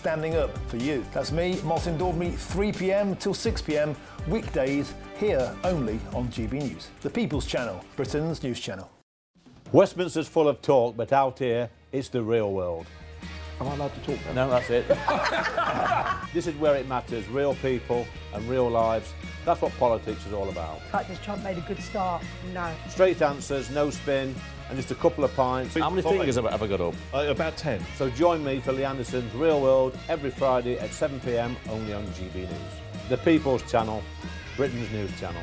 standing up for you. That's me, Martin Daubney, 3 p.m. till 6 p.m, weekdays, here only on GB News, the People's Channel, Britain's news channel. Westminster's full of talk, but out here, it's the real world. Am I allowed to talk then? No, that's it. This is where it matters, real people and real lives. That's what politics is all about. In fact, has Trump made a good start? No. Straight answers, no spin, and just a couple of pints. How many fingers have I got up? About 10. So join me for Lee Anderson's Real World every Friday at 7 p.m, only on GB News. The People's Channel, Britain's news channel.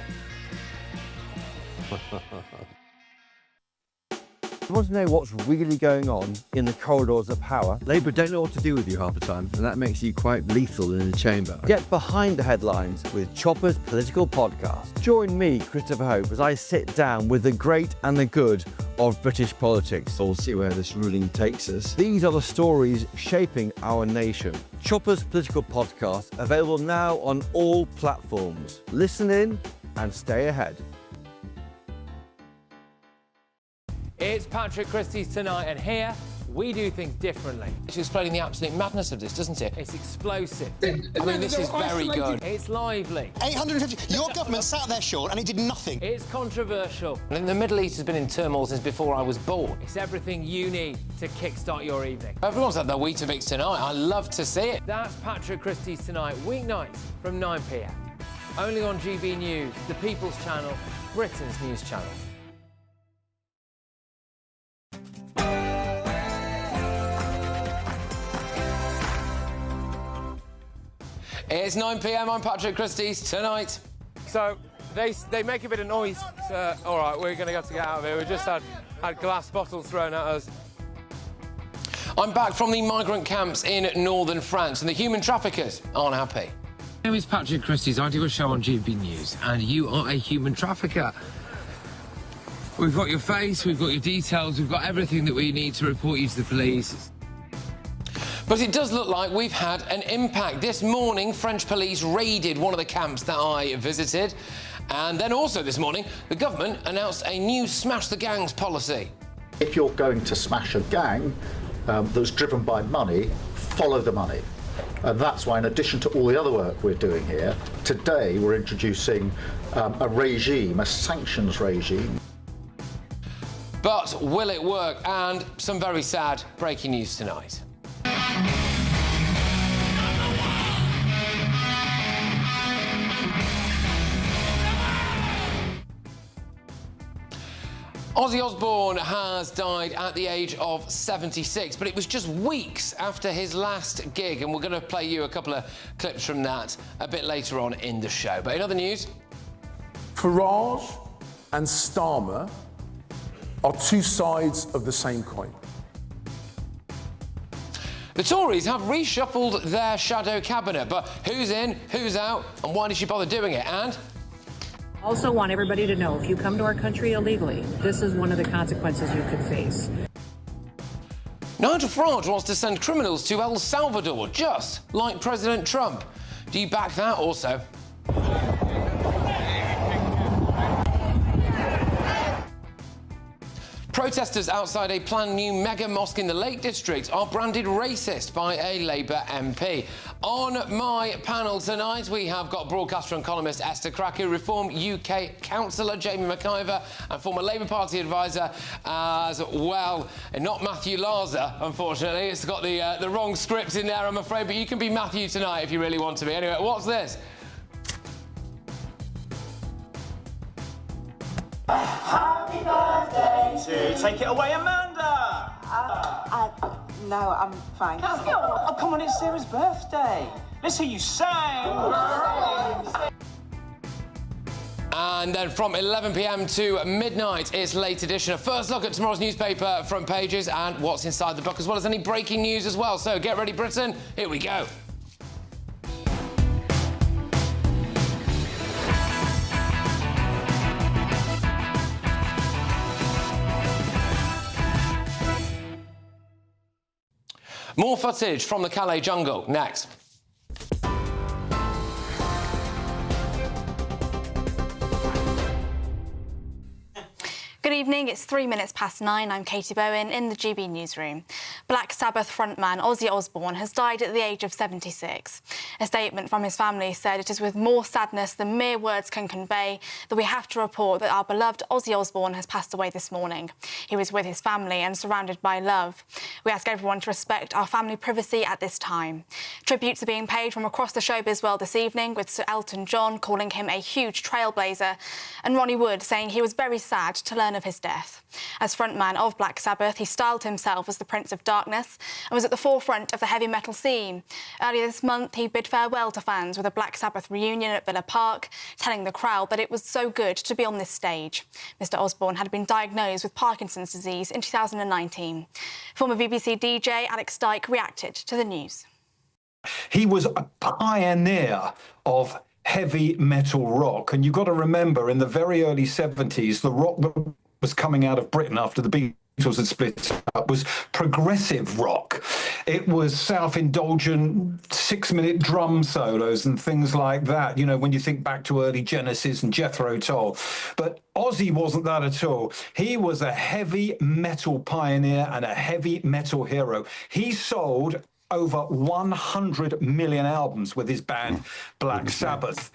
You want to know what's really going on in the corridors of power? Labour don't know what to do with you half the time, and that makes you quite lethal in the chamber. Get behind the headlines with Chopper's political podcast. Join me, Christopher Hope, as I sit down with the great and the good of British politics. We'll see where this ruling takes us. These are the stories shaping our nation. Chopper's political podcast, available now on all platforms. Listen in and stay ahead. It's Patrick Christys tonight, and here we do things differently. It's explaining the absolute madness of this, doesn't it? It's explosive. I mean, this is very good. It's lively. 850. Your government sat there, Sean, and it did nothing. It's controversial. And the Middle East has been in turmoil since before I was born. It's everything you need to kickstart your evening. Everyone's had their Weetabix tonight. I love to see it. That's Patrick Christys tonight, weeknights from 9 p.m. Only on GB News, the People's Channel, Britain's news channel. It's 9 p.m. I'm Patrick Christys tonight. So they make a bit of noise. All right, we're going to have to get out of here. We just had glass bottles thrown at us. I'm back from the migrant camps in northern France, and the human traffickers aren't happy. My name is Patrick Christys. I do a show on GB News, and you are a human trafficker. We've got your face, we've got your details, we've got everything that we need to report you to the police. But it does look like we've had an impact. This morning, French police raided one of the camps that I visited. And then also this morning, the government announced a new smash the gangs policy. If you're going to smash a gang that's driven by money, follow the money. And that's why, in addition to all the other work we're doing here, today we're introducing a regime, a sanctions regime. But will it work? And some very sad breaking news tonight. Ozzy Osbourne has died at the age of 76, but it was just weeks after his last gig, and we're going to play you a couple of clips from that a bit later on in the show. But in other news... Farage and Starmer are two sides of the same coin. The Tories have reshuffled their shadow cabinet, but who's in, who's out, and why did she bother doing it? And... Also want everybody to know, if you come to our country illegally, this is one of the consequences you could face. Nigel Farage wants to send criminals to El Salvador, just like President Trump. Do you back that also? Protesters outside a planned new mega mosque in the Lake District are branded racist by a Labour MP. On my panel tonight, we have got broadcaster and columnist Esther Cracker, Reform UK councillor Jamie McIver, and former Labour Party advisor as well. And not Matthew Larzer, unfortunately. It's got the wrong script in there, I'm afraid, but you can be Matthew tonight if you really want to be. Anyway, what's this? Happy birthday to... Take it away, Amanda! No, I'm fine. Oh, come on, it's Sarah's birthday. Let's hear you sang. And then from 11 p.m. to midnight, it's Late Edition. A first look at tomorrow's newspaper front pages and what's inside the book, as well as any breaking news as well. So get ready, Britain. Here we go. More footage from the Calais jungle next. Good Good evening, it's 3 minutes past 9. I'm Katie Bowen in the GB newsroom. Black Sabbath frontman Ozzy Osbourne has died at the age of 76. A statement from his family said it is with more sadness than mere words can convey that we have to report that our beloved Ozzy Osbourne has passed away this morning. He was with his family and surrounded by love. We ask everyone to respect our family privacy at this time. Tributes are being paid from across the showbiz world this evening, with Sir Elton John calling him a huge trailblazer and Ronnie Wood saying he was very sad to learn of his death. As frontman of Black Sabbath, he styled himself as the Prince of Darkness and was at the forefront of the heavy metal scene. Earlier this month, he bid farewell to fans with a Black Sabbath reunion at Villa Park, telling the crowd that it was so good to be on this stage. Mr Osbourne had been diagnosed with Parkinson's disease in 2019. Former BBC DJ Alex Dyke reacted to the news. He was a pioneer of heavy metal rock, and you've got to remember, in the very early 70s, the rock that was coming out of Britain after the Beatles had split up was progressive rock. It was self-indulgent 6-minute drum solos and things like that, you know, when you think back to early Genesis and Jethro Tull. But Ozzy wasn't that at all. He was a heavy metal pioneer and a heavy metal hero. He sold over 100 million albums with his band Black Sabbath.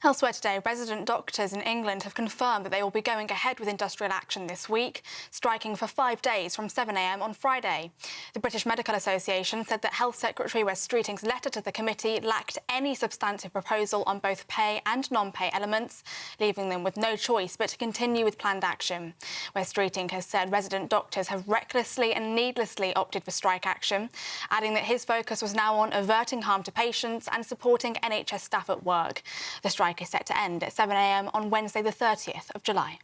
Elsewhere today, resident doctors in England have confirmed that they will be going ahead with industrial action this week, striking for 5 days from 7 a.m. on Friday. The British Medical Association said that Health Secretary Wes Streeting's letter to the committee lacked any substantive proposal on both pay and non-pay elements, leaving them with no choice but to continue with planned action. Wes Streeting has said resident doctors have recklessly and needlessly opted for strike action, adding that his focus was now on averting harm to patients and supporting NHS staff at work. The strike is set to end at 7 a.m. on Wednesday the 30th of July.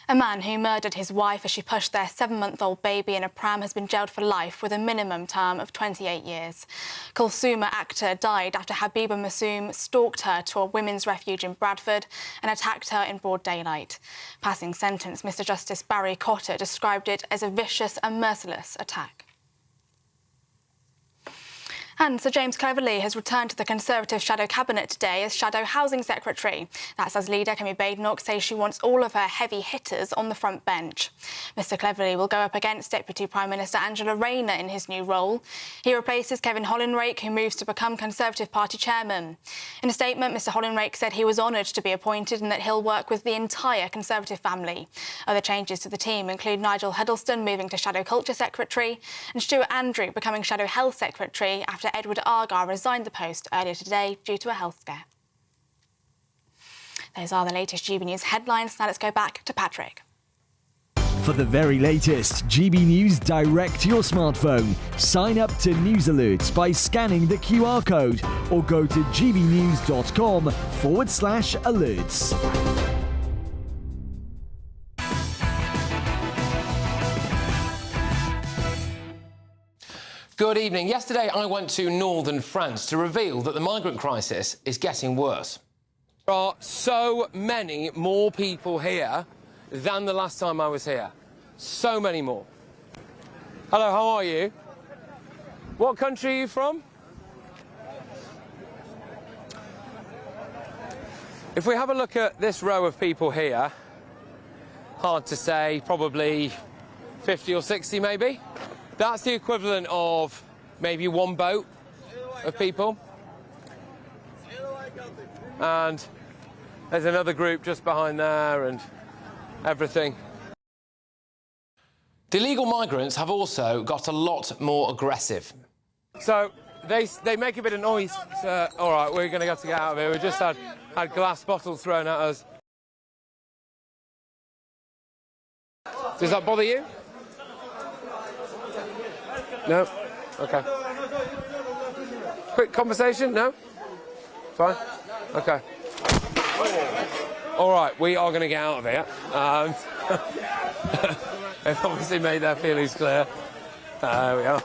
A man who murdered his wife as she pushed their 7-month-old baby in a pram has been jailed for life with a minimum term of 28 years. Kulsuma Akhtar died after Habiba Masoom stalked her to a women's refuge in Bradford and attacked her in broad daylight. Passing sentence, Mr Justice Barry Cotter described it as a vicious and merciless attack. And Sir James Cleverly has returned to the Conservative Shadow Cabinet today as Shadow Housing Secretary. That's as leader Kemi Badenoch says she wants all of her heavy hitters on the front bench. Mr Cleverly will go up against Deputy Prime Minister Angela Rayner in his new role. He replaces Kevin Hollinrake, who moves to become Conservative Party chairman. In a statement, Mr Hollinrake said he was honoured to be appointed and that he'll work with the entire Conservative family. Other changes to the team include Nigel Huddleston moving to Shadow Culture Secretary and Stuart Andrew becoming Shadow Health Secretary after Edward Argar resigned the post earlier today due to a health scare. Those are the latest GB News headlines. Now let's go back to Patrick. For the very latest GB News direct to your smartphone, sign up to News Alerts by scanning the QR code or go to gbnews.com/alerts. Good evening. Yesterday, I went to northern France to reveal that the migrant crisis is getting worse. There are so many more people here than the last time I was here. So many more. Hello, how are you? What country are you from? If we have a look at this row of people here, hard to say, probably 50 or 60 maybe. That's the equivalent of maybe one boat of people. And there's another group just behind there and everything. The illegal migrants have also got a lot more aggressive. So they make a bit of noise. All right, we're going to have to get out of here. We just had glass bottles thrown at us. Does that bother you? No? OK. Quick conversation? No? Fine? OK. All right, we are going to get out of here. They've obviously made their feelings clear. There we are.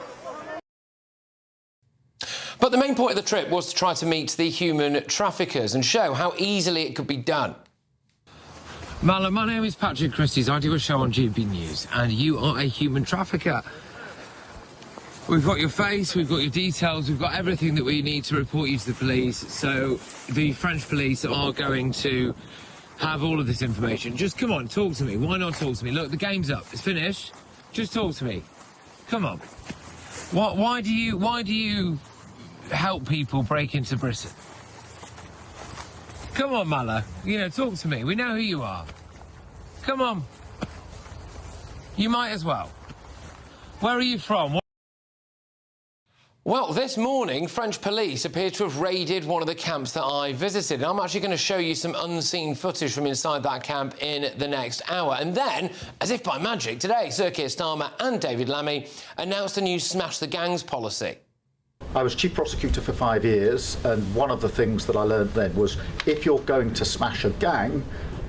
But the main point of the trip was to try to meet the human traffickers and show how easily it could be done. Mala, my name is Patrick Christys. I do a show on GB News, and you are a human trafficker. We've got your face, we've got your details, we've got everything that we need to report you to the police. So the French police are going to have all of this information. Just come on, talk to me. Why not talk to me? Look, the game's up. It's finished. Just talk to me. Come on. Why do you help people break into Britain? Come on, Muller. You know, talk to me. We know who you are. Come on. You might as well. Where are you from? Well, this morning, French police appear to have raided one of the camps that I visited. I'm actually going to show you some unseen footage from inside that camp in the next hour. And then, as if by magic, today, Sir Keir Starmer and David Lammy announced a new Smash the Gangs policy. I was chief prosecutor for 5 years, and one of the things that I learned then was if you're going to smash a gang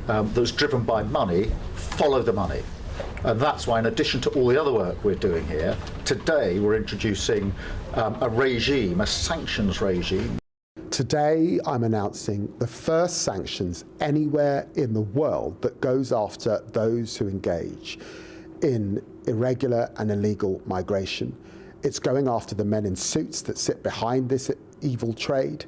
that's driven by money, follow the money. And that's why, in addition to all the other work we're doing here, today we're introducing a regime, a sanctions regime. Today I'm announcing the first sanctions anywhere in the world that goes after those who engage in irregular and illegal migration. It's going after the men in suits that sit behind this evil trade.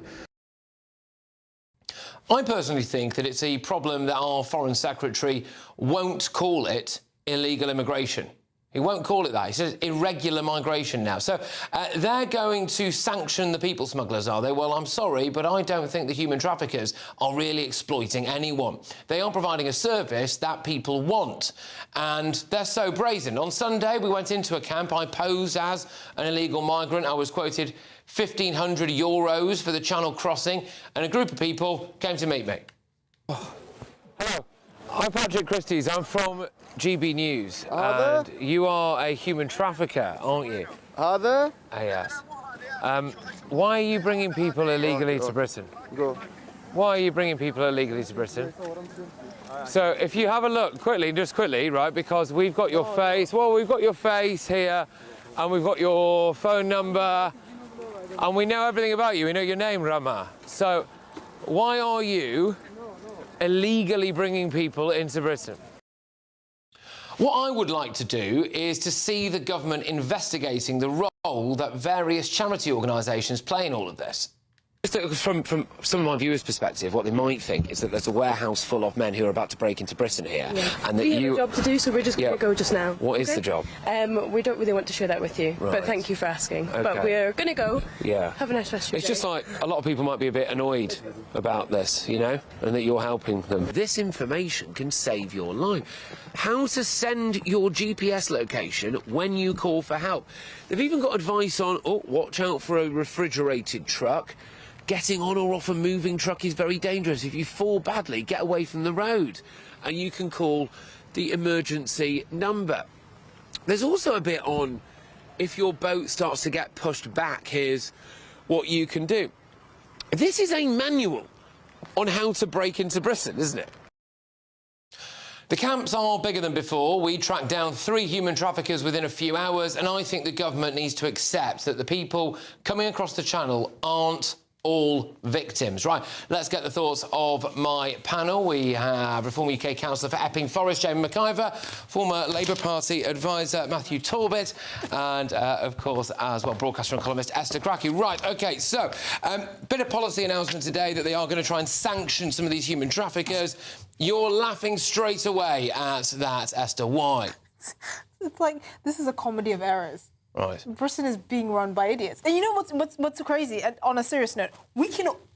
I personally think that it's a problem that our Foreign Secretary won't call it illegal immigration. He won't call it that. He says irregular migration now. So they're going to sanction the people smugglers, are they? Well, I'm sorry, but I don't think the human traffickers are really exploiting anyone. They are providing a service that people want, and they're so brazen. On Sunday, we went into a camp. I posed as an illegal migrant. I was quoted €1,500 for the Channel crossing, and a group of people came to meet me. Oh. Hello. I'm Patrick Christys. I'm from GBNews. Are and you are a human trafficker, aren't you? Are there? Yes. Why are you bringing people illegally to Britain? Go. Why are you bringing people illegally to Britain? So if you have a look quickly, just quickly, right, because we've got your face. Well, we've got your face here, and we've got your phone number, and we know everything about you. We know your name, Rama. So why are you illegally bringing people into Britain? What I would like to do is to see the government investigating the role that various charity organisations play in all of this. Just from some of my viewers' perspective, what they might think is that there's a warehouse full of men who are about to break into Britain here, and that we have a job to do, so we're just going to go just now. What is the job? We don't really want to share that with you, Right. but thank you for asking. Okay. But we're going to go. Yeah. Have a nice rest of your It's day. just like a lot of people might be a bit annoyed about this, you know, and that you're helping them. This information can save your life. How to send your GPS location when you call for help. They've even got advice on, watch out for a refrigerated truck. Getting on or off a moving truck is very dangerous. If you fall badly, get away from the road. And you can call the emergency number. There's also a bit on if your boat starts to get pushed back, here's what you can do. This is a manual on how to break into Britain, isn't it? The camps are bigger than before. We tracked down 3 human traffickers within a few hours, and I think the government needs to accept that the people coming across the Channel aren't all victims. Right, let's get the thoughts of my panel. We have Reform UK Councillor for Epping Forest, Jamie McIver, former Labour Party advisor Matthew Talbot, and, of course, as well, broadcaster and columnist Esther Cracky. Right, OK, so, bit of policy announcement today that they are going to try and sanction some of these human traffickers. You're laughing straight away at that, Esther. Why? It's like, this is a comedy of errors. Right. Britain is being run by idiots. And you know what's so crazy? And on a serious note,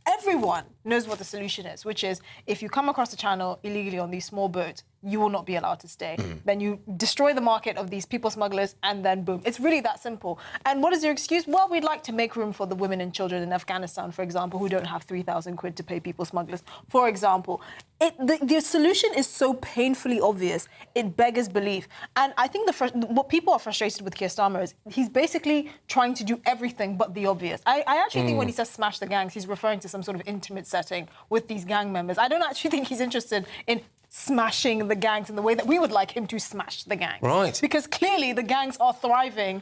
everyone knows what the solution is, which is if you come across the Channel illegally on these small boats, you will not be allowed to stay. Then you destroy the market of these people smugglers, and then boom. It's really that simple. And what is your excuse? Well, we'd like to make room for the women and children in Afghanistan, for example, who don't have 3,000 quid to pay people smugglers, for example. The solution is so painfully obvious, it beggars belief. And I think what people are frustrated with Keir Starmer is he's basically trying to do everything but the obvious. I actually think when he says smash the gangs, he's referring to some sort of intimate setting with these gang members. I don't actually think he's interested in smashing the gangs in the way that we would like him to smash the gangs. Right. Because clearly the gangs are thriving.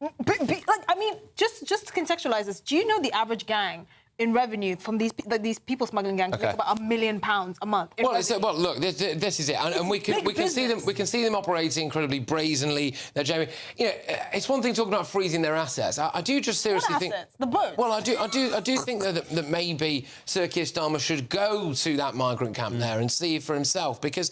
I mean, just to contextualize this, do you know the average gang in revenue from these people smuggling gangs. Okay. It's about £1 million a month. Well, look, this is it, and we can see them operating incredibly brazenly. They're Jamie. You know, it's one thing talking about freezing their assets. I do just seriously think the boat. Well, I do think that maybe Sir Keir Starmer should go to that migrant camp there and see for himself, because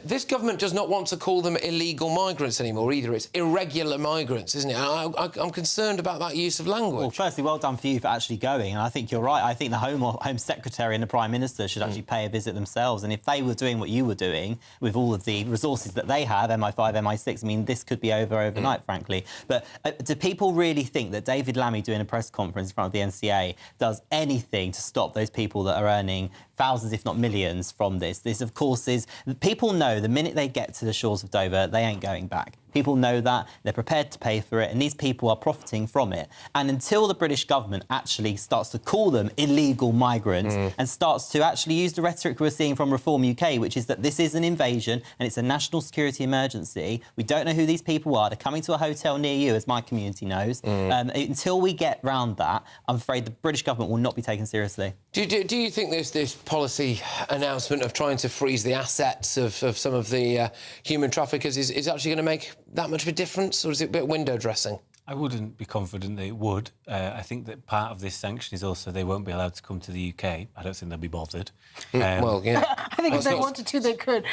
this government does not want to call them illegal migrants anymore either. It's irregular migrants, isn't it? I'm concerned about that use of language. Well, firstly, well done for you for actually going, and I think you're right. I think the Home Secretary and the Prime Minister should actually pay a visit themselves, and if they were doing what you were doing with all of the resources that they have, MI5, MI6, I mean, this could be over overnight, frankly. But do people really think that David Lammy doing a press conference in front of the NCA does anything to stop those people that are earning thousands, if not millions, from this? This, of course, is... People know the minute they get to the shores of Dover, they ain't going back. People know that, they're prepared to pay for it, and these people are profiting from it. And until the British government actually starts to call them illegal migrants and starts to actually use the rhetoric we're seeing from Reform UK, which is that this is an invasion and it's a national security emergency, we don't know who these people are, they're coming to a hotel near you, as my community knows. Until we get round that, I'm afraid the British government will not be taken seriously. Do you think this policy announcement of trying to freeze the assets of some of the human traffickers is actually going to make that much of a difference, or is it a bit window dressing? I wouldn't be confident that it would. I think that part of this sanction is also they won't be allowed to come to the UK. I don't think they'll be bothered. Well, yeah. I think if they wanted to, they could.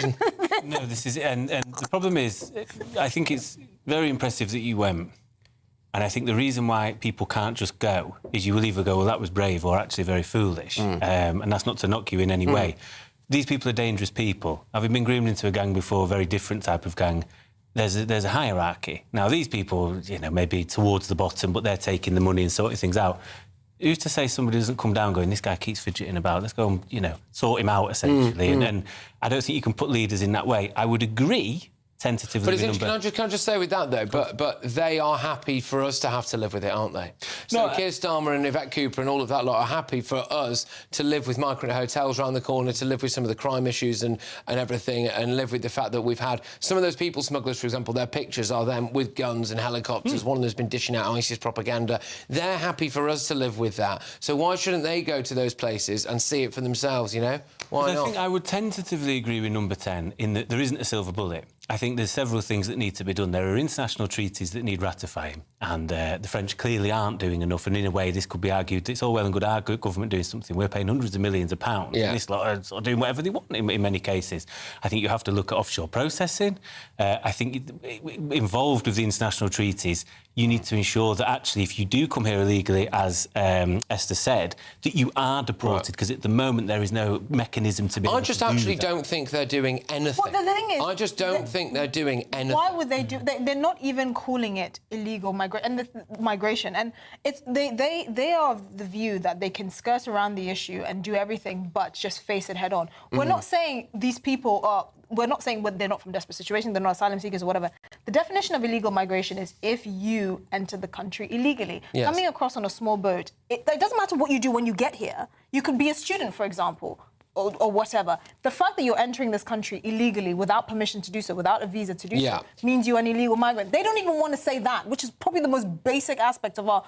No, this is it. And the problem is, I think it's very impressive that you went. And I think the reason why people can't just go is you will either go, well, that was brave, or actually very foolish. And that's not to knock you in any way. These people are dangerous people. Having been groomed into a gang before, a very different type of gang, there's a hierarchy. Now, these people, you know, maybe towards the bottom, but they're taking the money and sorting things out. Who's to say somebody doesn't come down going, this guy keeps fidgeting about, let's go and, you know, sort him out, essentially. And I don't think you can put leaders in that way. I would agree, tentatively... But can I just say with that, though, but they are happy for us to have to live with it, aren't they? So Keir Starmer and Yvette Cooper and all of that lot are happy for us to live with migrant hotels around the corner, to live with some of the crime issues and everything, and live with the fact that we've had some of those people smugglers, for example, their pictures are them with guns and helicopters. One of them's been dishing out ISIS propaganda. They're happy for us to live with that. So why shouldn't they go to those places and see it for themselves, you know? Why not? I think I would tentatively agree with number 10 in that there isn't a silver bullet. I think there's several things that need to be done. There are international treaties that need ratifying, and the French clearly aren't doing enough, and in a way this could be argued, it's all well and good our government doing something, we're paying hundreds of millions of pounds, and this lot are sort of doing whatever they want in many cases. I think you have to look at offshore processing. I think involved with the international treaties, you need to ensure that actually if you do come here illegally, as Esther said, that you are deported, because at the moment there is no mechanism to be able to do that. I just actually don't think they're doing anything. Well, the thing is, I just don't think they're doing anything. Why would they do? They're not even calling it illegal migration, and it's they are of the view that they can skirt around the issue and do everything but just face it head on. We're not saying these people are. We're not saying they're not from desperate situations, they're not asylum seekers or whatever. The definition of illegal migration is if you enter the country illegally. Yes. Coming across on a small boat, it doesn't matter what you do when you get here. You could be a student, for example, or whatever. The fact that you're entering this country illegally without permission to do so, without a visa to do so, means you're an illegal migrant. They don't even want to say that, which is probably the most basic aspect of law.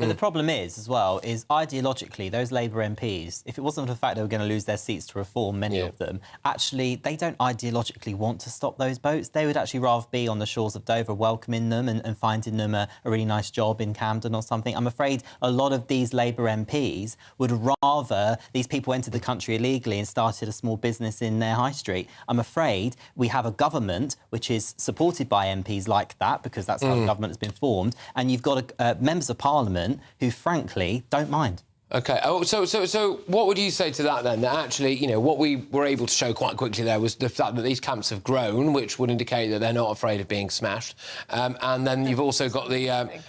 But the problem is, as well, is ideologically, those Labour MPs, if it wasn't for the fact they were going to lose their seats to Reform, many of them, actually, they don't ideologically want to stop those boats. They would actually rather be on the shores of Dover welcoming them and finding them a really nice job in Camden or something. I'm afraid a lot of these Labour MPs would rather these people entered the country illegally and started a small business in their high street. I'm afraid we have a government which is supported by MPs like that, because that's how the government has been formed, and you've got members of Parliament who, frankly, don't mind. OK, so what would you say to that, then? That actually, you know, what we were able to show quite quickly there was the fact that these camps have grown, which would indicate that they're not afraid of being smashed. And then you've also got the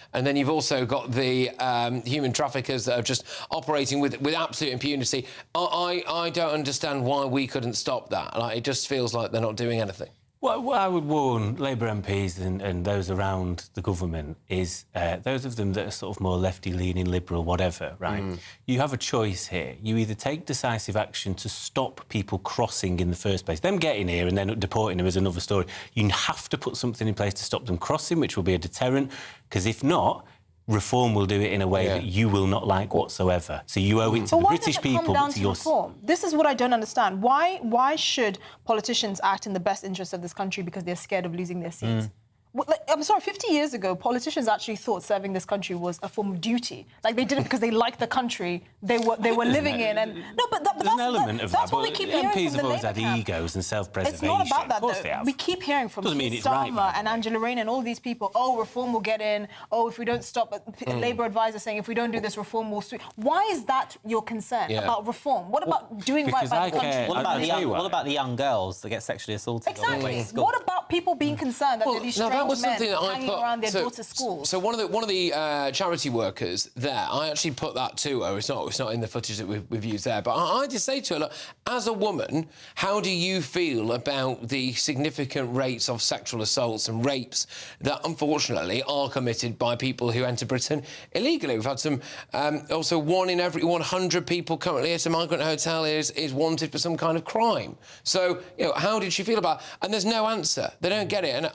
human traffickers that are just operating with absolute impunity. I don't understand why we couldn't stop that. Like, it just feels like they're not doing anything. What I would warn Labour MPs and those around the government is those of them that are sort of more lefty-leaning, liberal, whatever, right? You have a choice here. You either take decisive action to stop people crossing in the first place. Them getting here and then deporting them is another story. You have to put something in place to stop them crossing, which will be a deterrent, because if not, reform will do it in a way that you will not like whatsoever. So you owe it to the British people, down to to your... reform? This is what I don't understand. Why should politicians act in the best interest of this country because they're scared of losing their seats? I'm sorry, 50 years ago, politicians actually thought serving this country was a form of duty. Like, they did it because they liked the country they were living in. And no, but There's an element of that's that, what we keep hearing MPs from have the always Labour had camp. egos and self-preservation. It's not about that, Of course they though. have. We keep hearing from Doesn't mean it's right, Starmer and Angela Rayner and all these people, oh, reform will get in, oh, if we don't stop, Labour advisors saying if we don't do this, reform will sweep. Why is that your concern about reform? What about doing right by the country? What about the young girls that get sexually assaulted? Exactly. What about people being concerned that there are these strange that was men something that I hanging put around their daughter's schools? So one of the charity workers there, I actually put that to her. It's not in the footage that we've used there, but I just say to her, look, as a woman, how do you feel about the significant rates of sexual assaults and rapes that unfortunately are committed by people who enter Britain illegally? We've had some also 1 in every 100 people currently at a migrant hotel is wanted for some kind of crime. So, you know, how did she feel about it? And there's no answer. They don't get it. And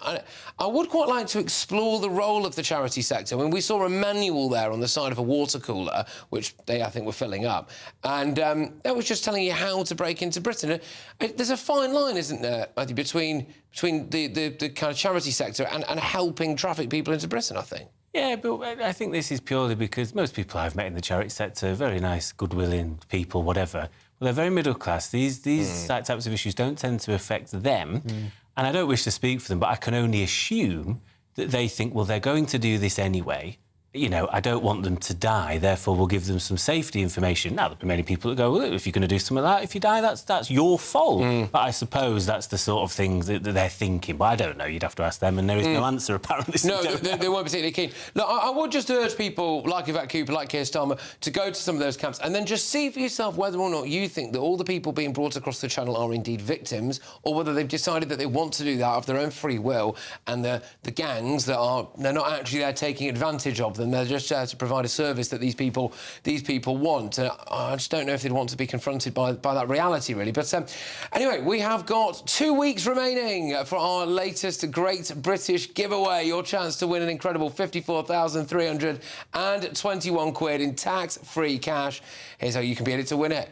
I would quite like to explore the role of the charity sector. I mean, we saw a manual there on the side of a water cooler, which they, I think, were filling up. And that was just telling you how to break into Britain. There's a fine line, isn't there, Matthew, between the kind of charity sector and helping traffic people into Britain, I think. Yeah, but I think this is purely because most people I've met in the charity sector are very nice, good-willing people, whatever. Well, they're very middle class. These types of issues don't tend to affect them. And I don't wish to speak for them, but I can only assume that they think, well, they're going to do this anyway. You know, I don't want them to die, therefore we'll give them some safety information. Now, there'll be many people that go, well, if you're going to do something like that, if you die, that's your fault. But I suppose that's the sort of things that they're thinking. But I don't know, you'd have to ask them, and there is no answer, apparently. No, they weren't particularly keen. Look, I would just urge people like Yvette Cooper, like Keir Starmer, to go to some of those camps and then just see for yourself whether or not you think that all the people being brought across the channel are indeed victims, or whether they've decided that they want to do that of their own free will, and the gangs that they're not actually there taking advantage of them, they're just there to provide a service that these people want. I just don't know if they'd want to be confronted by that reality, really. But anyway, we have got 2 weeks remaining for our latest Great British giveaway. Your chance to win an incredible £54,321 in tax-free cash. Here's how you can be in it to win it.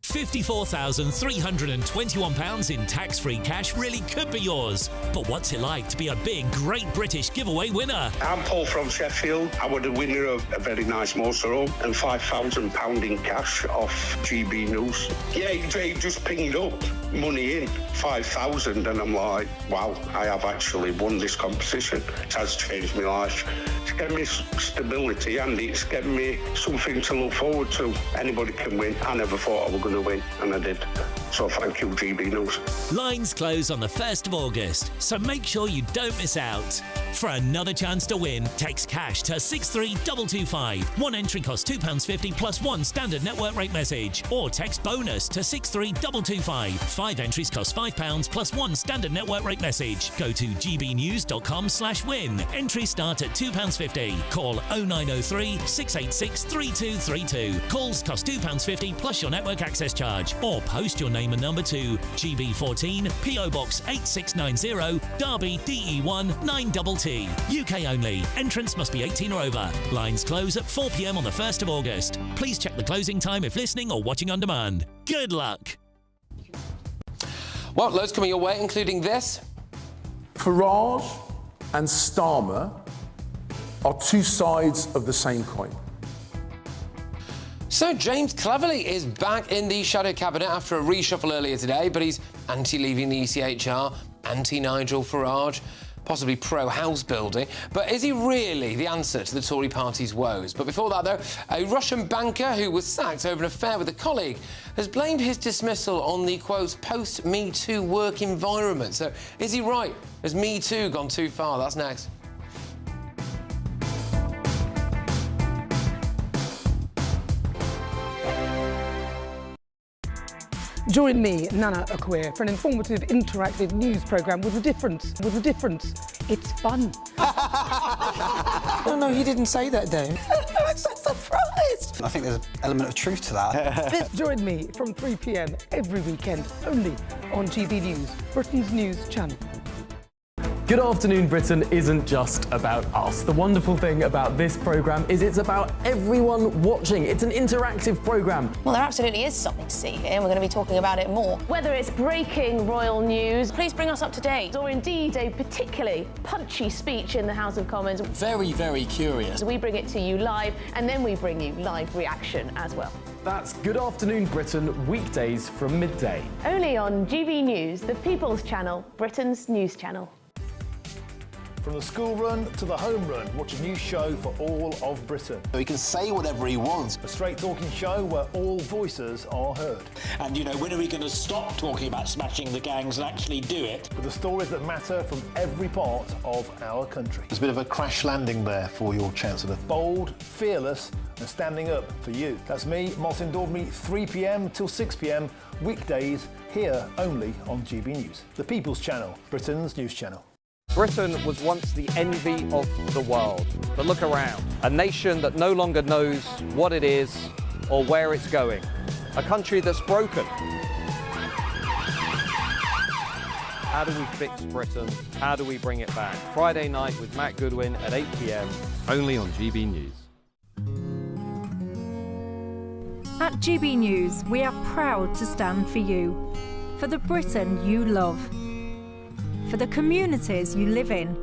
£54,321 in tax-free cash really could be yours. But what's it like to be a big Great British giveaway winner? I'm Paul from Sheffield. I was the winner of a very nice motorhome and £5,000 in cash off GBNews. Yeah, he just pinged up money in, 5,000, and I'm like, wow, I have actually won this competition. It has changed my life. It's given me stability and it's given me something to look forward to. Anybody can win. I never thought I was going to win, and I did. So thank you, GBNews. Lines close on the 1st of August, so make sure you don't miss out. For another chance to win, text cash to 63225. One entry costs £2.50 plus one standard network rate message. Or text bonus to 63225. 5 entries cost £5 plus one standard network rate message. Go to gbnews.com/win. Entries start at £2.50. Call 0903 686 3232. Calls cost £2.50 plus your network access charge. Or post your name and number to GB14 PO Box 8690 Derby DE1 9TT. UK only. Entrance must be 18 or over. Lines close at 4 p.m. on the 1st of August. Please check the closing time if listening or watching on demand. Good luck. Well, loads coming your way, including this. Farage and Starmer are two sides of the same coin. So James Cleverly is back in the shadow cabinet after a reshuffle earlier today, but he's anti-leaving the ECHR, anti-Nigel Farage, possibly pro-house building. But is he really the answer to the Tory party's woes? But before that, though, a Russian banker who was sacked over an affair with a colleague has blamed his dismissal on the, quote, post-MeToo work environment. So is he right? Has MeToo gone too far? That's next. Join me, Nana Akwe, for an informative, interactive news programme with a difference. It's fun. No, he didn't say that, though. I'm so surprised. I think there's an element of truth to that. Join me from 3 p.m. every weekend, only on GB News, Britain's news channel. Good Afternoon Britain isn't just about us. The wonderful thing about this programme is it's about everyone watching. It's an interactive programme. Well, there absolutely is something to see here, and we're going to be talking about it more. Whether it's breaking royal news, please bring us up to date, or indeed a particularly punchy speech in the House of Commons. Very, very curious. We bring it to you live, and then we bring you live reaction as well. That's Good Afternoon Britain, weekdays from midday. Only on GB News, the People's Channel, Britain's news channel. From the school run to the home run, watch a new show for all of Britain. He can say whatever he wants. A straight-talking show where all voices are heard. And, you know, when are we going to stop talking about smashing the gangs and actually do it? With the stories that matter from every part of our country. There's a bit of a crash landing there for your Chancellor. Bold, fearless and standing up for you. That's me, Martin Dordme, 3 p.m. till 6 p.m, weekdays, here only on GB News. The People's Channel, Britain's news channel. Britain was once the envy of the world, but look around. A nation that no longer knows what it is or where it's going. A country that's broken. How do we fix Britain? How do we bring it back? Friday night with Matt Goodwin at 8 p.m, only on GB News. At GB News, we are proud to stand for you, for the Britain you love, for the communities you live in.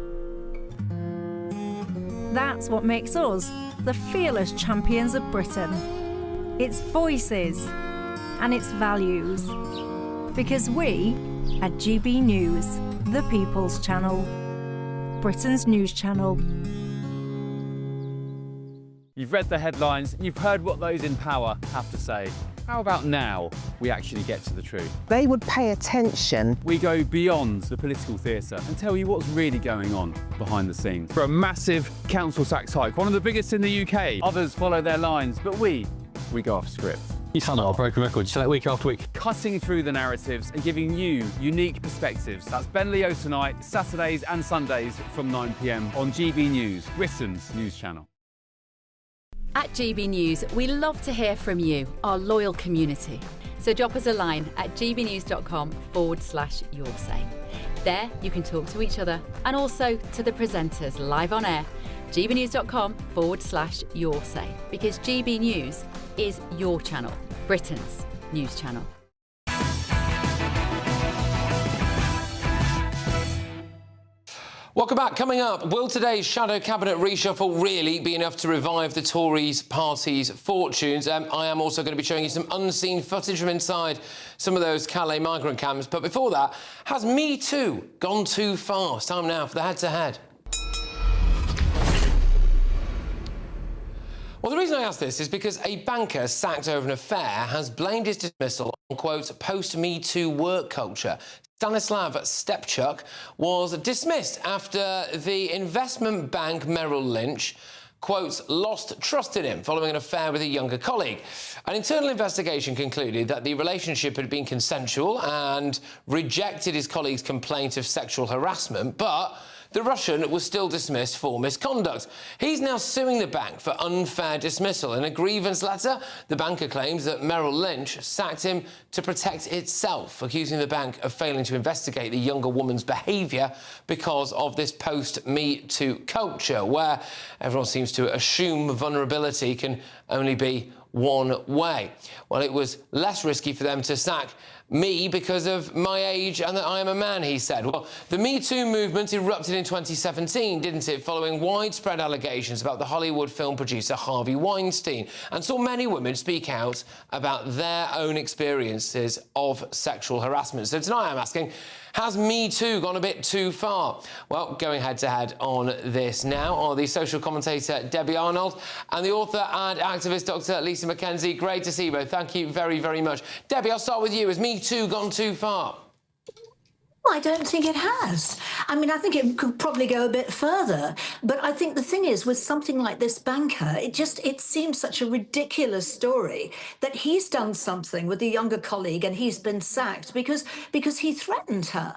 That's what makes us the fearless champions of Britain. Its voices and its values. Because we, at GB News, the People's Channel, Britain's news channel. You've read the headlines, you've heard what those in power have to say. How about now we actually get to the truth? They would pay attention. We go beyond the political theatre and tell you what's really going on behind the scenes. For a massive council tax hike, one of the biggest in the UK. Others follow their lines, but we go off script. You sound like a broken record, you say that week after week. Cutting through the narratives and giving you unique perspectives. That's Ben Leo tonight, Saturdays and Sundays from 9 p.m. on GB News, Britain's news channel. At GB News, we love to hear from you, our loyal community. So drop us a line at gbnews.com/your say. There you can talk to each other and also to the presenters live on air. gbnews.com/your say. Because GB News is your channel, Britain's news channel. Welcome back. Coming up, will today's shadow cabinet reshuffle really be enough to revive the Tories party's fortunes? I am also going to be showing you some unseen footage from inside some of those Calais migrant camps. But before that, has Me Too gone too far? It's time now for the head-to-head. Well, the reason I ask this is because a banker sacked over an affair has blamed his dismissal on, quote, post-Me Too work culture. Stanislav Stepchuk was dismissed after the investment bank Merrill Lynch, quote, lost trust in him following an affair with a younger colleague. An internal investigation concluded that the relationship had been consensual and rejected his colleague's complaint of sexual harassment, but the Russian was still dismissed for misconduct. He's now suing the bank for unfair dismissal. In a grievance letter, the banker claims that Merrill Lynch sacked him to protect itself, accusing the bank of failing to investigate the younger woman's behaviour because of this post-Me Too culture, where everyone seems to assume vulnerability can only be one way. Well, it was less risky for them to sack me because of my age and that I am a man, he said. Well, the Me Too movement erupted in 2017, didn't it, following widespread allegations about the Hollywood film producer Harvey Weinstein, and saw many women speak out about their own experiences of sexual harassment. So tonight I'm asking, has Me Too gone a bit too far? Well, going head-to-head on this now are the social commentator Debbie Arnold and the author and activist Dr. Lisa McKenzie. Great to see you both. Thank you very, very much. Debbie, I'll start with you. Has Me Too gone too far? Well, I don't think it has. I mean, I think it could probably go a bit further. But I think the thing is, with something like this banker, it seems such a ridiculous story that he's done something with a younger colleague and he's been sacked because he threatened her.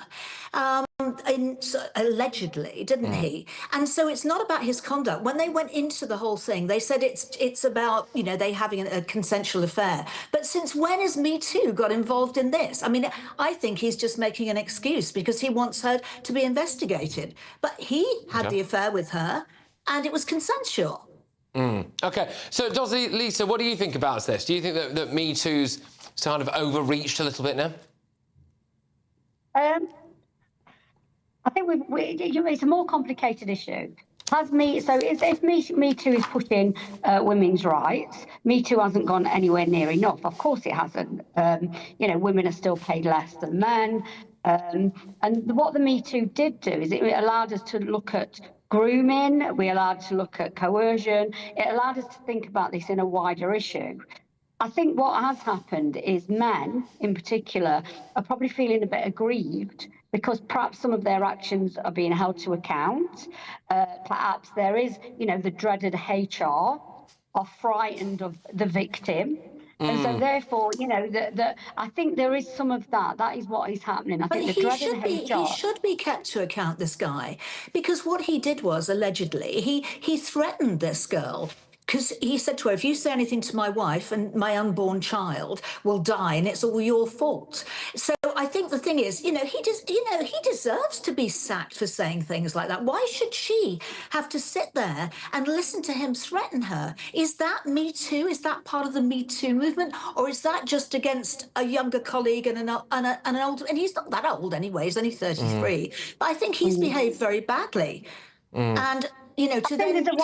allegedly, didn't he? And so it's not about his conduct. When they went into the whole thing, they said it's about, you know, they having a consensual affair. But since when has Me Too got involved in this? I mean, I think he's just making an excuse because he wants her to be investigated. But he had the affair with her, and it was consensual. OK, so Lisa, what do you think about this? Do you think that Me Too's kind of overreached a little bit now? I think it's a more complicated issue. If Me Too is pushing women's rights, Me Too hasn't gone anywhere near enough. Of course it hasn't. You know, women are still paid less than men. And what the Me Too did do is it allowed us to look at grooming, we allowed to look at coercion, it allowed us to think about this in a wider issue. I think what has happened is men, in particular, are probably feeling a bit aggrieved because perhaps some of their actions are being held to account. Perhaps there is, you know, the dreaded HR, are frightened of the victim. And so, therefore, you know, I think there is some of that. That is what is happening. I think the dreaded HR... He should be kept to account, this guy, because what he did was, allegedly, he threatened this girl. Because he said to her, if you say anything to my wife and my unborn child will die and it's all your fault. So I think the thing is, you know, he deserves to be sacked for saying things like that. Why should she have to sit there and listen to him threaten her? Is that Me Too? Is that part of the Me Too movement? Or is that just against a younger colleague and an older... And he's not that old anyway, he's only 33. But I think he's behaved very badly. And... You know, there's a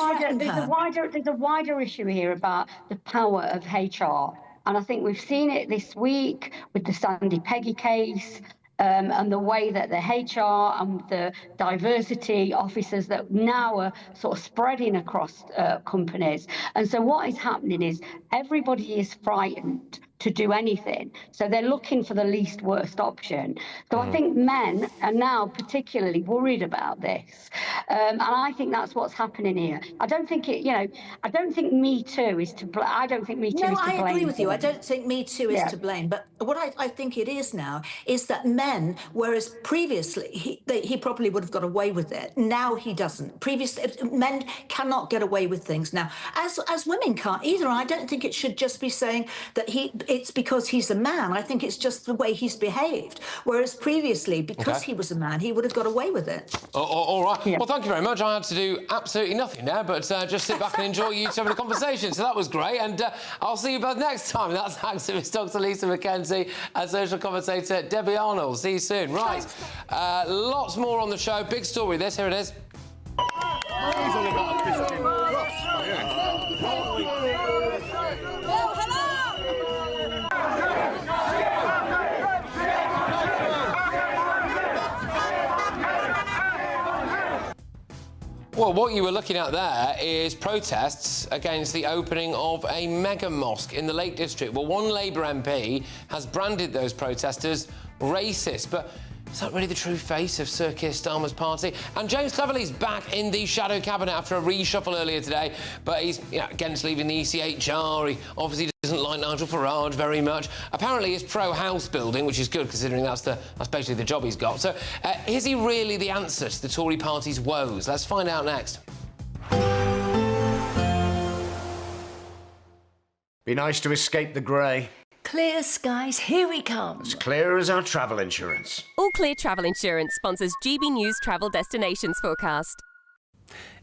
wider issue here about the power of HR, and I think we've seen it this week with the Sandy Peggy case. And the way that the HR and the diversity officers that now are sort of spreading across companies. And so what is happening is everybody is frightened to do anything. So they're looking for the least worst option. So I think men are now particularly worried about this. And I think that's what's happening here. I don't think I don't think Me Too is to blame. I don't think Me Too is to blame. No, I agree with you. I don't think Me Too is to blame. But what I think it is now is that men, whereas previously he probably would have got away with it, now he doesn't. Previously, men cannot get away with things now, as women can't either. I don't think it should just be saying that it's because he's a man. I think it's just the way he's behaved. Whereas previously, because he was a man, he would have got away with it. All right. Yeah. Well, thank you very much. I had to do absolutely nothing there, but just sit back and enjoy you two having a conversation. So that was great. And I'll see you both next time. That's activist Dr. Lisa McKenzie and social commentator Debbie Arnold. See you soon. Right. Lots more on the show. Big story this. Here it is. Well, what you were looking at there is protests against the opening of a mega mosque in the Lake District. Well, one Labour MP has branded those protesters racist, but is that really the true face of Sir Keir Starmer's party? And James Cleverly's back in the shadow cabinet after a reshuffle earlier today, but he's against leaving the ECHR. He obviously doesn't like Nigel Farage very much. Apparently he's pro-house building, which is good considering that's basically the job he's got. So is he really the answer to the Tory party's woes? Let's find out next. Be nice to escape the grey. Clear skies, here we come. As clear as our travel insurance. All Clear Travel Insurance sponsors GB News travel destinations forecast.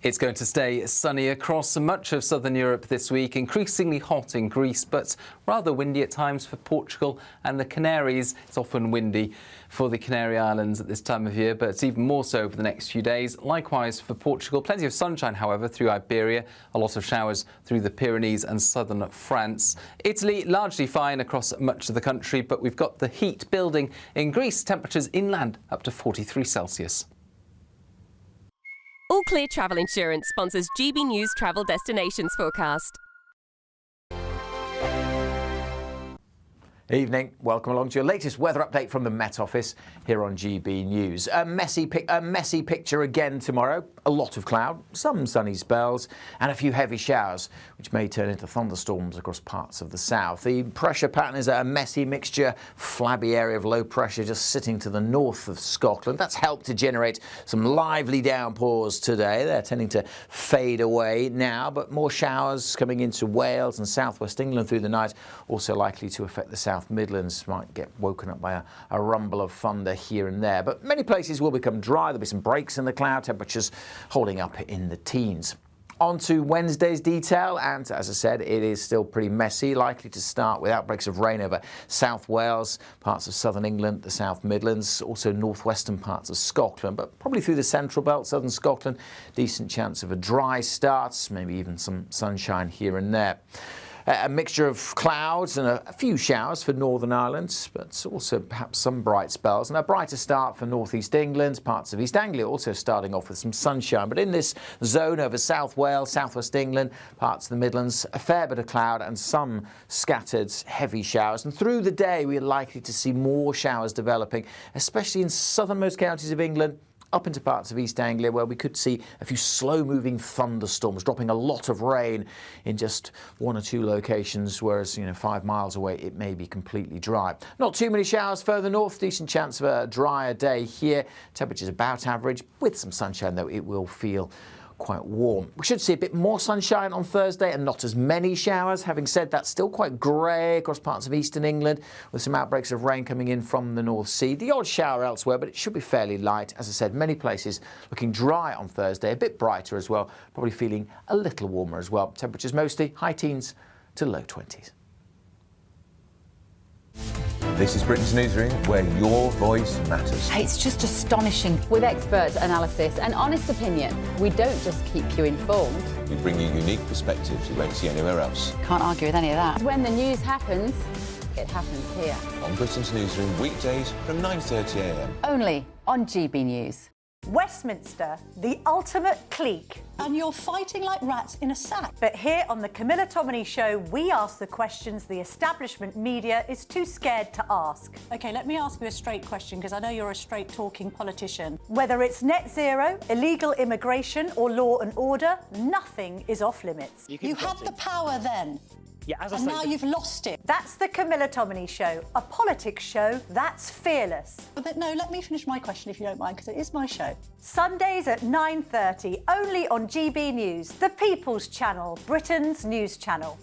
It's going to stay sunny across much of southern Europe this week, increasingly hot in Greece, but rather windy at times for Portugal and the Canaries. It's often windy for the Canary Islands at this time of year, but it's even more so over the next few days. Likewise for Portugal. Plenty of sunshine, however, through Iberia, a lot of showers through the Pyrenees and southern France. Italy, largely fine across much of the country, but we've got the heat building in Greece, temperatures inland up to 43 Celsius. All Clear Travel Insurance sponsors GB News travel destinations forecast. Evening. Welcome along to your latest weather update from the Met Office here on GB News. A messy picture again tomorrow. A lot of cloud, some sunny spells and a few heavy showers, which may turn into thunderstorms across parts of the south. The pressure pattern is a messy mixture, flabby area of low pressure just sitting to the north of Scotland. That's helped to generate some lively downpours today. They're tending to fade away now, but more showers coming into Wales and southwest England through the night, also likely to affect the South Midlands. Might get woken up by a rumble of thunder here and there, but many places will become dry. There'll be some breaks in the cloud, temperatures holding up in the teens. On to Wednesday's detail, and as I said, it is still pretty messy, likely to start with outbreaks of rain over South Wales, parts of southern England, the South Midlands, also northwestern parts of Scotland, but probably through the central belt, southern Scotland, decent chance of a dry start, maybe even some sunshine here and there. A mixture of clouds and a few showers for Northern Ireland, but also perhaps some bright spells. And a brighter start for northeast England, parts of East Anglia also starting off with some sunshine. But in this zone over South Wales, southwest England, parts of the Midlands, a fair bit of cloud and some scattered heavy showers. And through the day, we're likely to see more showers developing, especially in southernmost counties of England, up into parts of East Anglia, where we could see a few slow-moving thunderstorms, dropping a lot of rain in just one or two locations, whereas, 5 miles away it may be completely dry. Not too many showers further north, decent chance of a drier day here. Temperatures about average, with some sunshine though it will feel quite warm. We should see a bit more sunshine on Thursday and not as many showers. Having said that, still quite grey across parts of eastern England with some outbreaks of rain coming in from the North Sea. The odd shower elsewhere, but it should be fairly light. As I said, many places looking dry on Thursday, a bit brighter as well, probably feeling a little warmer as well. Temperatures mostly high teens to low 20s. This is Britain's Newsroom, where your voice matters. It's just astonishing. With expert analysis and honest opinion, we don't just keep you informed. We bring you unique perspectives you won't see anywhere else. Can't argue with any of that. When the news happens, it happens here. On Britain's Newsroom, weekdays from 9:30 a.m. Only on GB News. Westminster, the ultimate clique. And you're fighting like rats in a sack. But here on the Camilla Tominey Show, we ask the questions the establishment media is too scared to ask. OK, let me ask you a straight question, because I know you're a straight-talking politician. Whether it's net zero, illegal immigration or law and order, nothing is off-limits. You had the power then. Yeah, as I and say, now you've lost it. That's the Camilla Tominey Show, a politics show that's fearless. But no, let me finish my question if you don't mind, because it is my show. Sundays at 9:30, only on GB News, the People's Channel, Britain's news channel.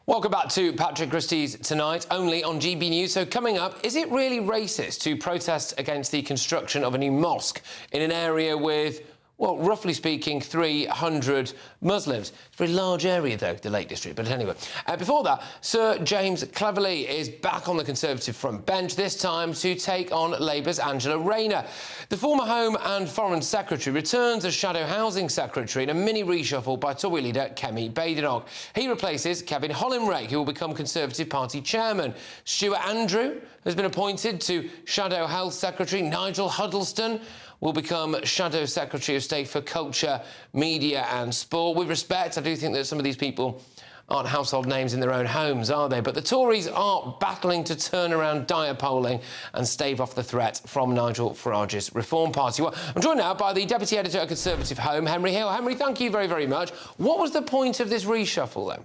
Welcome back to Patrick Christys Tonight, only on GB News. So coming up, is it really racist to protest against the construction of a new mosque in an area with, well, roughly speaking, 300 Muslims? It's a very large area, though, the Lake District. But anyway, before that, Sir James Cleverly is back on the Conservative front bench, this time to take on Labour's Angela Rayner. The former Home and Foreign Secretary returns as Shadow Housing Secretary in a mini reshuffle by Tory leader Kemi Badenoch. He replaces Kevin Hollinrake, who will become Conservative Party chairman. Stuart Andrew has been appointed to Shadow Health Secretary. Nigel Huddleston will become Shadow Secretary of State for Culture, Media and Sport. With respect, I do think that some of these people aren't household names in their own homes, are they? But the Tories are battling to turn around dire polling and stave off the threat from Nigel Farage's Reform Party. Well, I'm joined now by the Deputy Editor at Conservative Home, Henry Hill. Henry, thank you very, very much. What was the point of this reshuffle, then?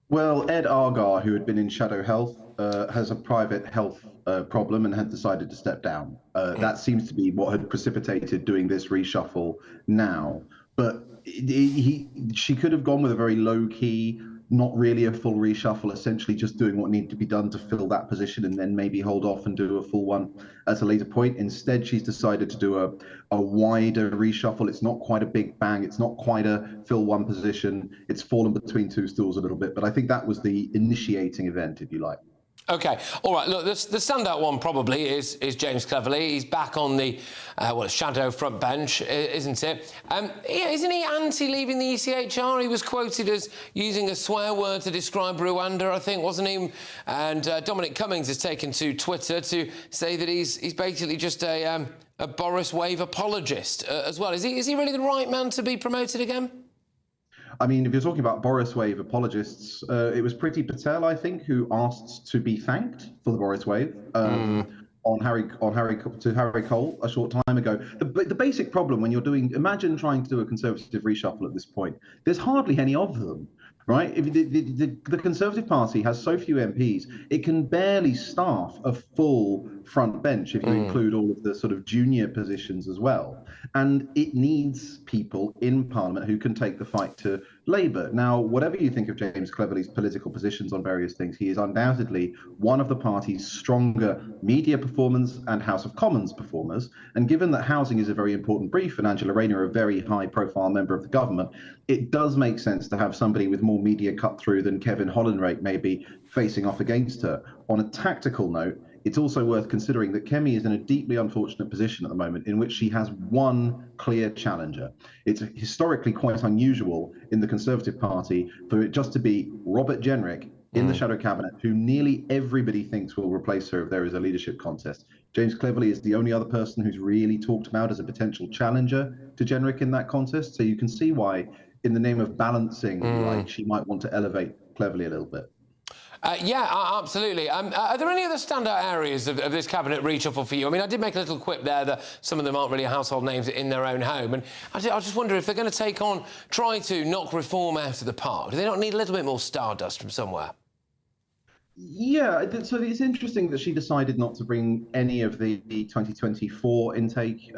Well, Ed Argar, who had been in Shadow Health, has a private health problem and had decided to step down. That seems to be what had precipitated doing this reshuffle now. But she could have gone with a very low-key, not really a full reshuffle, essentially just doing what needed to be done to fill that position and then maybe hold off and do a full one at a later point. Instead, she's decided to do a wider reshuffle. It's not quite a big bang. It's not quite a fill one position. It's fallen between two stools a little bit. But I think that was the initiating event, if you like. OK, all right, look, the standout one probably is James Cleverly. He's back on the, shadow front bench, isn't it? Yeah, isn't he anti-leaving the ECHR? He was quoted as using a swear word to describe Rwanda, I think, wasn't he? And Dominic Cummings has taken to Twitter to say that he's basically just a a Boris Wave apologist as well. Is he really the right man to be promoted again? I mean, if you're talking about Boris Wave apologists, it was Priti Patel, I think, who asked to be thanked for the Boris Wave on Harry Cole a short time ago. The basic problem when imagine trying to do a Conservative reshuffle at this point. There's hardly any of them. Right? If the Conservative Party has so few MPs, it can barely staff a full front bench if you include all of the sort of junior positions as well. And it needs people in Parliament who can take the fight to Labour. Now, whatever you think of James Cleverly's political positions on various things, he is undoubtedly one of the party's stronger media performers and House of Commons performers. And given that housing is a very important brief and Angela Rayner a very high-profile member of the government, it does make sense to have somebody with more media cut through than Kevin Hollinrake maybe facing off against her. On a tactical note, it's also worth considering that Kemi is in a deeply unfortunate position at the moment in which she has one clear challenger. It's historically quite unusual in the Conservative Party for it just to be Robert Jenrick in the shadow cabinet, who nearly everybody thinks will replace her if there is a leadership contest. James Cleverly is the only other person who's really talked about as a potential challenger to Jenrick in that contest. So you can see why, in the name of balancing, like, she might want to elevate Cleverly a little bit. Yeah, absolutely. Are there any other standout areas of this cabinet reshuffle for you? I mean, I did make a little quip there that some of them aren't really household names in their own home, and I just wonder if they're going to try to knock reform out of the park. Do they not need a little bit more stardust from somewhere? Yeah, so it's interesting that she decided not to bring any of the 2024 intake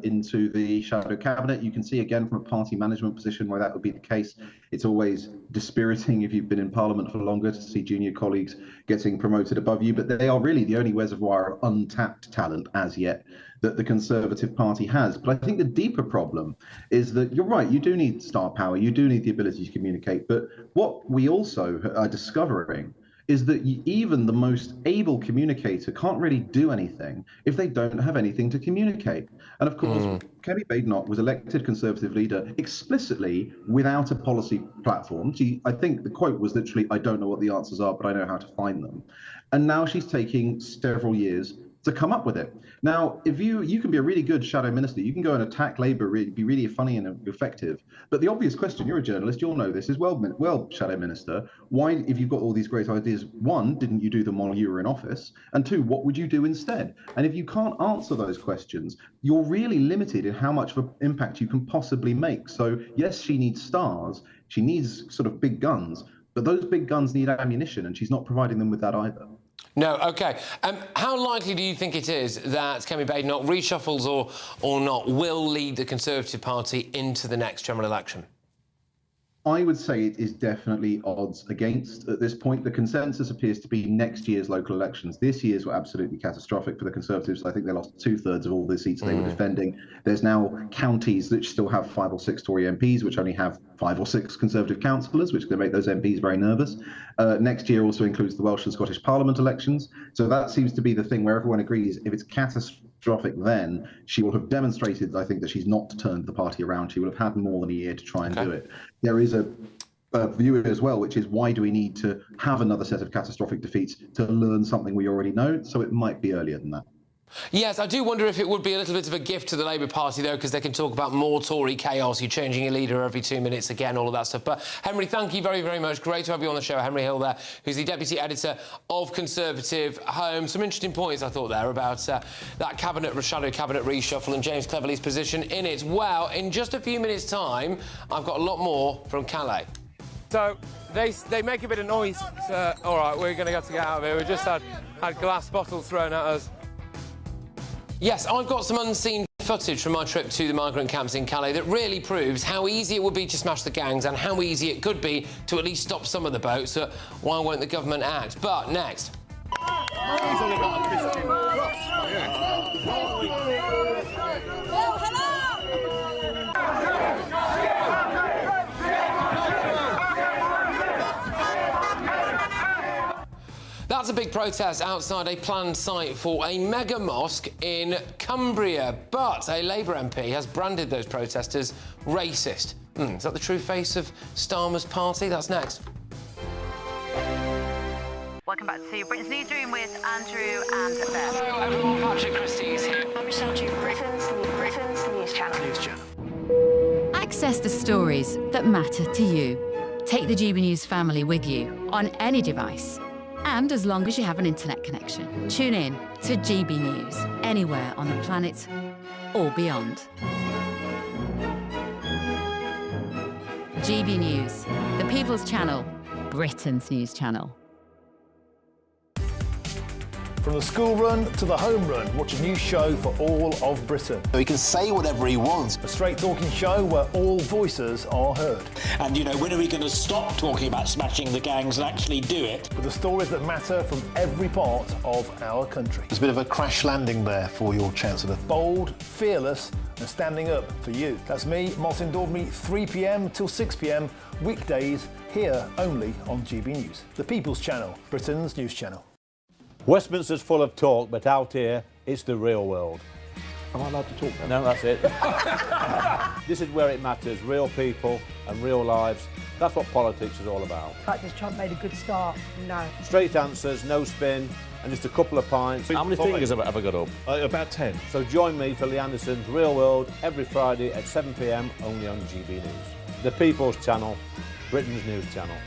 into the shadow cabinet. You can see again from a party management position why that would be the case. It's always dispiriting if you've been in Parliament for longer to see junior colleagues getting promoted above you, but they are really the only reservoir of untapped talent as yet that the Conservative Party has. But I think the deeper problem is that you're right, you do need star power, you do need the ability to communicate, but what we also are discovering is that even the most able communicator can't really do anything if they don't have anything to communicate. And of course, Kemi Badenoch was elected Conservative leader explicitly without a policy platform. I think the quote was literally, "I don't know what the answers are, but I know how to find them." And now she's taking several years to come up with it. Now, if you can be a really good shadow minister, you can go and attack Labour, be really funny and effective. But the obvious question, you're a journalist, you'll know this, is, well, shadow minister, why, if you've got all these great ideas, one, didn't you do them while you were in office? And two, what would you do instead? And if you can't answer those questions, you're really limited in how much of an impact you can possibly make. So yes, she needs stars, she needs sort of big guns, but those big guns need ammunition, and she's not providing them with that either. No, OK. How likely do you think it is that Kemi Badenoch, reshuffles or not, will lead the Conservative Party into the next general election? I would say it is definitely odds against at this point. The consensus appears to be next year's local elections. This year's were absolutely catastrophic for the Conservatives. I think they lost 2/3 of all the seats they were defending. There's now counties which still have 5 or 6 Tory MPs, which only have 5 or 6 Conservative councillors, which can make those MPs very nervous. Next year also includes the Welsh and Scottish Parliament elections. So that seems to be the thing where everyone agrees if it's catastrophic, then she will have demonstrated, I think, that she's not turned the party around. She will have had more than a year to try and do it. There is a view as well, which is, why do we need to have another set of catastrophic defeats to learn something we already know? So it might be earlier than that. Yes, I do wonder if it would be a little bit of a gift to the Labour Party, though, because they can talk about more Tory chaos, you're changing your leader every 2 minutes again, all of that stuff. But, Henry, thank you very, very much. Great to have you on the show. Henry Hill there, who's the Deputy Editor of Conservative Home. Some interesting points, I thought, there about that shadow cabinet reshuffle and James Cleverly's position in it. Well, in just a few minutes' time, I've got a lot more from Calais. So, they make a bit of noise. So, all right, we're going to have to get out of here. We just had glass bottles thrown at us. Yes, I've got some unseen footage from my trip to the migrant camps in Calais that really proves how easy it would be to smash the gangs and how easy it could be to at least stop some of the boats. So why won't the government act? But next. That's a big protest outside a planned site for a mega mosque in Cumbria. But a Labour MP has branded those protesters racist. Is that the true face of Starmer's party? That's next. Welcome back to Britain's Newsroom with Andrew and Beth. Hello everyone, Patrick Christys here. Michelle Jude, Britain's News Channel. Access the stories that matter to you. Take the GB News family with you on any device. And as long as you have an internet connection, tune in to GB News anywhere on the planet or beyond. GB News, the People's Channel, Britain's news channel. From the school run to the home run, watch a new show for all of Britain. He can say whatever he wants. A straight-talking show where all voices are heard. And, you know, when are we going to stop talking about smashing the gangs and actually do it? With the stories that matter from every part of our country. There's a bit of a crash landing there for your Chancellor. Bold, fearless and standing up for you. That's me, Martin Daubney, 3 p.m. till 6 p.m, weekdays, here only on GB News. The People's Channel, Britain's news channel. Westminster's full of talk, but out here, it's the real world. Am I allowed to talk No, now? that's it. This is where it matters, real people and real lives. That's what politics is all about. In fact, has Trump made a good start? No. Straight answers, no spin, and just a couple of pints. How many fingers have I got up? About 10. So join me for Lee Anderson's Real World every Friday at 7 p.m, only on GB News. The People's Channel, Britain's news channel.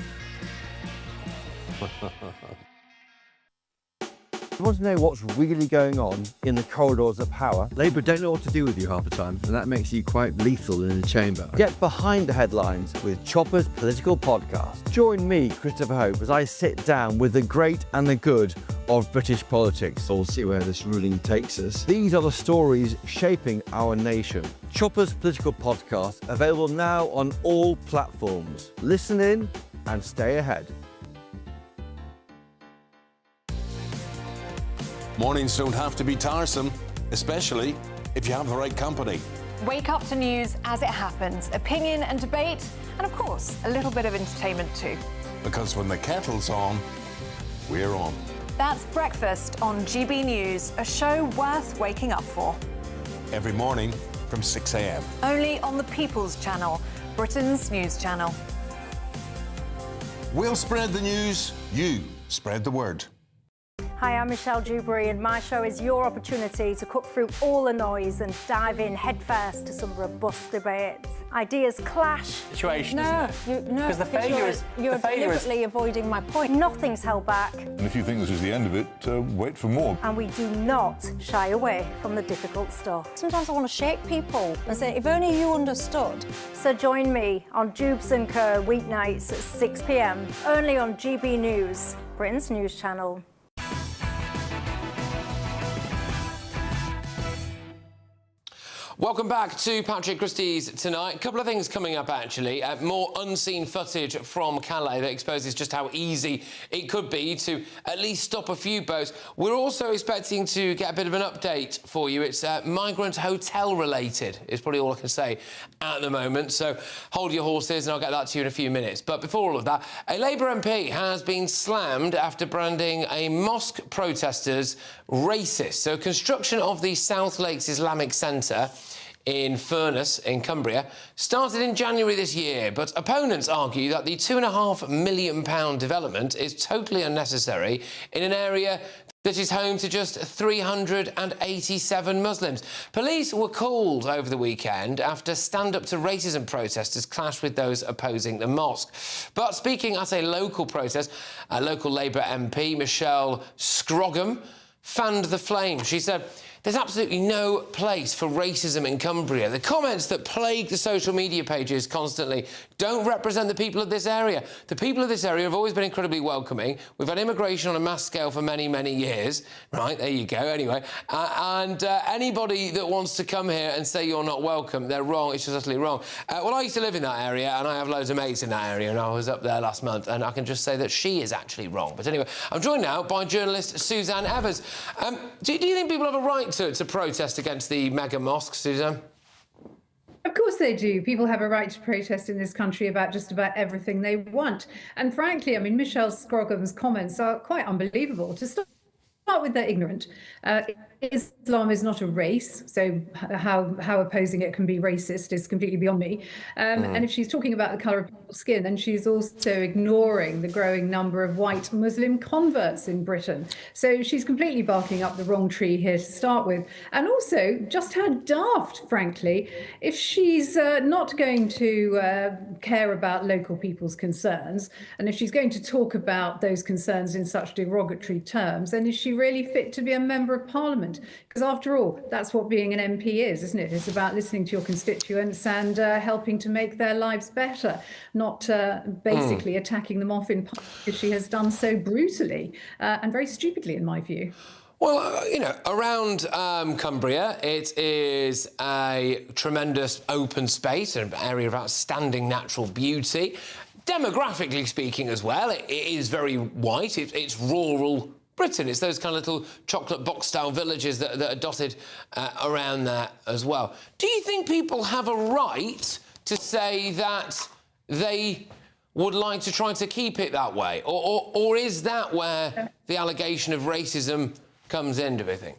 You want to know what's really going on in the corridors of power? Labour don't know what to do with you half the time, and that makes you quite lethal in the chamber. Get behind the headlines with Chopper's political podcast. Join me, Christopher Hope, as I sit down with the great and the good of British politics. We'll see where this ruling takes us. These are the stories shaping our nation. Chopper's political podcast, available now on all platforms. Listen in and stay ahead. Mornings don't have to be tiresome, especially if you have the right company. Wake up to news as it happens, opinion and debate, and of course, a little bit of entertainment too. Because when the kettle's on, we're on. That's Breakfast on GB News, a show worth waking up for. Every morning from 6 a.m. Only on the People's Channel, Britain's news channel. We'll spread the news, you spread the word. Hi, I'm Michelle Dewberry, and my show is your opportunity to cut through all the noise and dive in headfirst to some robust debates. Ideas clash. Situation, isn't it? No, because the failure is you're deliberately avoiding my point. Nothing's held back, And if you think this is the end of it, wait for more. and we do not shy away from the difficult stuff. Sometimes I want to shake people and say, if only you understood. So join me on Dubes and Co weeknights at 6 p.m, only on GB News, Britain's news channel. Welcome back to Patrick Christys tonight. A couple of things coming up, actually. More unseen footage from Calais that exposes just how easy it could be to at least stop a few boats. We're also expecting to get a bit of an update for you. It's migrant hotel related, is probably all I can say at the moment. So hold your horses and I'll get that to you in a few minutes. But before all of that, a Labour MP has been slammed after branding a mosque protesters racist. So construction of the South Lakes Islamic Centre in Furness in Cumbria started in January this year, but opponents argue that the £2.5 million development is totally unnecessary in an area that is home to just 387 Muslims. Police were called over the weekend after Stand Up to Racism protesters clashed with those opposing the mosque. But speaking at a local protest, a local Labour MP, Michelle Scroggum, fanned the flame. She said, "There's absolutely no place for racism in Cumbria. The comments that plague the social media pages constantly don't represent the people of this area. The people of this area have always been incredibly welcoming. We've had immigration on a mass scale for many, many years." Right, there you go, anyway. Anybody that wants to come here and say you're not welcome, they're wrong. It's just utterly wrong. Well, I used to live in that area, and I have loads of mates in that area, and I was up there last month, and I can just say that she is actually wrong. But anyway, I'm joined now by journalist Suzanne Evers. Do you think people have a right to protest against the mega mosque, Suzanne? Of course they do. People have a right to protest in this country about just about everything they want. And frankly, I mean, Michelle Scroggum's comments are quite unbelievable. To start start with they're ignorant. Islam is not a race, so how opposing it can be racist is completely beyond me. And if she's talking about the colour of people's skin, then she's also ignoring the growing number of white Muslim converts in Britain. So she's completely barking up the wrong tree here to start with. And also, just how daft, frankly, if she's not going to care about local people's concerns, and if she's going to talk about those concerns in such derogatory terms, then is she really fit to be a member of Parliament? Because after all, that's what being an MP is, isn't it? It's about listening to your constituents and helping to make their lives better, not basically attacking them off in public, as she has done so brutally and very stupidly, in my view. Well, you know, around Cumbria, it is a tremendous open space, an area of outstanding natural beauty. Demographically speaking as well, it is very white. It's rural Britain. It's those kind of little chocolate box-style villages that are dotted around there as well. Do you think people have a right to say that they would like to try to keep it that way? Or is that where the allegation of racism comes in, do we think?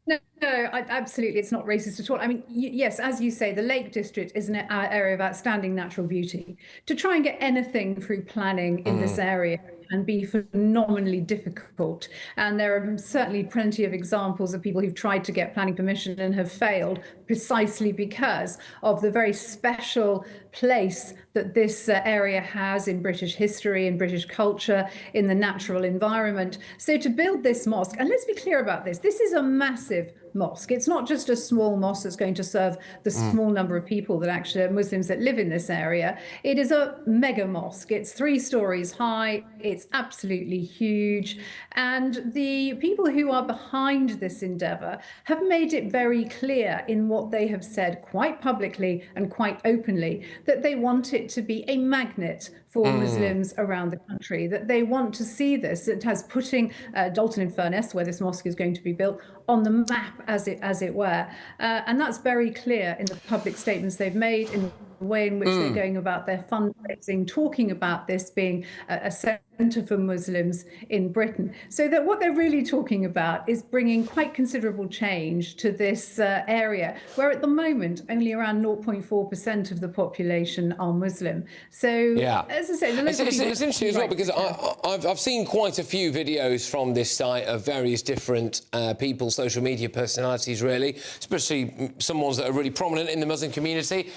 No, absolutely, it's not racist at all. I mean, yes, as you say, the Lake District is an area of outstanding natural beauty. To try and get anything through planning in this area can be phenomenally difficult. And there are certainly plenty of examples of people who've tried to get planning permission and have failed precisely because of the very special place that this area has in British history, in British culture, in the natural environment. So to build this mosque, and let's be clear about this is a massive mosque. It's not just a small mosque that's going to serve the small number of people that actually are Muslims that live in this area. It is a mega mosque. It's 3 stories high. It's absolutely huge. And the people who are behind this endeavour have made it very clear in what they have said quite publicly and quite openly that they want it to be a magnet for Muslims around the country, that they want to see this. It has putting Dalton-in-Furness, where this mosque is going to be built, on the map, as it were. And that's very clear in the public statements they've made, in the way in which they're going about their fundraising, talking about this being a centre for Muslims in Britain. So that what they're really talking about is bringing quite considerable change to this area, where at the moment only around 0.4% of the population are Muslim. So, as I say, it's interesting as well, because I've seen quite a few videos from this site of various different people, social media personalities, really, especially some ones that are really prominent in the Muslim community,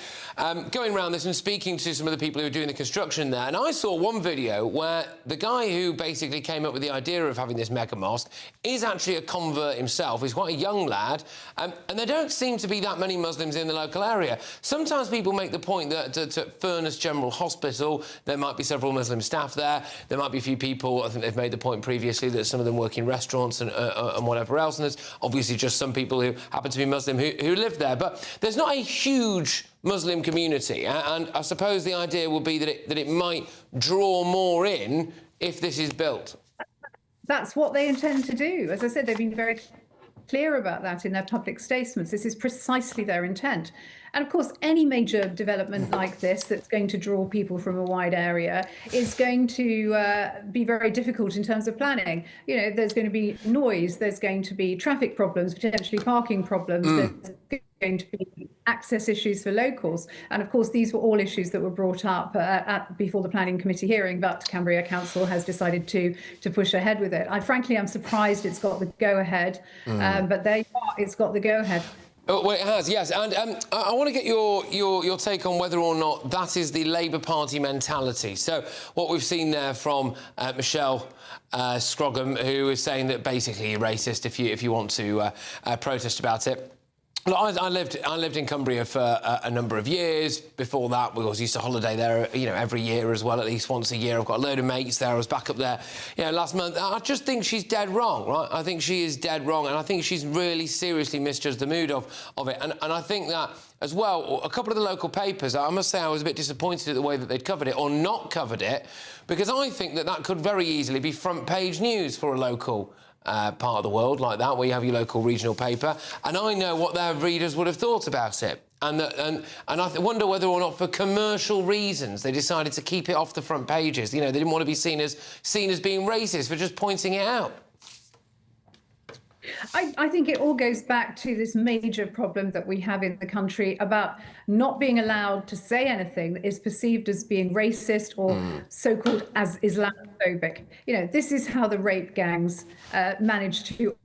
going around this and speaking to some of the people who are doing the construction there. And I saw one video where the guy who basically came up with the idea of having this mega mosque is actually a convert himself. He's quite a young lad, and there don't seem to be that many Muslims in the local area. Sometimes people make the point that at Furness General Hospital there might be several Muslim staff there. There might be a few people, I think they've made the point previously, that some of them work in restaurants and whatever else, and there's obviously just some people who happen to be Muslim who live there. But there's not a huge Muslim community, and I suppose the idea would be that it might draw more in if this is built. That's what they intend to do. As I said, they've been very clear about that in their public statements. This is precisely their intent. And of course, any major development like this that's going to draw people from a wide area is going to be very difficult in terms of planning. You know, there's going to be noise, there's going to be traffic problems, potentially parking problems, there's going to be access issues for locals. And of course, these were all issues that were brought up before the planning committee hearing, but Cumbria Council has decided to push ahead with it. Frankly, I'm surprised it's got the go-ahead, but there you are, it's got the go-ahead. Oh, well, it has, yes. And I want to get your take on whether or not that is the Labour Party mentality. So what we've seen there from Michelle Scroggum, who is saying that basically you're racist if you want to protest about it. Look, I lived in Cumbria for a number of years. Before that, we always used to holiday there, you know, every year as well, at least once a year. I've got a load of mates there. I was back up there, you know, last month. I just think she's dead wrong, right? I think she is dead wrong, and I think she's really seriously misjudged the mood of it. And I think that, as well, a couple of the local papers, I must say I was a bit disappointed at the way that they'd covered it, or not covered it, because I think that could very easily be front-page news for a local part of the world like that, where you have your local regional paper, and I know what their readers would have thought about it. And I wonder whether or not, for commercial reasons, they decided to keep it off the front pages. You know, they didn't want to be seen as being racist for just pointing it out. I think it all goes back to this major problem that we have in the country about not being allowed to say anything that is perceived as being racist or so-called as Islamophobic. You know, this is how the rape gangs manage to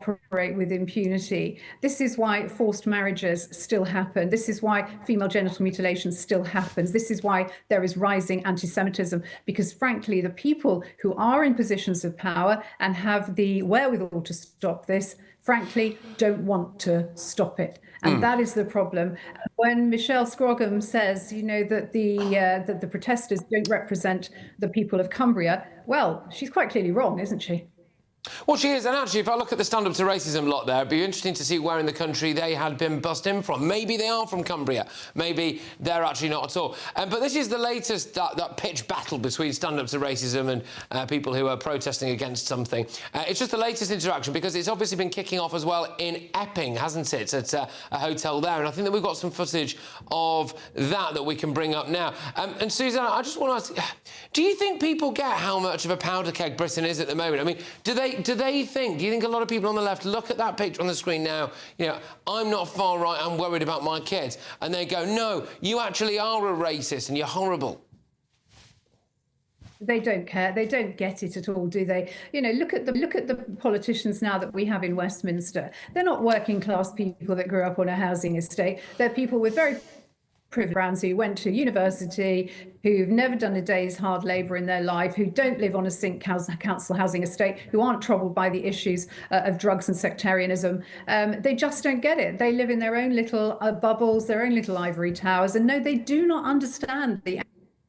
operate with impunity. This is why forced marriages still happen. This is why female genital mutilation still happens. This is why there is rising anti-Semitism, because frankly, the people who are in positions of power and have the wherewithal to stop this, frankly, don't want to stop it. And that is the problem. When Michelle Scroggum says, you know, that the protesters don't represent the people of Cumbria, well, she's quite clearly wrong, isn't she? Well, she is, and actually, if I look at the stand-up to racism lot there, it'd be interesting to see where in the country they had been bussed in from. Maybe they are from Cumbria. Maybe they're actually not at all. But this is the latest, that pitched battle between stand-up to racism and people who are protesting against something. It's just the latest interaction, because it's obviously been kicking off as well in Epping, hasn't it, at a hotel there. And I think that we've got some footage of that we can bring up now. And Susanna, I just want to ask, do you think people get how much of a powder keg Britain is at the moment? I mean, do you think a lot of people on the left look at that picture on the screen now, you know, I'm not far right, I'm worried about my kids, and they go, no, you actually are a racist and you're horrible? They don't care. They don't get it at all, do they? You know, look at the politicians now that we have in Westminster. They're not working class people that grew up on a housing estate. They're people with very privileged who went to university, who've never done a day's hard labour in their life, who don't live on a sink council housing estate, who aren't troubled by the issues of drugs and sectarianism. They just don't get it. They live in their own little bubbles, their own little ivory towers, and no, they do not understand the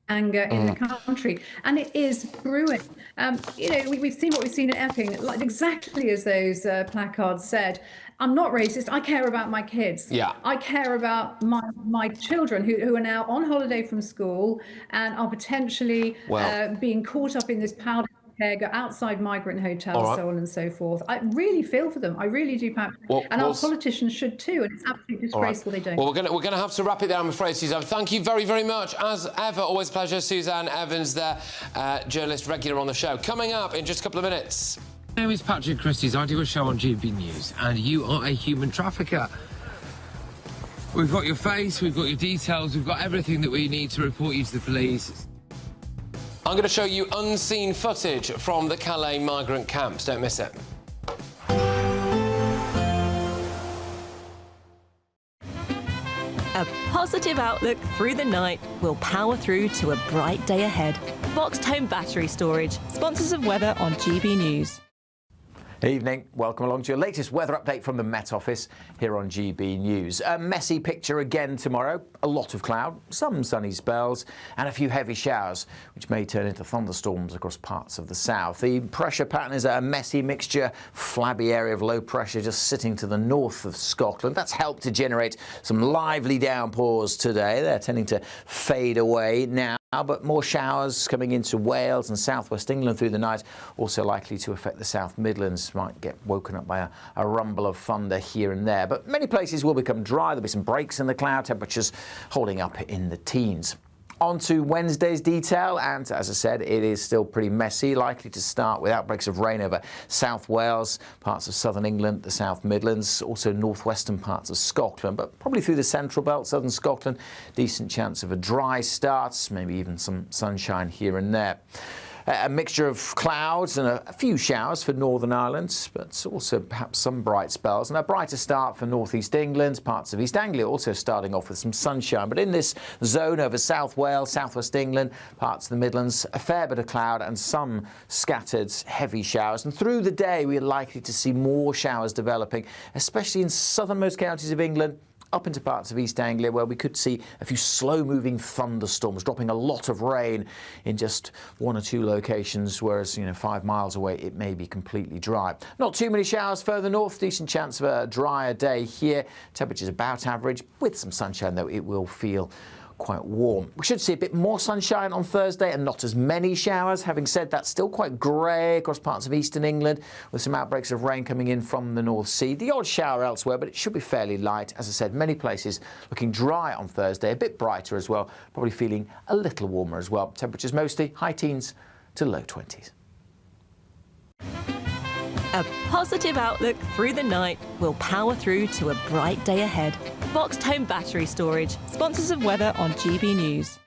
anger in the country, and it is brewing. You know, we've seen what we've seen in Epping, like exactly as those placards said. I'm not racist. I care about my kids. Yeah. I care about my children who are now on holiday from school and are potentially being caught up in this powder keg outside migrant hotels, so on and so forth. I really feel for them. I really do, Pat. And our politicians should too. And it's absolutely disgraceful they don't. Well, we're gonna have to wrap it there, I'm afraid, Suzanne. Thank you very, very much. As ever, always a pleasure. Suzanne Evans there, journalist regular on the show. Coming up in just a couple of minutes. My name is Patrick Christys. I do a show on GB News, and you are a human trafficker. We've got your face, we've got your details, we've got everything that we need to report you to the police. I'm going to show you unseen footage from the Calais migrant camps. Don't miss it. A positive outlook through the night will power through to a bright day ahead. Boxed Home Battery Storage, sponsors of weather on GB News. Evening. Welcome along to your latest weather update from the Met Office here on GB News. A messy picture again tomorrow. A lot of cloud, some sunny spells and a few heavy showers, which may turn into thunderstorms across parts of the south. The pressure pattern is a messy mixture, flabby area of low pressure just sitting to the north of Scotland. That's helped to generate some lively downpours today. They're tending to fade away now, but more showers coming into Wales and southwest England through the night, also likely to affect the South Midlands. Might get woken up by a rumble of thunder here and there, but many places will become dry. There'll be some breaks in the cloud, temperatures holding up in the teens. On to Wednesday's detail, and as I said, it is still pretty messy, likely to start with outbreaks of rain over South Wales, parts of southern England, the South Midlands, also northwestern parts of Scotland, but probably through the central belt, southern Scotland, decent chance of a dry start, maybe even some sunshine here and there. A mixture of clouds and a few showers for Northern Ireland, but also perhaps some bright spells. And a brighter start for northeast England, parts of East Anglia also starting off with some sunshine. But in this zone over South Wales, southwest England, parts of the Midlands, a fair bit of cloud and some scattered heavy showers. And through the day, we're likely to see more showers developing, especially in southernmost counties of England, up into parts of East Anglia, where we could see a few slow-moving thunderstorms, dropping a lot of rain in just one or two locations, whereas, 5 miles away it may be completely dry. Not too many showers further north, decent chance of a drier day here. Temperatures about average, with some sunshine though it will feel quite warm. We should see a bit more sunshine on Thursday and not as many showers. Having said that, still quite grey across parts of eastern England, with some outbreaks of rain coming in from the North Sea. The odd shower elsewhere, but it should be fairly light. As I said, many places looking dry on Thursday, a bit brighter as well, probably feeling a little warmer as well. Temperatures mostly high teens to low 20s. A positive outlook through the night will power through to a bright day ahead. Boxed Home Battery Storage, sponsors of weather on GB News.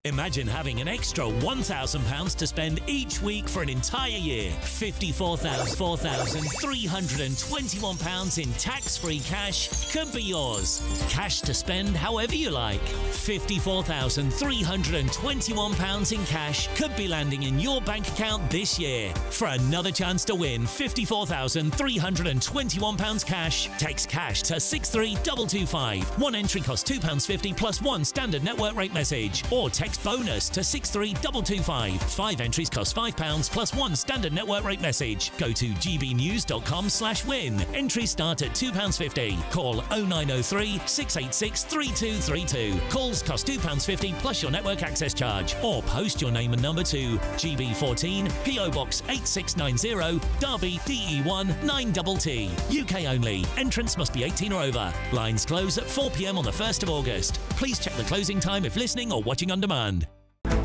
Imagine having an extra £1,000 to spend each week for an entire year. £54,321 in tax-free cash could be yours. Cash to spend however you like. £54,321 in cash could be landing in your bank account this year. For another chance to win £54,321 cash, text cash to 63225. One entry costs £2.50 plus one standard network rate message. Or text bonus to 63225. 5 entries cost £5 plus one standard network rate message. Go to gbnews.com/win. Entries start at £2.50. Call 0903 686 3232. Calls cost £2.50 plus your network access charge. Or post your name and number to GB14 PO Box 8690 Derby DE1 9TT. UK only. Entrance must be 18 or over. Lines close at 4 p.m. on the 1st of August. Please check the closing time if listening or watching on demand.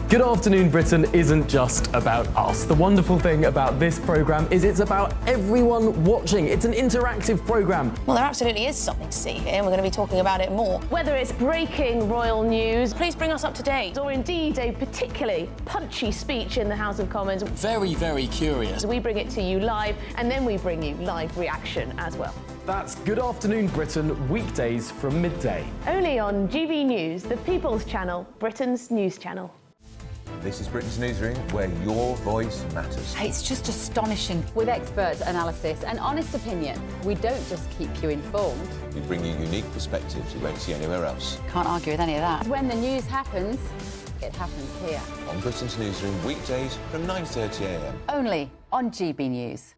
Good Afternoon Britain isn't just about us. The wonderful thing about this programme is it's about everyone watching. It's an interactive programme. Well, there absolutely is something to see here, and we're going to be talking about it more. Whether it's breaking royal news, please bring us up to date, or indeed a particularly punchy speech in the House of Commons. Very, very curious. We bring it to you live, and then we bring you live reaction as well. That's Good Afternoon Britain, weekdays from midday. Only on GB News, the People's Channel, Britain's news channel. This is Britain's Newsroom, where your voice matters. It's just astonishing. With expert analysis and honest opinion, we don't just keep you informed. We bring you unique perspectives you won't see anywhere else. Can't argue with any of that. When the news happens, it happens here. On Britain's Newsroom, weekdays from 9:30 a.m. Only on GB News.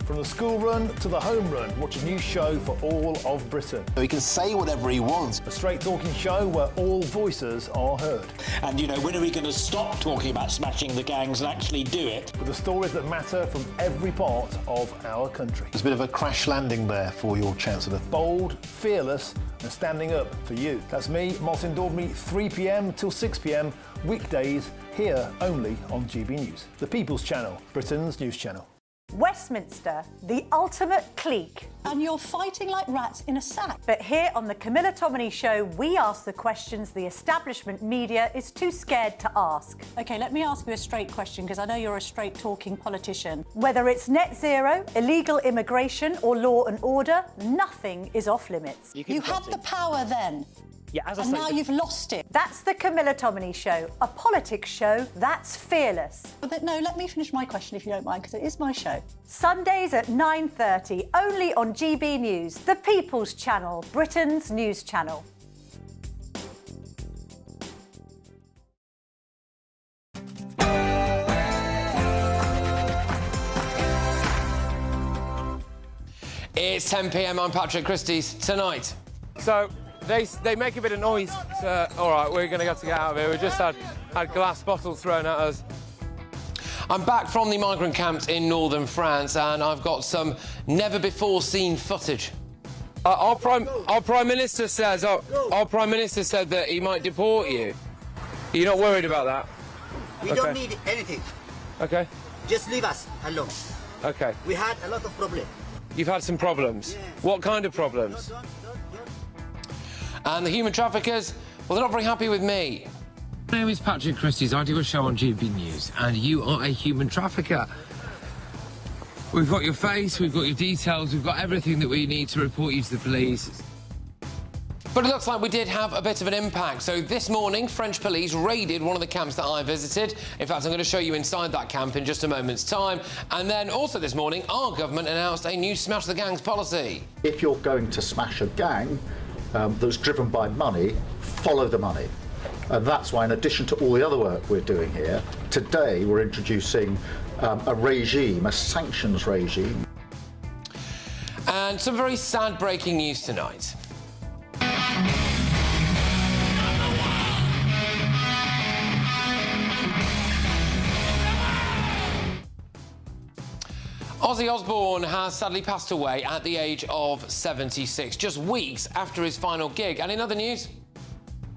From the school run to the home run, watch a new show for all of Britain. He can say whatever he wants. A straight talking show where all voices are heard. And, you know, when are we going to stop talking about smashing the gangs and actually do it? With the stories that matter from every part of our country. There's a bit of a crash landing there for your Chancellor. Bold, fearless and standing up for you. That's me, Martin Daubney, 3 p.m. till 6 p.m. weekdays here only on GB News. The People's Channel, Britain's news channel. Westminster, the ultimate clique. And you're fighting like rats in a sack. But here on the Camilla Tominey Show, we ask the questions the establishment media is too scared to ask. OK, let me ask you a straight question, because I know you're a straight-talking politician. Whether it's net zero, illegal immigration or law and order, nothing is off limits. You had the power then. Yeah, as I and say, now you've lost it. That's the Camilla Tominey Show, a politics show that's fearless. But no, let me finish my question if you don't mind, because it is my show. Sundays at 9:30, only on GB News, the People's Channel, Britain's news channel. It's 10 p.m. I'm Patrick Christys. Tonight. So they make a bit of noise. All right, we're going to get out of here. We just had glass bottles thrown at us. I'm back from the migrant camps in northern France, and I've got some never-before-seen footage. Our prime minister says that he might deport you. You're not worried about that? We don't need anything. Okay. Just leave us alone. Okay. We had a lot of problems. You've had some problems? Yeah. What kind of problems? And the human traffickers, well, they're not very happy with me. My name is Patrick Christys. I do a show on GB News, and you are a human trafficker. We've got your face, we've got your details, we've got everything that we need to report you to the police. But it looks like we did have a bit of an impact. So this morning, French police raided one of the camps that I visited. In fact, I'm going to show you inside that camp in just a moment's time. And then also this morning, our government announced a new Smash the Gangs policy. If you're going to smash a gang that's driven by money, follow the money. And that's why, in addition to all the other work we're doing here, today we're introducing a regime, a sanctions regime. And some very sad breaking news tonight. Ozzy Osbourne has sadly passed away at the age of 76, just weeks after his final gig. And in other news...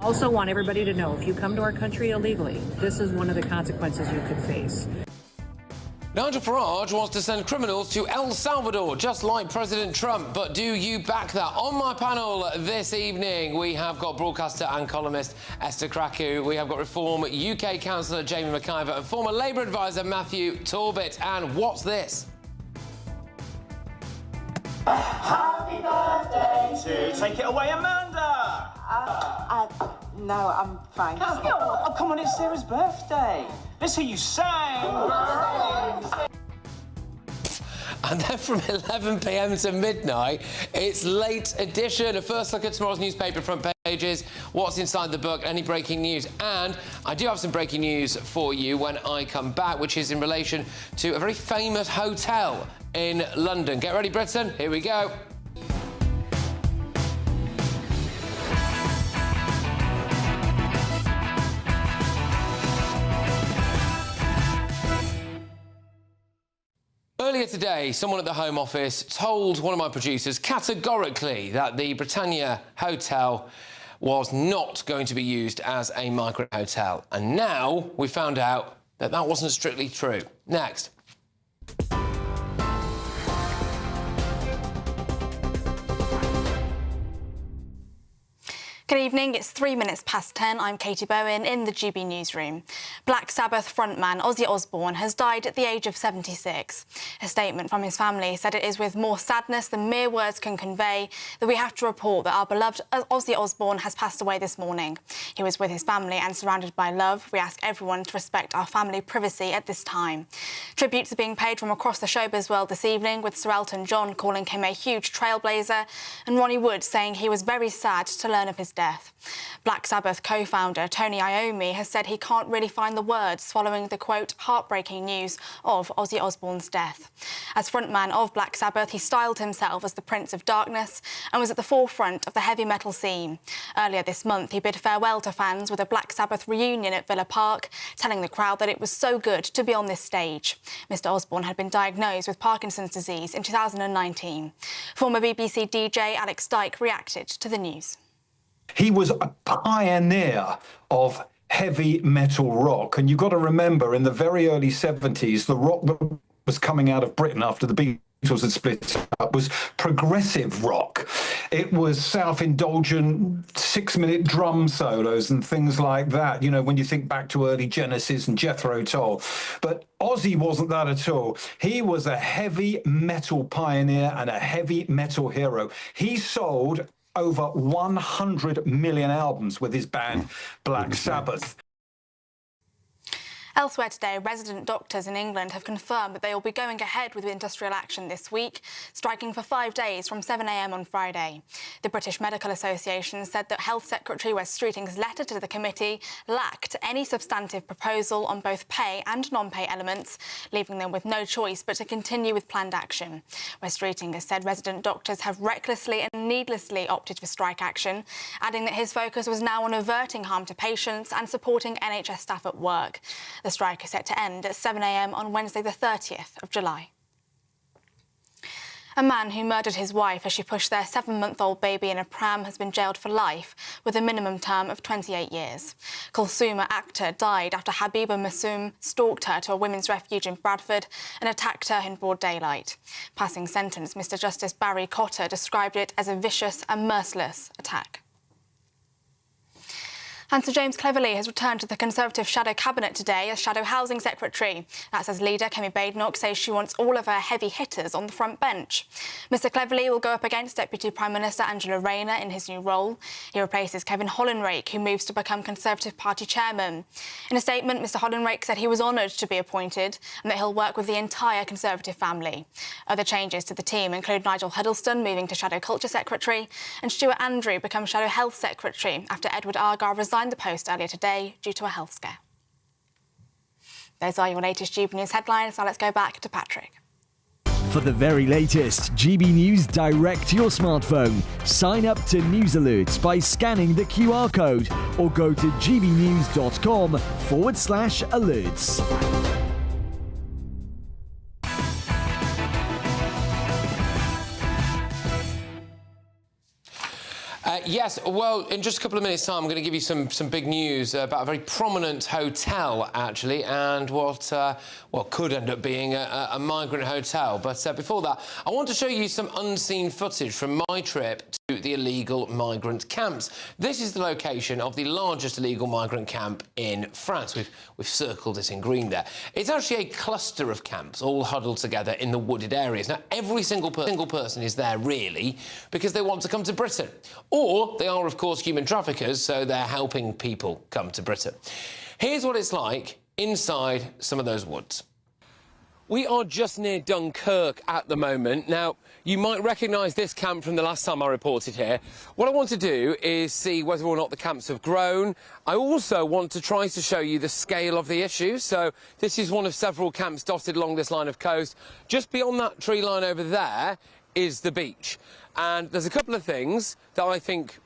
Also want everybody to know, if you come to our country illegally, this is one of the consequences you could face. Nigel Farage wants to send criminals to El Salvador, just like President Trump. But do you back that? On my panel this evening, we have got broadcaster and columnist Esther Kraku. We have got Reform UK councillor Jamie McIver and former Labour advisor Matthew Torbett. And what's this? Happy birthday to... Take it away, Amanda! No, I'm fine. Oh, come on, it's Sarah's birthday. Let's hear you sing. And then from 11 p.m. to midnight, it's Late Edition. A first look at tomorrow's newspaper front pages, what's inside the book, any breaking news. And I do have some breaking news for you when I come back, which is in relation to a very famous hotel in London. Get ready, Britain. Here we go. Earlier today, someone at the Home Office told one of my producers categorically that the Britannia Hotel was not going to be used as a migrant hotel. And now we found out that that wasn't strictly true. Next. Good evening, it's 3 minutes past 10. I'm Katie Bowen in the GB newsroom. Black Sabbath frontman Ozzy Osbourne has died at the age of 76. A statement from his family said it is with more sadness than mere words can convey that we have to report that our beloved Ozzy Osbourne has passed away this morning. He was with his family and surrounded by love. We ask everyone to respect our family privacy at this time. Tributes are being paid from across the showbiz world this evening, with Sir Elton John calling him a huge trailblazer and Ronnie Wood saying he was very sad to learn of his death. Black Sabbath co-founder Tony Iommi has said he can't really find the words following the, quote, heartbreaking news of Ozzy Osbourne's death. As frontman of Black Sabbath, he styled himself as the Prince of Darkness and was at the forefront of the heavy metal scene. Earlier this month, he bid farewell to fans with a Black Sabbath reunion at Villa Park, telling the crowd that it was so good to be on this stage. Mr. Osbourne had been diagnosed with Parkinson's disease in 2019. Former BBC DJ Alex Dyke reacted to the news. He was a pioneer of heavy metal rock. And you've got to remember, in the very early 70s, the rock that was coming out of Britain after the Beatles had split up was progressive rock. It was self-indulgent 6-minute drum solos and things like that, you know, when you think back to early Genesis and Jethro Tull. But Ozzy wasn't that at all. He was a heavy metal pioneer and a heavy metal hero. He sold over 100 million albums with his band Black Sabbath. Elsewhere today, resident doctors in England have confirmed that they will be going ahead with industrial action this week, striking for 5 days from 7 a.m. on Friday. The British Medical Association said that Health Secretary Wes Streeting's letter to the committee lacked any substantive proposal on both pay and non-pay elements, leaving them with no choice but to continue with planned action. Wes Streeting has said resident doctors have recklessly and needlessly opted for strike action, adding that his focus was now on averting harm to patients and supporting NHS staff at work. The strike is set to end at 7 a.m. on Wednesday the 30th of July. A man who murdered his wife as she pushed their 7-month-old baby in a pram has been jailed for life with a minimum term of 28 years. Kulsuma Akhtar died after Habiba Massoum stalked her to a women's refuge in Bradford and attacked her in broad daylight. Passing sentence, Mr Justice Barry Cotter described it as a vicious and merciless attack. And Sir James Cleverly has returned to the Conservative Shadow Cabinet today as Shadow Housing Secretary. That's as leader Kemi Badenoch says she wants all of her heavy hitters on the front bench. Mr Cleverly will go up against Deputy Prime Minister Angela Rayner in his new role. He replaces Kevin Hollinrake, who moves to become Conservative Party Chairman. In a statement, Mr Hollinrake said he was honoured to be appointed and that he'll work with the entire Conservative family. Other changes to the team include Nigel Huddleston moving to Shadow Culture Secretary and Stuart Andrew becomes Shadow Health Secretary after Edward Argar resigned the post earlier today due to a health scare. Those are your latest GB News headlines. Now let's go back to Patrick. For the very latest GB News direct to your smartphone, sign up to News Alerts by scanning the QR code or go to gbnews.com/alerts. Yes, well, in just a couple of minutes' time, I'm going to give you some big news about a very prominent hotel, actually, and what could end up being a migrant hotel. But before that, I want to show you some unseen footage from my trip to the illegal migrant camps. This is the location of the largest illegal migrant camp in France. We've circled it in green there. It's actually a cluster of camps, all huddled together in the wooded areas. Now, every single person is there, really, because they want to come to Britain. Or they are, of course, human traffickers, so they're helping people come to Britain. Here's what it's like inside some of those woods. We are just near Dunkirk at the moment. Now, you might recognise this camp from the last time I reported here. What I want to do is see whether or not the camps have grown. I also want to try to show you the scale of the issue. So this is one of several camps dotted along this line of coast. Just beyond that tree line over there is the beach. And there's a couple of things that I think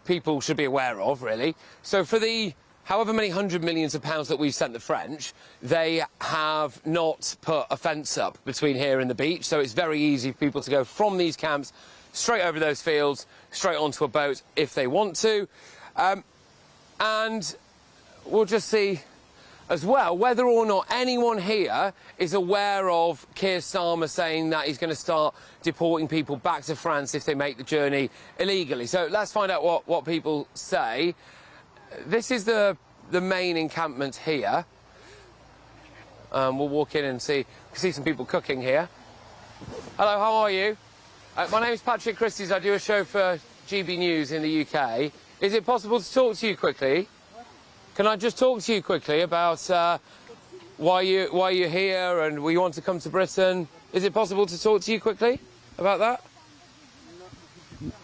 people should be aware of, really. So for the however many hundred millions of pounds that we've sent the French, they have not put a fence up between here and the beach, so it's very easy for people to go from these camps straight over those fields, straight onto a boat if they want to. And we'll just see as well whether or not anyone here is aware of Keir Starmer saying that he's going to start deporting people back to France if they make the journey illegally. So let's find out what people say. This is the main encampment here. We'll walk in and see some people cooking here. Hello, how are you? My name is Patrick Christys. I do a show for GB News in the UK. Is it possible to talk to you quickly? Can I just talk to you quickly about why you're here and you want to come to Britain? Is it possible to talk to you quickly about that?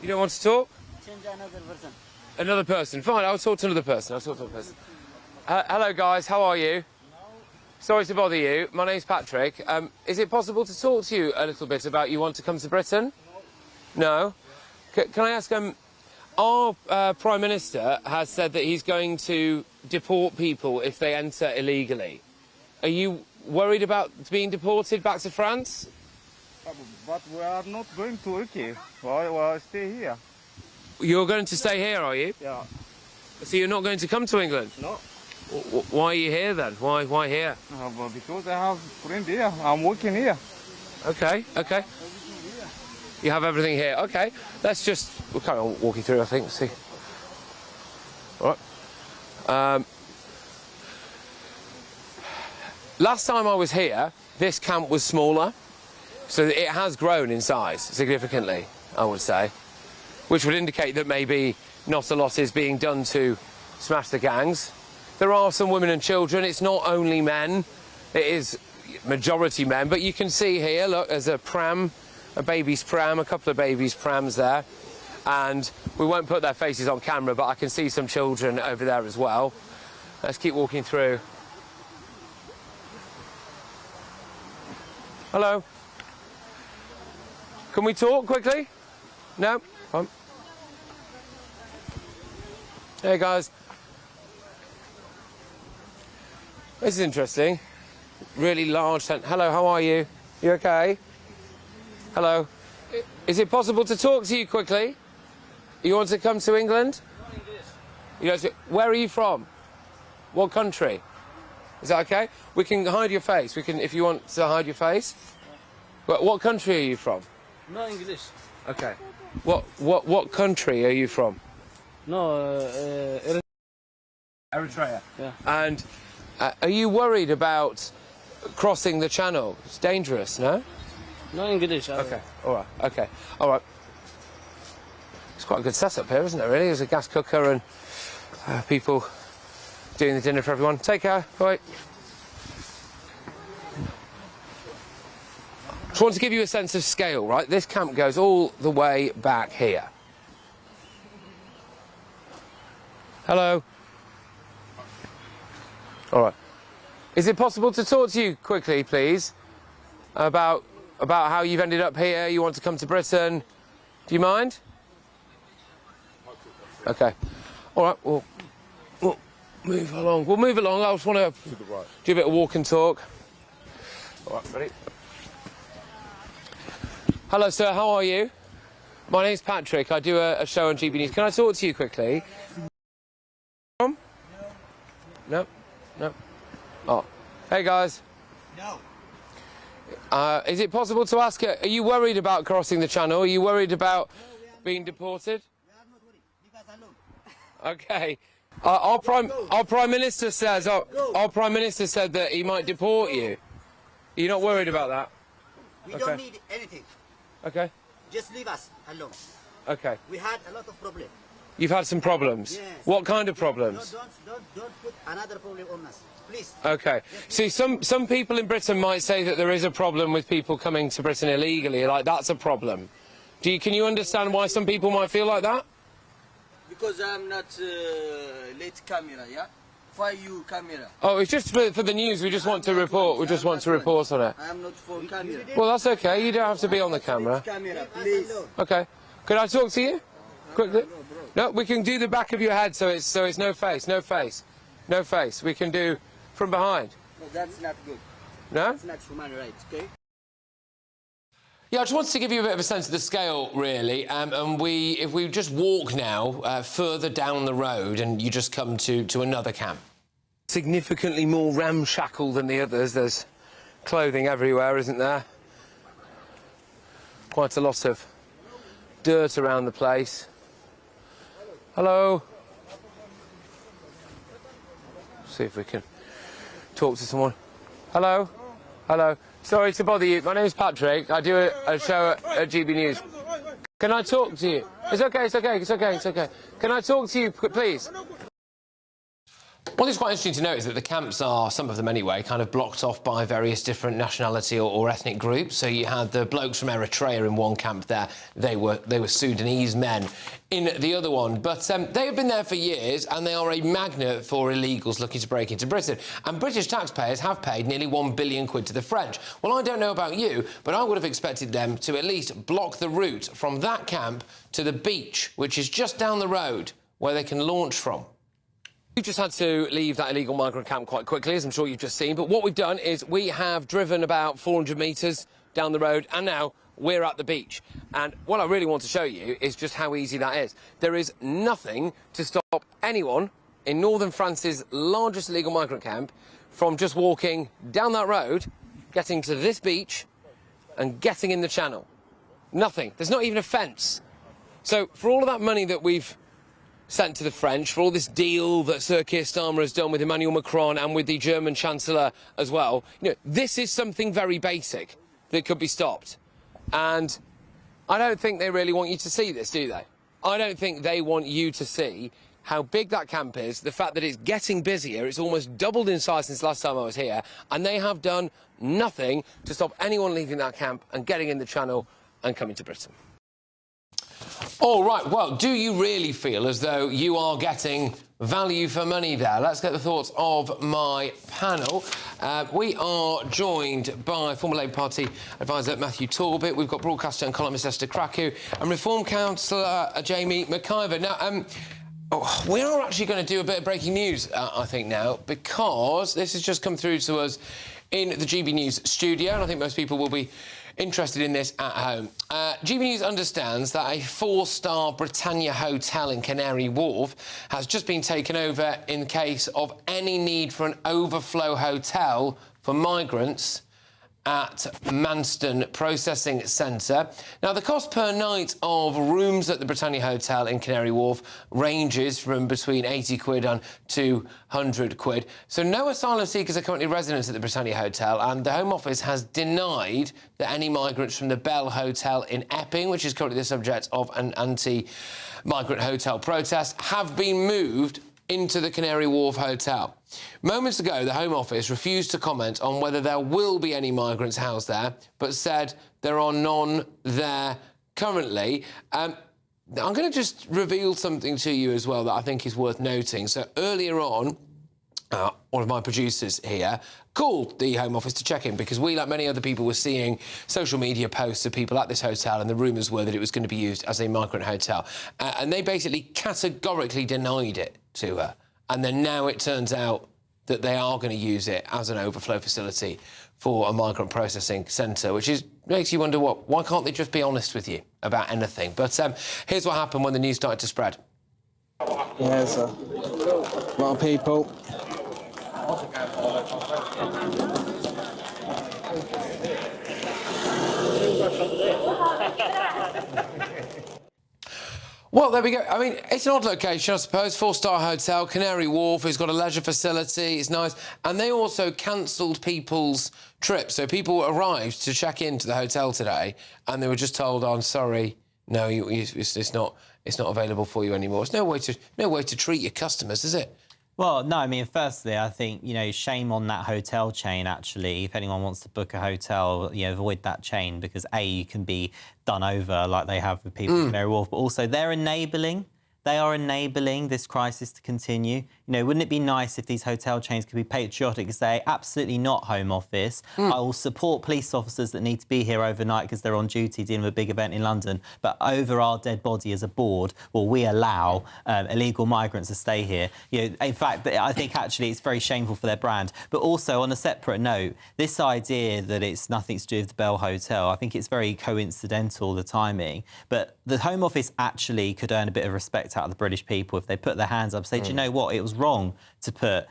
You don't want to talk? Change another person. Another person. Fine, I'll talk to another person. Hello, guys. How are you? Sorry to bother you. My name's Patrick. Is it possible to talk to you a little bit about you want to come to Britain? No? Can I ask, our Prime Minister has said that he's going to deport people if they enter illegally. Are you worried about being deported back to France? But we are not going to Turkey. We'll stay here. You're going to stay here, are you? Yeah. So you're not going to come to England? No. Why are you here then? Why here? Well, because I have friends here. I'm working here. Okay. You have everything here. Okay. We'll carry on walking through, I think. See. All right. Last time I was here, this camp was smaller, so it has grown in size significantly, I would say, which would indicate that maybe not a lot is being done to smash the gangs. There are some women and children. It's not only men. It is majority men. But you can see here, look, there's a pram, a baby's pram, a couple of babies' prams there. And we won't put their faces on camera, but I can see some children over there as well. Let's keep walking through. Hello. Can we talk quickly? No? Come on. Hey, guys. This is interesting. Really large tent. Hello, how are you? You okay? Hello. Is it possible to talk to you quickly? You want to come to England? You know, where are you from? What country? Is that okay? We can hide your face. We can, if you want to hide your face. What country are you from? No English. Okay. What country are you from? No, Eritrea. Yeah. And are you worried about crossing the channel? It's dangerous, no? No English. Okay. All right. Okay. All right. It's quite a good setup here, isn't it? Really, there's a gas cooker and people doing the dinner for everyone. Take care. Bye. Just want to give you a sense of scale, right? This camp goes all the way back here. Hello. All right. Is it possible to talk to you quickly, please, about how you've ended up here? You want to come to Britain? Do you mind? Okay. All right. We'll move along. We'll move along. I just want to do a bit of walk and talk. All right. Ready? Hello, sir. How are you? My name's Patrick. I do a show on GBNews. Can I talk to you quickly? No. No. Oh. Hey, guys. No. Is it possible to ask, are you worried about crossing the channel? Are you worried about being deported? We are not worried. Leave us alone. Okay. Our Prime Minister says, our Prime Minister said that he might deport you. Are you not worried about that? We don't need anything. Okay. Just leave us alone. Okay. We had a lot of problems. You've had some problems? Yes. What kind of problems? Don't put another problem on us, please. Okay. See, some people in Britain might say that there is a problem with people coming to Britain illegally, like that's a problem. Can you understand why some people might feel like that? Because I'm not late camera, yeah? Why you camera? Oh, it's just for the news. We just want to report. We just want to report on it. I am not for camera. Well, that's okay. You don't have to be on the camera. Camera, please. Okay. Could I talk to you quickly? No, we can do the back of your head, so it's no face, no face, no face. We can do from behind. No, that's not good. No? That's not human rights, okay? Yeah, I just wanted to give you a bit of a sense of the scale, really. And if we just walk now further down the road and you just come to another camp. Significantly more ramshackle than the others. There's clothing everywhere, isn't there? Quite a lot of dirt around the place. Hello. See if we can talk to someone. Hello. Hello. Sorry to bother you. My name is Patrick. I do a show at GBNews. Can I talk to you? It's okay, it's okay, it's okay, it's okay. Can I talk to you, please? What is quite interesting to note is that the camps are, some of them anyway, kind of blocked off by various different nationality or ethnic groups. So you had the blokes from Eritrea in one camp there. They were Sudanese men in the other one. But they have been there for years, and they are a magnet for illegals looking to break into Britain. And British taxpayers have paid nearly £1 billion to the French. Well, I don't know about you, but I would have expected them to at least block the route from that camp to the beach, which is just down the road, where they can launch from. We've just had to leave that illegal migrant camp quite quickly, as I'm sure you've just seen. But what we've done is we have driven about 400 metres down the road, and now we're at the beach. And what I really want to show you is just how easy that is. There is nothing to stop anyone in northern France's largest illegal migrant camp from just walking down that road, getting to this beach and getting in the channel. Nothing. There's not even a fence. So for all of that money that we've sent to the French, for all this deal that Sir Keir Starmer has done with Emmanuel Macron and with the German Chancellor as well, you know, this is something very basic that could be stopped. And I don't think they really want you to see this, do they? I don't think they want you to see how big that camp is, the fact that it's getting busier, it's almost doubled in size since last time I was here, and they have done nothing to stop anyone leaving that camp and getting in the channel and coming to Britain. All right, well, do you really feel as though you are getting value for money there? Let's get the thoughts of my panel. We are joined by former Labour Party advisor Matthew Torbett. We've got broadcaster and columnist Esther Krakow and Reform councillor Jamie McIver. Now, we are actually going to do a bit of breaking news, I think, now, because this has just come through to us in the GB News studio, and I think most people will be interested in this at home. GB News understands that a 4-star Britannia hotel in Canary Wharf has just been taken over in case of any need for an overflow hotel for migrants at Manston Processing Centre. Now, the cost per night of rooms at the Britannia Hotel in Canary Wharf ranges from between 80 quid and 200 quid. So no asylum seekers are currently residents at the Britannia Hotel, and the Home Office has denied that any migrants from the Bell Hotel in Epping, which is currently the subject of an anti-migrant hotel protest, have been moved into the Canary Wharf Hotel. Moments ago, the Home Office refused to comment on whether there will be any migrants housed there, but said there are none there currently. I'm going to just reveal something to you as well that I think is worth noting. So earlier on, one of my producers here called the Home Office to check in because we, like many other people, were seeing social media posts of people at this hotel, and the rumours were that it was going to be used as a migrant hotel. And they basically categorically denied it to her. And then now it turns out that they are going to use it as an overflow facility for a migrant processing centre, which is makes you wonder why can't they just be honest with you about anything? But here's what happened when the news started to spread. Yeah, there's a lot of people. Well, there we go. I mean, it's an odd location, I suppose. 4-star hotel, Canary Wharf. It's got a leisure facility. It's nice. And they also cancelled people's trips. So people arrived to check into the hotel today, and they were just told, "I'm sorry, no, it's not available for you anymore." It's no way to treat your customers, is it? Well, no, I mean, firstly, I think, you know, shame on that hotel chain, actually. If anyone wants to book a hotel, you know, avoid that chain because, A, you can be done over like they have with people in Canary Wharf, but also they're enabling. They are enabling this crisis to continue. You know, wouldn't it be nice if these hotel chains could be patriotic and say, absolutely not, Home Office. I will support police officers that need to be here overnight because they're on duty dealing with a big event in London, but over our dead body as a board, will we allow illegal migrants to stay here? You know, in fact, I think actually it's very shameful for their brand. But also, on a separate note, this idea that it's nothing to do with the Bell Hotel, I think it's very coincidental, the timing. But the Home Office actually could earn a bit of respect out of the British people if they put their hands up and say, do you know what, it was wrong to put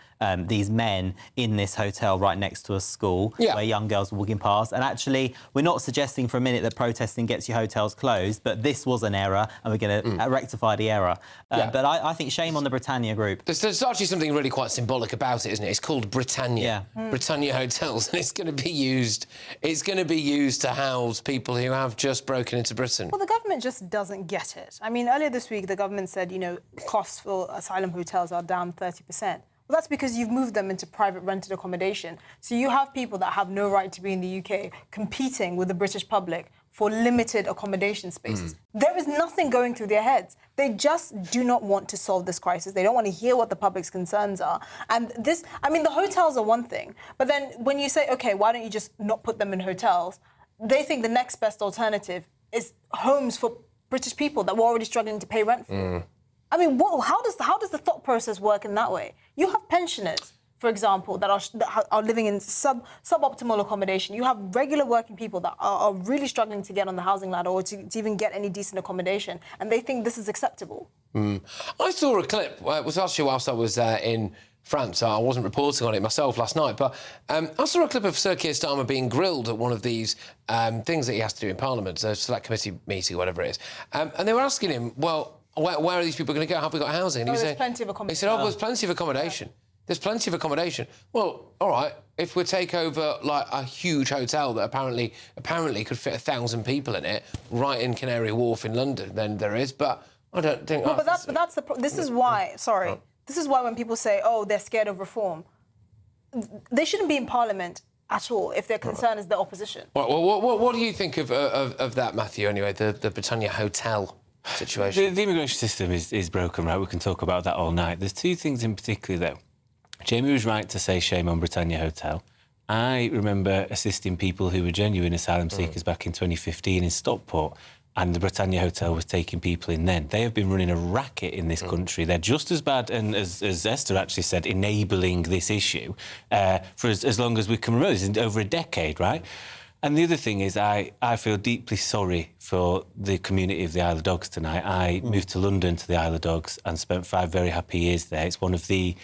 these men in this hotel right next to a school where young girls were walking past. And actually, we're not suggesting for a minute that protesting gets your hotels closed, but this was an error, and we're going to rectify the error. But I think shame on the Britannia Group. There's actually something really quite symbolic about it, isn't it? It's called Britannia. Britannia Hotels, and it's going to be used. It's going to be used to house people who have just broken into Britain. Well, the government just doesn't get it. I mean, earlier this week, the government said, you know, costs for asylum hotels are down 30%. Well, that's because you've moved them into private rented accommodation. So you have people that have no right to be in the UK competing with the British public for limited accommodation spaces. There is nothing going through their heads. They just do not want to solve this crisis. They don't want to hear what the public's concerns are. And this, I mean, the hotels are one thing, but then when you say, OK, why don't you just not put them in hotels, they think the next best alternative is homes for British people that were already struggling to pay rent for. I mean, how does the thought process work in that way? You have pensioners, for example, that are living in suboptimal accommodation. You have regular working people that are really struggling to get on the housing ladder or to even get any decent accommodation, and they think this is acceptable. I saw a clip. It was actually whilst I was in France. I wasn't reporting on it myself last night, but I saw a clip of Sir Keir Starmer being grilled at one of these things that he has to do in Parliament, a select committee meeting, whatever it is. And they were asking him, well, where are these people going to go? Have we got housing? And he was saying, plenty of accommodation. He said, there's plenty of accommodation. There's plenty of accommodation. Well, all right, if we take over, like, a huge hotel that apparently could fit 1,000 people in it, right in Canary Wharf in London, then there is, but I don't think... No, this is why, this is why when people say, oh, they're scared of reform, they shouldn't be in Parliament at all if their concern is the opposition. What do you think of that, Matthew, anyway, the Britannia Hotel situation? The immigration system is broken, right? We can talk about that all night. There's two things in particular, though. Jamie was right to say shame on Britannia Hotel. I remember assisting people who were genuine asylum seekers back in 2015 in Stockport, and the Britannia Hotel was taking people in then. They have been running a racket in this country. They're just as bad, and as Esther actually said, enabling this issue for as long as we can remember. This is over a decade, right? And the other thing is I feel deeply sorry for the community of the Isle of Dogs tonight. I moved to London to the Isle of Dogs and spent 5 very happy years there. It's one of the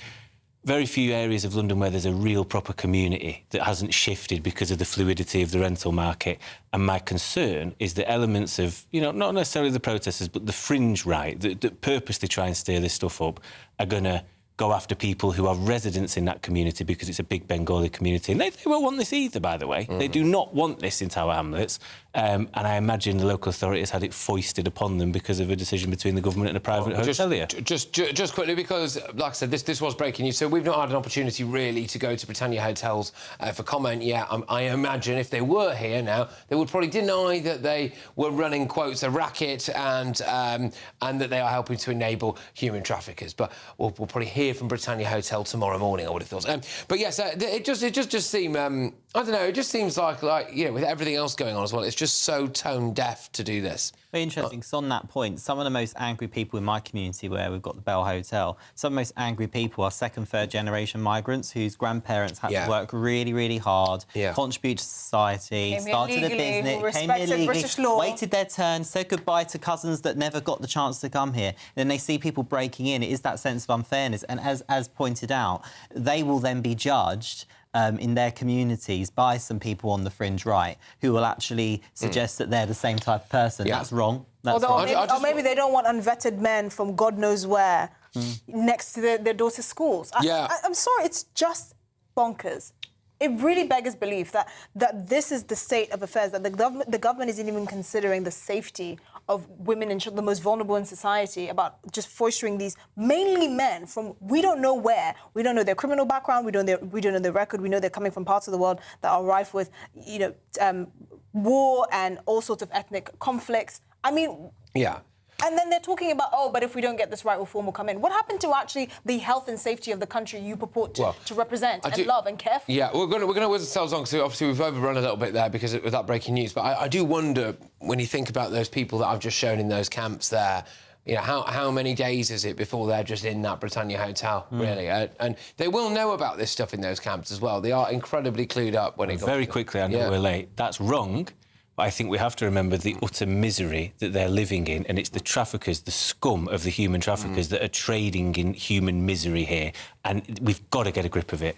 very few areas of London where there's a real proper community that hasn't shifted because of the fluidity of the rental market. And my concern is the elements of, you know, not necessarily the protesters, but the fringe right that purposely try and stir this stuff up are going to go after people who are residents in that community because it's a big Bengali community. And they won't want this either, by the way. They do not want this in Tower Hamlets. And I imagine the local authorities had it foisted upon them because of a decision between the government and a private hotelier. Just quickly, because, like I said, this was breaking news, so we've not had an opportunity, really, to go to Britannia Hotels for comment yet. I imagine if they were here now, they would probably deny that they were running, quotes, a racket and that they are helping to enable human traffickers. But we'll probably hear from Britannia Hotel tomorrow morning, I would have thought. But yes, it just seemed I don't know, it just seems like, you know, with everything else going on as well, it's just so tone-deaf to do this. Very interesting, because on that point, some of the most angry people in my community, where we've got the Bell Hotel, some of the most angry people are second, third generation migrants whose grandparents had to work really, really hard, contribute to society, started a business, came here legally, British law, waited their turn, said goodbye to cousins that never got the chance to come here. Then they see people breaking in. It is that sense of unfairness. And as pointed out, they will then be judged in their communities by some people on the fringe right who will actually suggest that they're the same type of person. That's wrong. That's wrong. Or maybe they don't want unvetted men from God knows where next to their daughters' schools. I'm sorry, it's just bonkers. It really beggars belief that this is the state of affairs, that the government isn't even considering the safety of women and the most vulnerable in society, about just fostering these mainly men from we don't know where. We don't know their criminal background. We don't know their record. We know they're coming from parts of the world that are rife with, war and all sorts of ethnic conflicts. I mean, and then they're talking about, oh, but if we don't get this right, reform will come in. What happened to actually the health and safety of the country you purport to represent and love and care for? Yeah, we're going to whiz ourselves on, because obviously we've overrun a little bit there because of that breaking news. But I do wonder, when you think about those people that I've just shown in those camps there, you know, how many days is it before they're just in that Britannia hotel, really? And they will know about this stuff in those camps as well. They are incredibly clued up when it comes Very quickly, I know we're late. That's wrong. But I think we have to remember the utter misery that they're living in, and it's the traffickers, the scum of the human traffickers that are trading in human misery here, and we've got to get a grip of it.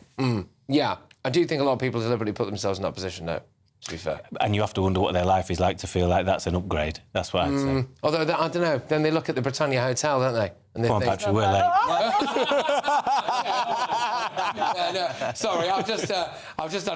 Yeah, I do think a lot of people deliberately put themselves in that position, though, to be fair. And you have to wonder what their life is like to feel like that's an upgrade. That's what I'd say. Although, I don't know, then they look at the Britannia Hotel, don't they? And Come on, Patrick, we're late. No, sorry, I've just done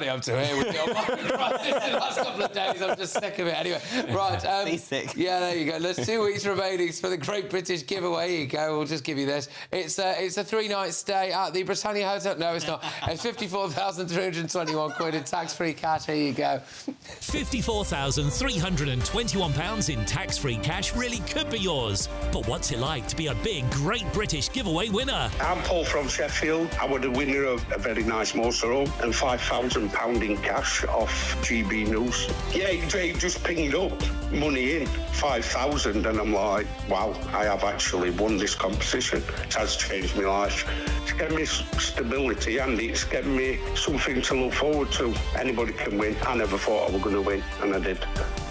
it up to here with the old crisis in the last couple of days. I'm just sick of it. Anyway, right. Seasick. Yeah, there you go. There's 2 weeks remaining for the Great British Giveaway. Here you go. We'll just give you this. It's a 3-night stay at the Britannia Hotel. No, it's not. It's £54,321 in tax-free cash. Here you go. £54,321 in tax-free cash really could be yours. But what's it like to be a big Great British Giveaway winner? I'm Paul from Sheffield. I was the winner of a very nice motorhome and £5,000 in cash off GBNews. Yeah, he just pinged up, money in, 5,000, and I'm like, wow, I have actually won this competition. It has changed my life. It's given me stability and it's given me something to look forward to. Anybody can win. I never thought I was going to win, and I did.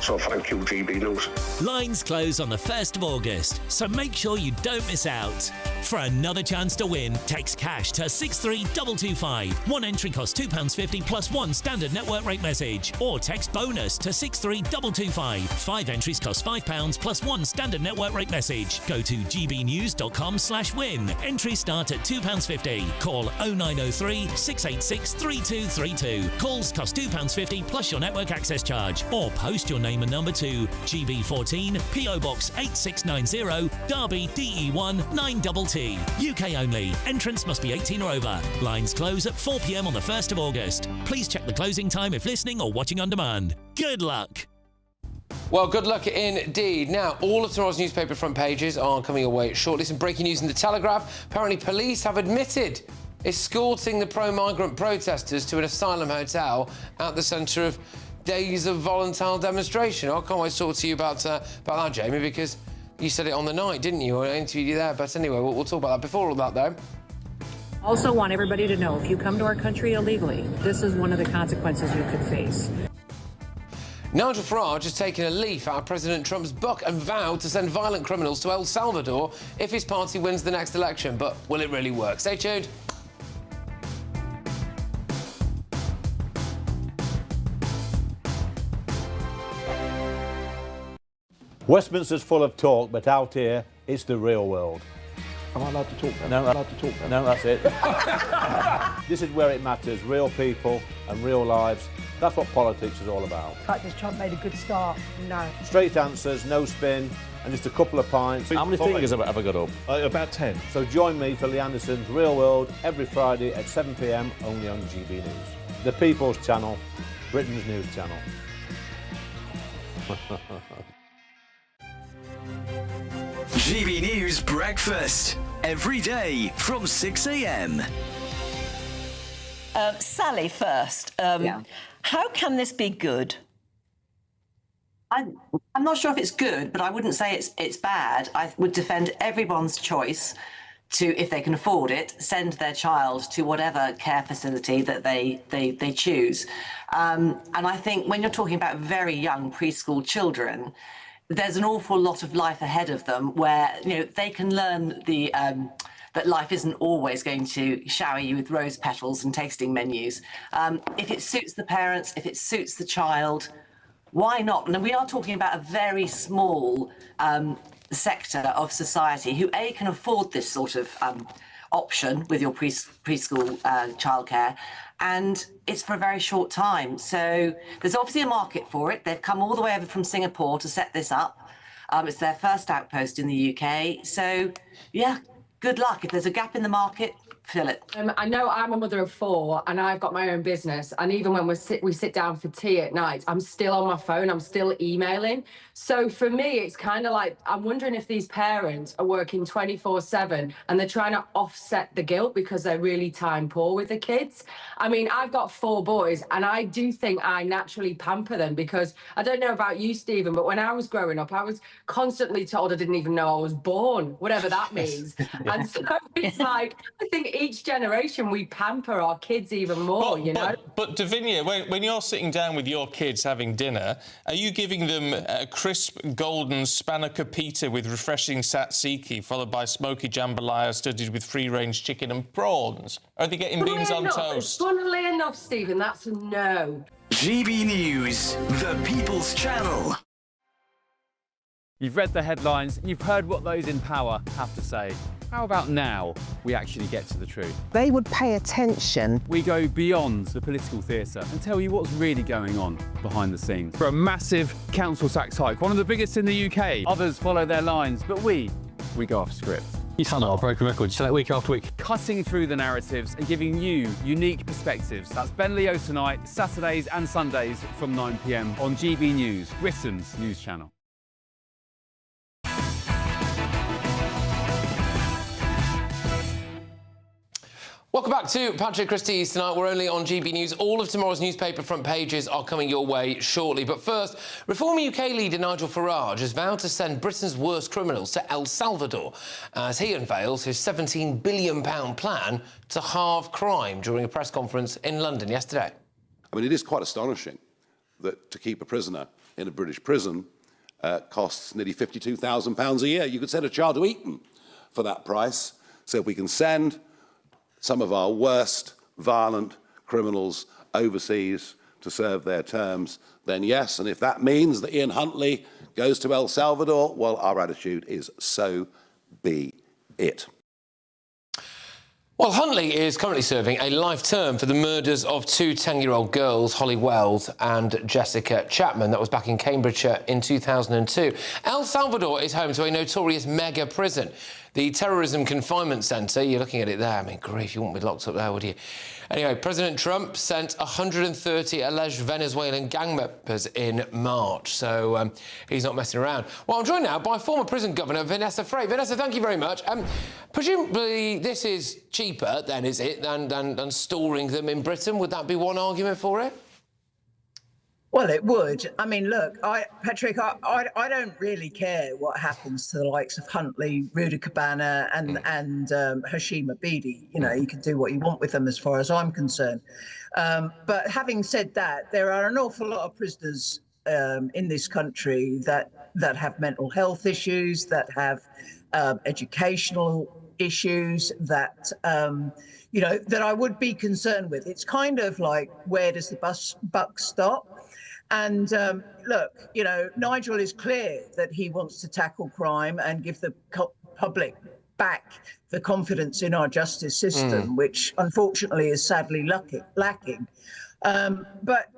So thank you, GBNews. Lines close on the 1st of August, so make sure you don't miss out. For another chance to win, text cash to 63225. One entry costs £2.50 plus 1 standard network rate message. Or text bonus to 63225. 5 entries cost £5 plus 1 standard network rate message. Go to gbnews.com/win. Entries start at £2.50. Call 0903 686 3232. Calls cost £2.50 plus your network access charge. Or post your name and number to GB14 PO Box 8690 Derby DE1 9TT. UK only. Entrance must be 18 or over. Lines close at 4 p.m. on the 1st of August. Please check the closing time if listening or watching on demand. Good luck. Well, good luck indeed. Now, all of tomorrow's newspaper front pages are coming away shortly. Some breaking news in the Telegraph. Apparently, police have admitted escorting the pro-migrant protesters to an asylum hotel at the centre of days of volatile demonstration. I can't wait to talk to you about that, Jamie, because you said it on the night, didn't you? I interviewed you there. But anyway, we'll talk about that. Before all that, though. Also want everybody to know, if you come to our country illegally, this is one of the consequences you could face. Nigel Farage has taken a leaf out of President Trump's book and vowed to send violent criminals to El Salvador if his party wins the next election. But will it really work? Stay tuned. Westminster's full of talk, but out here, it's the real world. Am I allowed to talk then? No, allowed to talk then? No, that's it. This is where it matters, real people and real lives. That's what politics is all about. The fact is Trump made a good start. No. Straight answers, no spin, and just a couple of pints. How many fingers have I got up? About 10. So join me for Lee Anderson's Real World every Friday at 7 p.m. only on GB News. The People's Channel, Britain's news channel. GB News Breakfast, every day from 6 a.m. Sally first. How can this be good? I'm not sure if it's good, but I wouldn't say it's bad. I would defend everyone's choice to, if they can afford it, send their child to whatever care facility that they choose. And I think when you're talking about very young preschool children, there's an awful lot of life ahead of them where, you know, they can learn that life isn't always going to shower you with rose petals and tasting menus. If it suits the parents, if it suits the child, why not? And we are talking about a very small sector of society who, A, can afford this sort of option with your preschool childcare, and it's for a very short time. So there's obviously a market for it. They've come all the way over from Singapore to set this up. It's their first outpost in the UK. So, yeah, good luck. If there's a gap in the market, fill it. I know I'm a mother of 4 and I've got my own business, and even when we sit down for tea at night, I'm still on my phone, I'm still emailing. So for me, it's kind of like, I'm wondering if these parents are working 24/7 and they're trying to offset the guilt because they're really time poor with the kids. I mean, I've got 4 boys and I do think I naturally pamper them because I don't know about you, Stephen, but when I was growing up, I was constantly told I didn't even know I was born, whatever that means. And so it's like, I think each generation we pamper our kids even more, you know? But Davinia, when you're sitting down with your kids having dinner, are you giving them a crisp golden Spanaker pita with refreshing tzatziki, followed by smoky jambalaya studded with free-range chicken and prawns? Or are they getting beans on toast? Funnily enough, Stephen, that's a no. GB News, the People's Channel. You've read the headlines, you've heard what those in power have to say. How about now we actually get to the truth? They would pay attention. We go beyond the political theatre and tell you what's really going on behind the scenes. For a massive council tax hike, one of the biggest in the UK. Others follow their lines, but we go off script. You sound like a broken record, you say that week after week. Cutting through the narratives and giving you unique perspectives. That's Ben Leo tonight, Saturdays and Sundays from 9 p.m. on GB News, Britain's news channel. Welcome back to Patrick Christys tonight. We're only on GB News. All of tomorrow's newspaper front pages are coming your way shortly. But first, Reform UK leader Nigel Farage has vowed to send Britain's worst criminals to El Salvador as he unveils his £17 billion plan to halve crime during a press conference in London yesterday. I mean, it is quite astonishing that to keep a prisoner in a British prison costs nearly £52,000 a year. You could send a child to Eton for that price. So if we can send some of our worst violent criminals overseas to serve their terms, then yes. And if that means that Ian Huntley goes to El Salvador, well, our attitude is so be it. Well, Huntley is currently serving a life term for the murders of 2 10-year-old girls, Holly Wells and Jessica Chapman. That was back in Cambridgeshire in 2002. El Salvador is home to a notorious mega prison. The Terrorism Confinement Centre, you're looking at it there. I mean, grief, you wouldn't be locked up there, would you? Anyway, President Trump sent 130 alleged Venezuelan gang members in March, so he's not messing around. Well, I'm joined now by former prison governor Vanessa Frey. Vanessa, thank you very much. Presumably this is cheaper, then, is it, than storing them in Britain? Would that be one argument for it? Well, it would. I mean, look, Patrick, I don't really care what happens to the likes of Huntley, Ruda Cabana and Hashim Abedi. You know, you can do what you want with them as far as I'm concerned. But having said that, there are an awful lot of prisoners in this country that have mental health issues, that have educational issues, that you know, that I would be concerned with. It's kind of like, where does the buck stop? And look, you know, Nigel is clear that he wants to tackle crime and give the public back the confidence in our justice system, which unfortunately is sadly lacking. But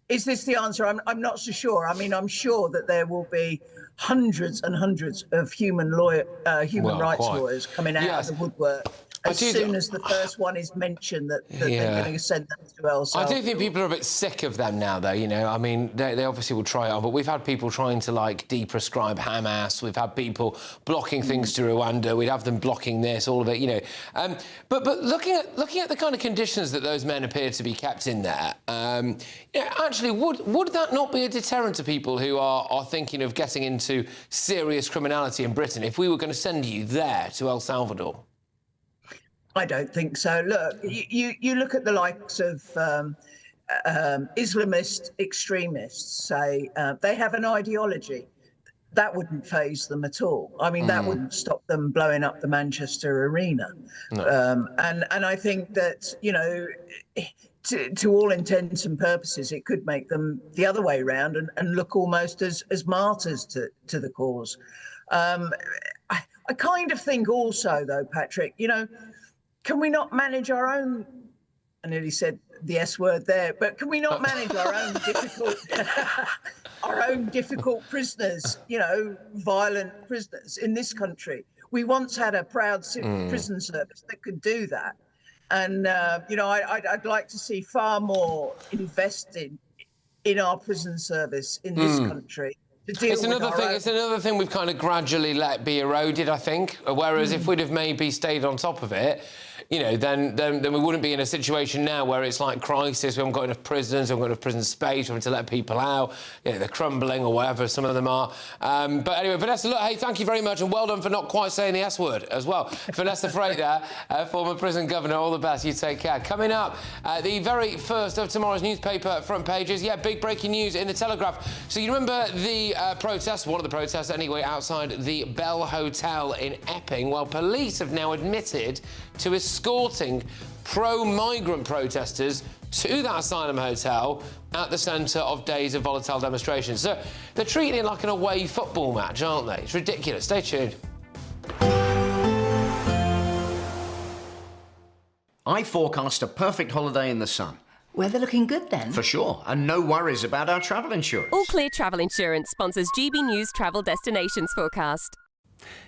is this the answer? I'm not so sure. I mean, I'm sure that there will be hundreds and hundreds of human rights lawyers coming out of the woodwork as soon as the first one is mentioned that they're going to send them to El Salvador. I do think people are a bit sick of them now, though, you know. I mean, they obviously will try it on, but we've had people trying to, like, deprescribe Hamas. We've had people blocking things to Rwanda. We'd have them blocking this, all of it, you know. But looking at the kind of conditions that those men appear to be kept in there, actually, would that not be a deterrent to people who are thinking of getting into serious criminality in Britain if we were going to send you there to El Salvador? I don't think so. Look, you look at the likes of Islamist extremists, say, they have an ideology. That wouldn't faze them at all. I mean, that wouldn't stop them blowing up the Manchester Arena. No. And I think that, you know, to all intents and purposes, it could make them the other way around and look almost as martyrs to the cause. I kind of think also, though, Patrick, you know, can we not manage our own, I nearly said the S word there, but can we not manage our own difficult prisoners, you know, violent prisoners in this country? We once had a proud prison service that could do that. And, you know, I'd like to see far more invested in our prison service in this country. It's another thing we've kind of gradually let be eroded, I think. Whereas if we'd have maybe stayed on top of it, you know, then we wouldn't be in a situation now where it's like crisis. We haven't got enough prisons, we haven't got enough prison space, we have to let people out. You know, they're crumbling or whatever, some of them are. But anyway, Vanessa, look, hey, thank you very much, and well done for not quite saying the S word as well. Vanessa Frey there, former prison governor, all the best, you take care. Coming up, the very first of tomorrow's newspaper front pages. Yeah, big breaking news in the Telegraph. So you remember the protest, one of the protests anyway, outside the Bell Hotel in Epping? Well, police have now admitted to escorting pro-migrant protesters to that asylum hotel at the centre of days of volatile demonstrations. So they're treating it like an away football match, aren't they? It's ridiculous. Stay tuned. I forecast a perfect holiday in the sun. Weather looking good then? For sure, and no worries about our travel insurance. All Clear Travel Insurance sponsors GBNews Travel Destinations forecast.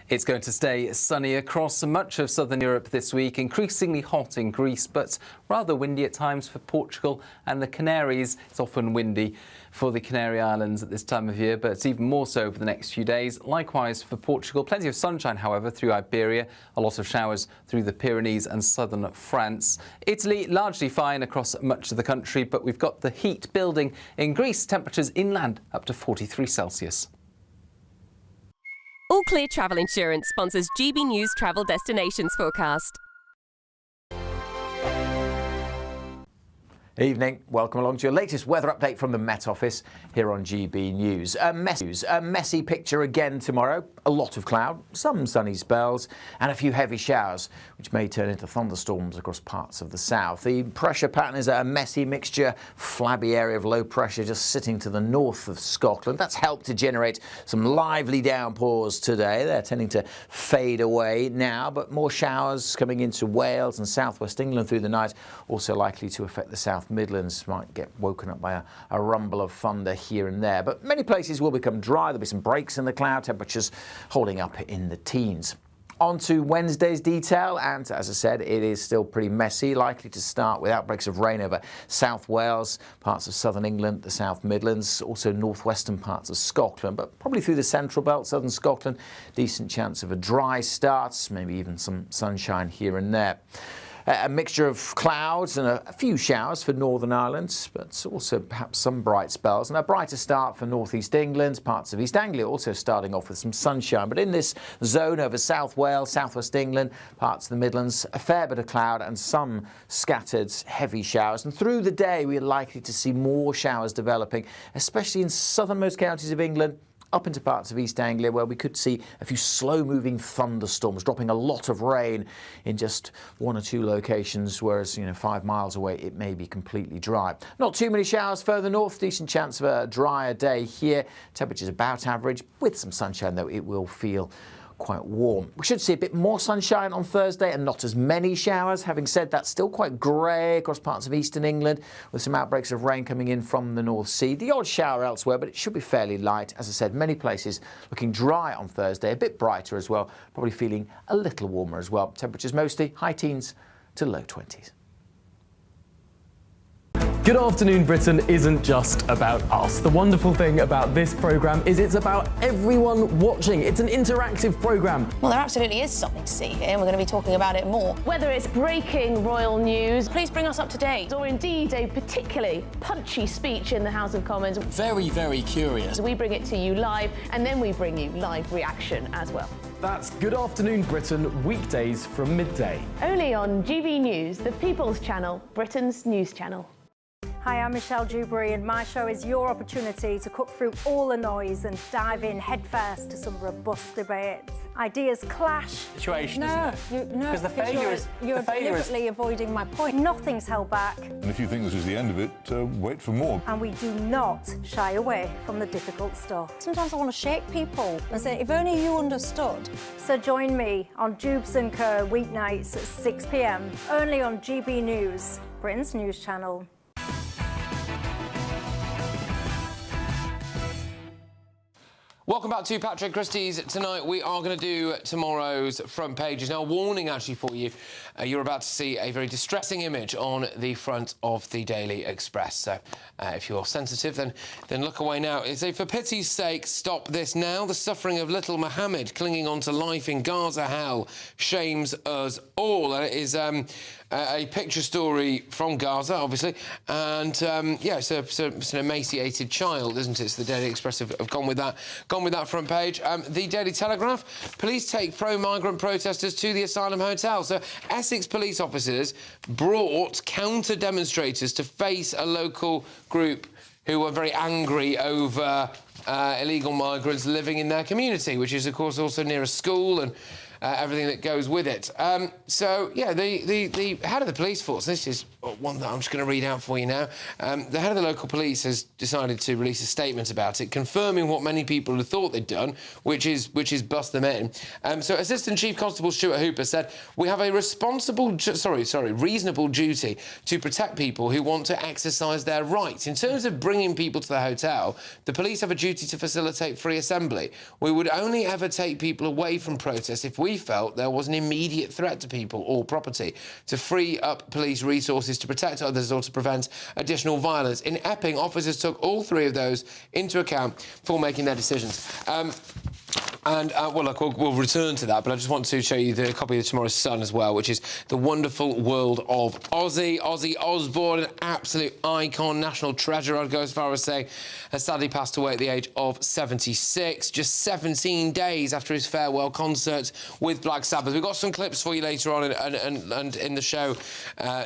It's going to stay sunny across much of southern Europe this week, increasingly hot in Greece, but rather windy at times for Portugal and the Canaries. It's often windy for the Canary Islands at this time of year, but it's even more so for the next few days. Likewise for Portugal. Plenty of sunshine, however, through Iberia. A lot of showers through the Pyrenees and southern France. Italy, largely fine across much of the country, but we've got the heat building in Greece. Temperatures inland up to 43 Celsius. All Clear Travel Insurance sponsors GBNews Travel Destinations forecast. Evening. Welcome along to your latest weather update from the Met Office here on GB News. A messy picture again tomorrow. A lot of cloud, some sunny spells, and a few heavy showers, which may turn into thunderstorms across parts of the south. The pressure pattern is a messy mixture, flabby area of low pressure just sitting to the north of Scotland. That's helped to generate some lively downpours today. They're tending to fade away now, but more showers coming into Wales and southwest England through the night, also likely to affect the South Midlands. Might get woken up by a rumble of thunder here and there, but many places will become dry. There'll be some breaks in the cloud, temperatures holding up in the teens. On to Wednesday's detail, and as I said, it is still pretty messy, likely to start with outbreaks of rain over South Wales, parts of southern England, the South Midlands, also northwestern parts of Scotland, but probably through the central belt, southern Scotland, decent chance of a dry start, maybe even some sunshine here and there. A mixture of clouds and a few showers for Northern Ireland, but also perhaps some bright spells. And a brighter start for northeast England, parts of East Anglia also starting off with some sunshine. But in this zone over South Wales, southwest England, parts of the Midlands, a fair bit of cloud and some scattered heavy showers. And through the day, we're likely to see more showers developing, especially in southernmost counties of England, up into parts of East Anglia, where we could see a few slow-moving thunderstorms, dropping a lot of rain in just one or two locations, whereas, 5 miles away it may be completely dry. Not too many showers further north, decent chance of a drier day here. Temperatures about average, with some sunshine, though it will feel quite warm. We should see a bit more sunshine on Thursday and not as many showers. Having said that, still quite grey across parts of eastern England with some outbreaks of rain coming in from the North Sea. The odd shower elsewhere, but it should be fairly light. As I said, many places looking dry on Thursday, a bit brighter as well, probably feeling a little warmer as well. Temperatures mostly high teens to low 20s. Good Afternoon Britain isn't just about us. The wonderful thing about this programme is it's about everyone watching. It's an interactive programme. Well, there absolutely is something to see here, and we're going to be talking about it more. Whether it's breaking royal news, please bring us up to date, or indeed a particularly punchy speech in the House of Commons. Very, very curious. We bring it to you live, and then we bring you live reaction as well. That's Good Afternoon Britain, weekdays from midday. Only on GB News, the People's Channel, Britain's news channel. Hi, I'm Michelle Dewberry, and my show is your opportunity to cut through all the noise and dive in headfirst to some robust debates. Ideas clash. Situation, no, isn't it? No, because the failure is you're deliberately avoiding my point. Nothing's held back. And if you think this is the end of it, wait for more. And we do not shy away from the difficult stuff. Sometimes I want to shake people and say, if only you understood. So join me on Jubes & Co weeknights at 6 p.m, only on GB News, Britain's news channel. Welcome back to Patrick Christys. Tonight we are going to do tomorrow's front pages. Now, a warning actually for you. You're about to see a very distressing image on the front of the Daily Express. So if you're sensitive, then look away now. It's a for pity's sake, stop this now. The suffering of little Mohammed clinging on to life in Gaza hell shames us all. And it is a picture story from Gaza, obviously. And, yeah, it's an emaciated child, isn't it? So the Daily Express have gone with that front page. The Daily Telegraph, police take pro-migrant protesters to the asylum hotel. So Essex police officers brought counter-demonstrators to face a local group who were very angry over illegal migrants living in their community, which is, of course, also near a school and everything that goes with it. So, yeah, the head of the police force, this is one that I'm just going to read out for you now. The head of the local police has decided to release a statement about it, confirming what many people had thought they'd done, which is bust them in. So Assistant Chief Constable Stuart Hooper said, we have a reasonable duty to protect people who want to exercise their rights. In terms of bringing people to the hotel, the police have a duty to facilitate free assembly. We would only ever take people away from protests if we felt there was an immediate threat to people or property, to free up police resources to protect others or to prevent additional violence. In Epping, officers took all three of those into account for making their decisions. Well, look, we'll return to that, but I just want to show you the copy of tomorrow's Sun as well, which is the wonderful world of Ozzy Osbourne, an absolute icon, national treasure, I'd go as far as saying, has sadly passed away at the age of 76, just 17 days after his farewell concert with Black Sabbath. We've got some clips for you later on and in the show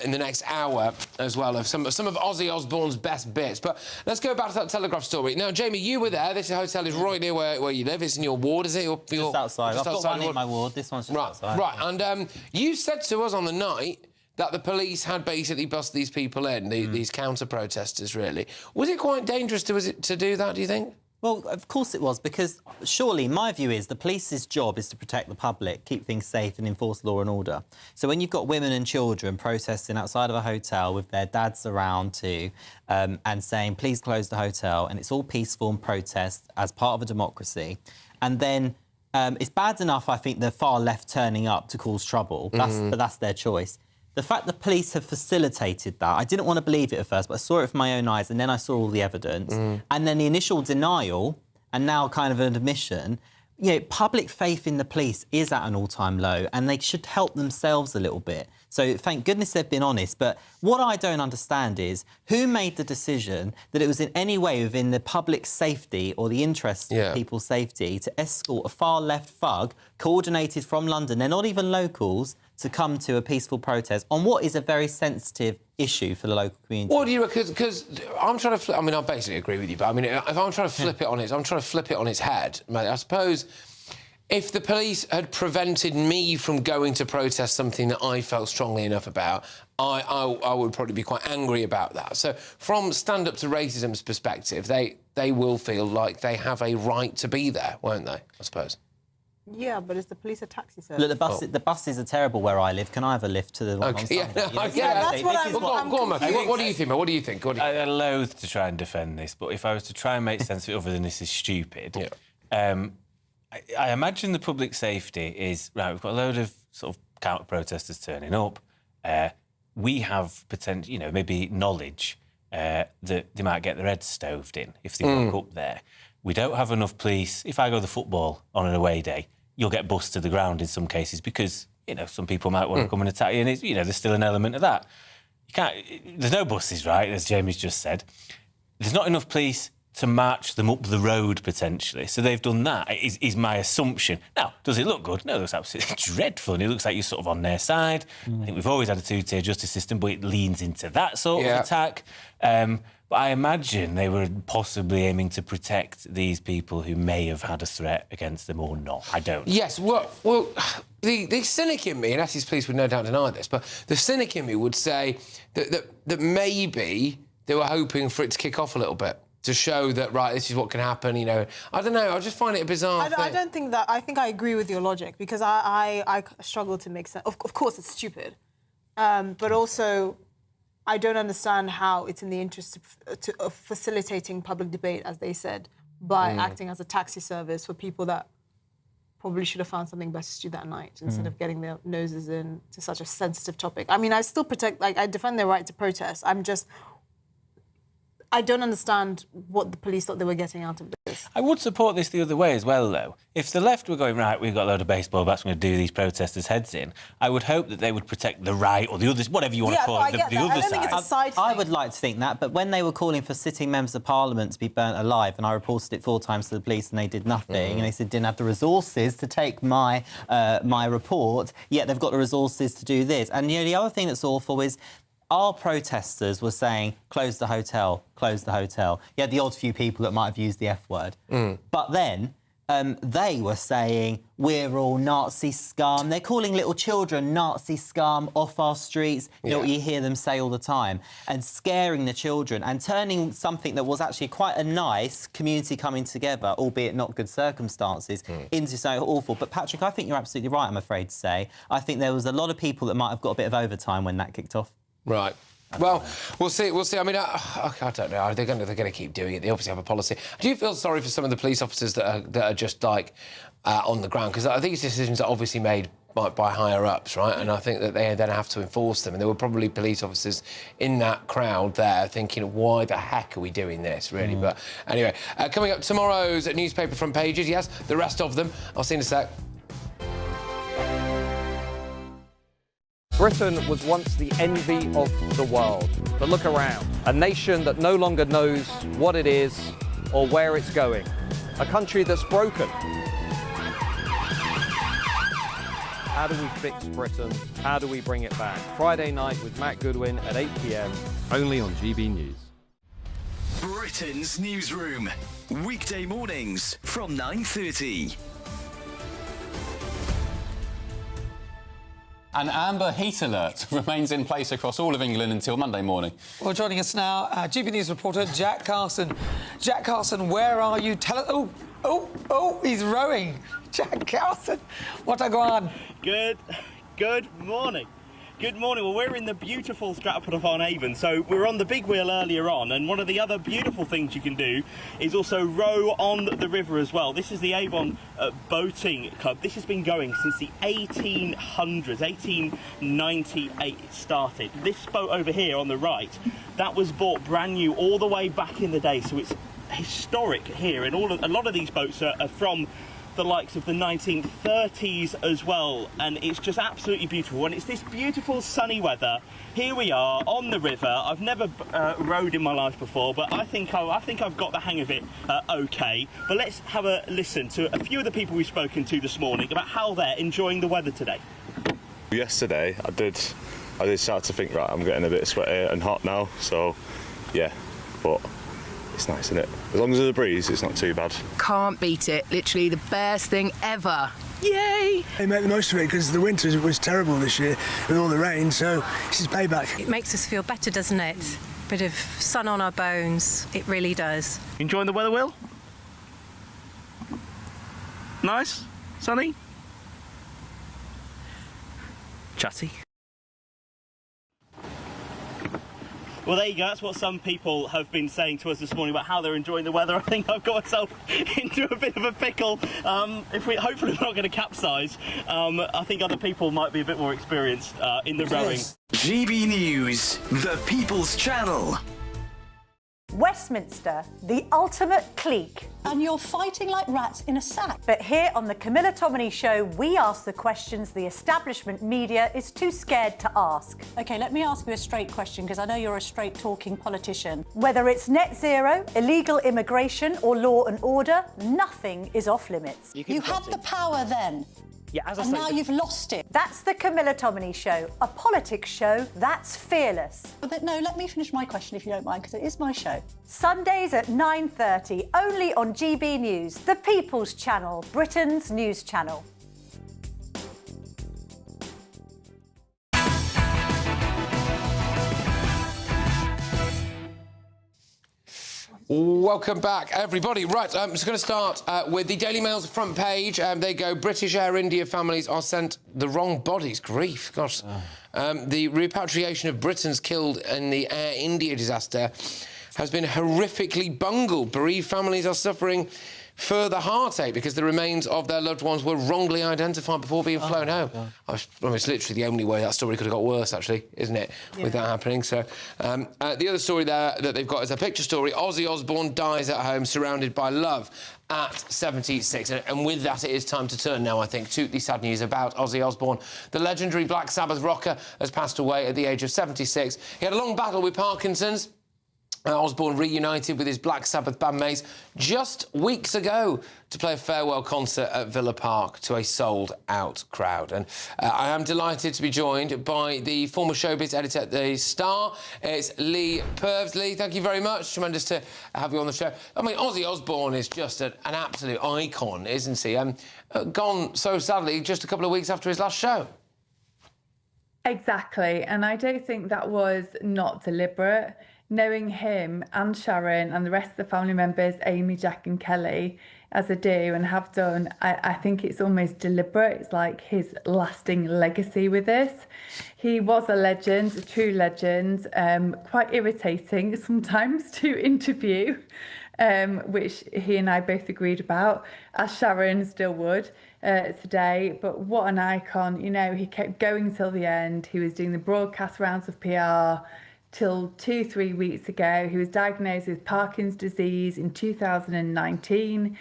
in the next hour as well of some of Ozzy Osbourne's best bits. But let's go back to that Telegraph story. Now, Jamie, you were there. This hotel is right near where you live. It's in your ward, is it? Just outside. I've got one in my ward. This one's just outside. Right, and you said to us on the night that the police had basically busted these people in, these counter-protesters, really. Was it quite dangerous to do that, do you think? Well, of course it was, because surely my view is the police's job is to protect the public, keep things safe and enforce law and order. So when you've got women and children protesting outside of a hotel with their dads around too, and saying, please close the hotel, and it's all peaceful and protest as part of a democracy, and then it's bad enough, I think, the far left turning up to cause trouble, but that's their choice. The fact the police have facilitated that, I didn't want to believe it at first, but I saw it with my own eyes, and then I saw all the evidence. And then the initial denial, and now kind of an admission, you know, public faith in the police is at an all-time low, and they should help themselves a little bit. So thank goodness they've been honest. But what I don't understand is who made the decision that it was in any way within the public safety or the interest of people's safety to escort a far-left thug coordinated from London, they're not even locals, to come to a peaceful protest on what is a very sensitive issue for the local community. What do you reckon? Because I'm trying to... I mean, I basically agree with you, but I mean, if I'm trying to flip it on its... I'm trying to flip it on its head, mate. I suppose if the police had prevented me from going to protest something that I felt strongly enough about, I would probably be quite angry about that. So from Stand Up to Racism's perspective, they will feel like they have a right to be there, won't they, I suppose? Yeah, but is the police a taxi service? Look, the buses are terrible where I live. Can I have a lift to the one on Sunday? that's what I'm Go on, Matthew. What do you think, mate? What do you think? I loathe to try and defend this, but if I was to try and make sense of it other than this is stupid, I imagine the public safety is, right, we've got a load of sort of counter-protesters turning up. We have potential, you know, maybe knowledge that they might get their heads stoved in if they walk up there. We don't have enough police. If I go to the football on an away day, you'll get bussed to the ground in some cases because, you know, some people might want to come and attack you, and it's, you know, there's still an element of that. You can't. There's no buses, right? As Jamie's just said, there's not enough police to march them up the road potentially. So they've done that. Is my assumption. Now, does it look good? No, it looks absolutely dreadful. And it looks like you're sort of on their side. I think we've always had a two-tier justice system, but it leans into that sort of attack. But I imagine they were possibly aiming to protect these people who may have had a threat against them or not. I don't. Yes, well, the cynic in me, and Essie's police would no doubt deny this, but the cynic in me would say that maybe they were hoping for it to kick off a little bit, to show that, right, this is what can happen, you know. I don't know, I just find it a bizarre thing. I don't think that... I think I agree with your logic, because I struggle to make sense. Of course, it's stupid. But also, I don't understand how it's in the interest of facilitating public debate, as they said, by acting as a taxi service for people that probably should have found something better to do that night instead of getting their noses in to such a sensitive topic. I mean, I still I defend their right to protest. I don't understand what the police thought they were getting out of this. I would support this the other way as well, though. If the left were going, right, we've got a load of baseball bats, we're going to do these protesters' heads in, I would hope that they would protect the right or the others, whatever you want to call it, the other side. I don't think it's a side thing. I would like to think that, but when they were calling for sitting members of Parliament to be burnt alive, and I reported it 4 times to the police and they did nothing, and they said didn't have the resources to take my report, yet they've got the resources to do this. And, you know, the other thing that's awful is our protesters were saying, close the hotel, close the hotel. You had the odd few people that might have used the F word. But then they were saying, we're all Nazi scum. They're calling little children Nazi scum off our streets. You know what you hear them say all the time. And scaring the children and turning something that was actually quite a nice community coming together, albeit not good circumstances, into something awful. But, Patrick, I think you're absolutely right, I'm afraid to say. I think there was a lot of people that might have got a bit of overtime when that kicked off. Right. Well, we'll see. We'll see. I mean, I don't know. They're going to keep doing it. They obviously have a policy. Do you feel sorry for some of the police officers that are just like on the ground? Because I think it's decisions that are obviously made by higher ups, right? And I think that they then have to enforce them. And there were probably police officers in that crowd there thinking, why the heck are we doing this, really? But anyway, coming up tomorrow's newspaper front pages. Yes, the rest of them. I'll see you in a sec. Britain was once the envy of the world, but look around. A nation that no longer knows what it is or where it's going. A country that's broken. How do we fix Britain? How do we bring it back? Friday night with Matt Goodwin at 8 p.m, only on GB News. Britain's newsroom, weekday mornings from 9:30. An amber heat alert remains in place across all of England until Monday morning. Well, joining us now, GB News reporter Jack Carson. Jack Carson, where are you? Tell us. Oh, he's rowing. Jack Carson, what a go on? Good morning. Good morning. Well, we're in the beautiful Stratford-upon-Avon, so we were on the big wheel earlier on, and one of the other beautiful things you can do is also row on the river as well. This is the Avon Boating Club. This has been going since the 1800s, 1898 it started. This boat over here on the right, that was bought brand new all the way back in the day, so it's historic here, and a lot of these boats are from the likes of the 1930s as well, and it's just absolutely beautiful. And it's this beautiful sunny weather. Here we are on the river. I've never rowed in my life before, but I think I've got the hang of it okay. But let's have a listen to a few of the people we've spoken to this morning about how they're enjoying the weather today. Yesterday I did start to think, right, I'm getting a bit sweaty and hot now, so yeah, but it's nice, isn't it? As long as there's a breeze, it's not too bad. Can't beat it. Literally the best thing ever. Yay! They make the most of it because the winter was terrible this year with all the rain, so this is payback. It makes us feel better, doesn't it? Bit of sun on our bones. It really does. Enjoying the weather, Will? Nice? Sunny? Chatty? Well, there you go. That's what some people have been saying to us this morning about how they're enjoying the weather. I think I've got myself into a bit of a pickle. Hopefully we're not going to capsize. I think other people might be a bit more experienced in the rowing. GB News, the People's Channel. Westminster, the ultimate clique. And you're fighting like rats in a sack. But here on the Camilla Tominey Show, we ask the questions the establishment media is too scared to ask. OK, let me ask you a straight question, because I know you're a straight-talking politician. Whether it's net zero, illegal immigration or law and order, nothing is off-limits. You had the power then. Yeah, as I and say, now you've lost it. That's the Camilla Tominey Show, a politics show that's fearless. But no, let me finish my question if you don't mind, because it is my show. Sundays at 9:30, only on GB News, the People's Channel, Britain's news channel. Welcome back, everybody. Right, I'm just going to start with the Daily Mail's front page. They go, British Air India families are sent the wrong bodies. Grief, gosh. The repatriation of Britons killed in the Air India disaster has been horrifically bungled. Bereaved families are suffering further heartache because the remains of their loved ones were wrongly identified before being flown home. It's literally the only way that story could have got worse, actually, isn't it, with that happening? So the other story there that they've got is a picture story. Ozzy Osbourne dies at home surrounded by love at 76. And with that, it is time to turn now, I think, to the sad news about Ozzy Osbourne. The legendary Black Sabbath rocker has passed away at the age of 76. He had a long battle with Parkinson's. Osbourne reunited with his Black Sabbath bandmates just weeks ago to play a farewell concert at Villa Park to a sold-out crowd. And I am delighted to be joined by the former showbiz editor at The Star. It's Lee Purves. Lee, thank you very much. Tremendous to have you on the show. I mean, Ozzy Osbourne is just an absolute icon, isn't he? Gone so sadly just a couple of weeks after his last show. Exactly, and I don't think that was not deliberate. Knowing him and Sharon and the rest of the family members, Amy, Jack and Kelly, as I do and have done, I think it's almost deliberate. It's like his lasting legacy with this. He was a legend, a true legend, quite irritating sometimes to interview, which he and I both agreed about, as Sharon still would today. But what an icon. You know, he kept going till the end. He was doing the broadcast rounds of PR till 2-3 weeks ago. He was diagnosed with Parkinson's disease in 2019,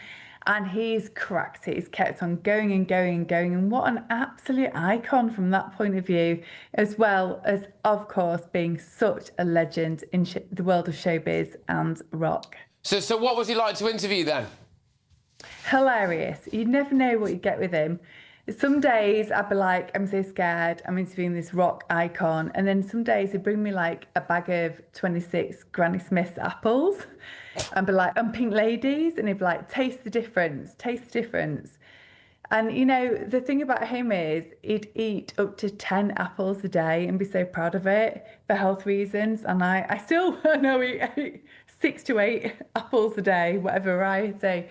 and he's cracked it. He's kept on going and going and going, and what an absolute icon from that point of view, as well as, of course, being such a legend in the world of showbiz and rock. So what was he like to interview then? Hilarious. You'd never know what you'd get with him. Some days I'd be like, I'm so scared, I'm interviewing this rock icon. And then some days he'd bring me like a bag of 26 Granny Smith's apples and be like, I'm Pink Ladies. And he'd be like, taste the difference, taste the difference. And, you know, the thing about him is he'd eat up to 10 apples a day and be so proud of it for health reasons. And I still know he ate 6 to 8 apples a day, whatever I say.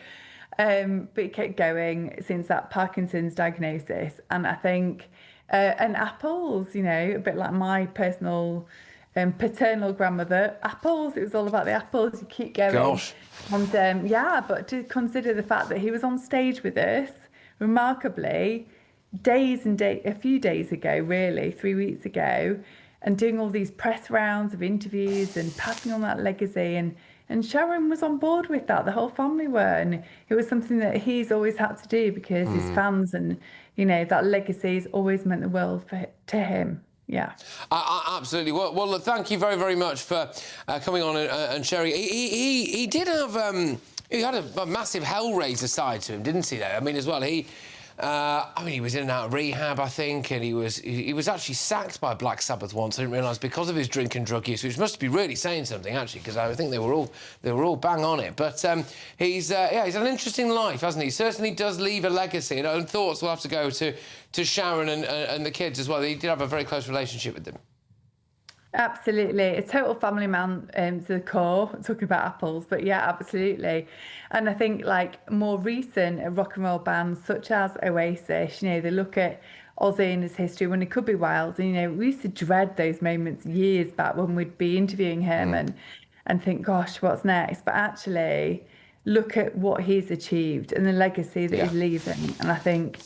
But he kept going since that Parkinson's diagnosis. And I think, and apples, you know, a bit like my personal paternal grandmother, apples, it was all about the apples, you keep going. Gosh. And yeah, but to consider the fact that he was on stage with us, remarkably, a few days ago, really, 3 weeks ago, and doing all these press rounds of interviews and passing on that legacy. And Sharon was on board with that. The whole family were. And it was something that he's always had to do because his fans and, you know, that legacy has always meant the world to him. Yeah. Absolutely. Well, thank you very, very much for coming on and sharing. He did have... he had a massive Hellraiser side to him, didn't he, though? I mean, as well, he was in and out of rehab, I think, and he was actually sacked by Black Sabbath once. I didn't realise, because of his drink and drug use, which must be really saying something, actually, because I think they were all bang on it. But he's had an interesting life, hasn't he? Certainly does leave a legacy, and thoughts will have to go to Sharon and the kids as well. He did have a very close relationship with them. Absolutely. A total family man to the core, talking about apples, but yeah, absolutely. And I think like more recent rock and roll bands such as Oasis, you know, they look at Ozzy and his history when it could be wild. And, you know, we used to dread those moments years back when we'd be interviewing him and think, gosh, what's next? But actually, look at what he's achieved and the legacy that he's leaving. And I think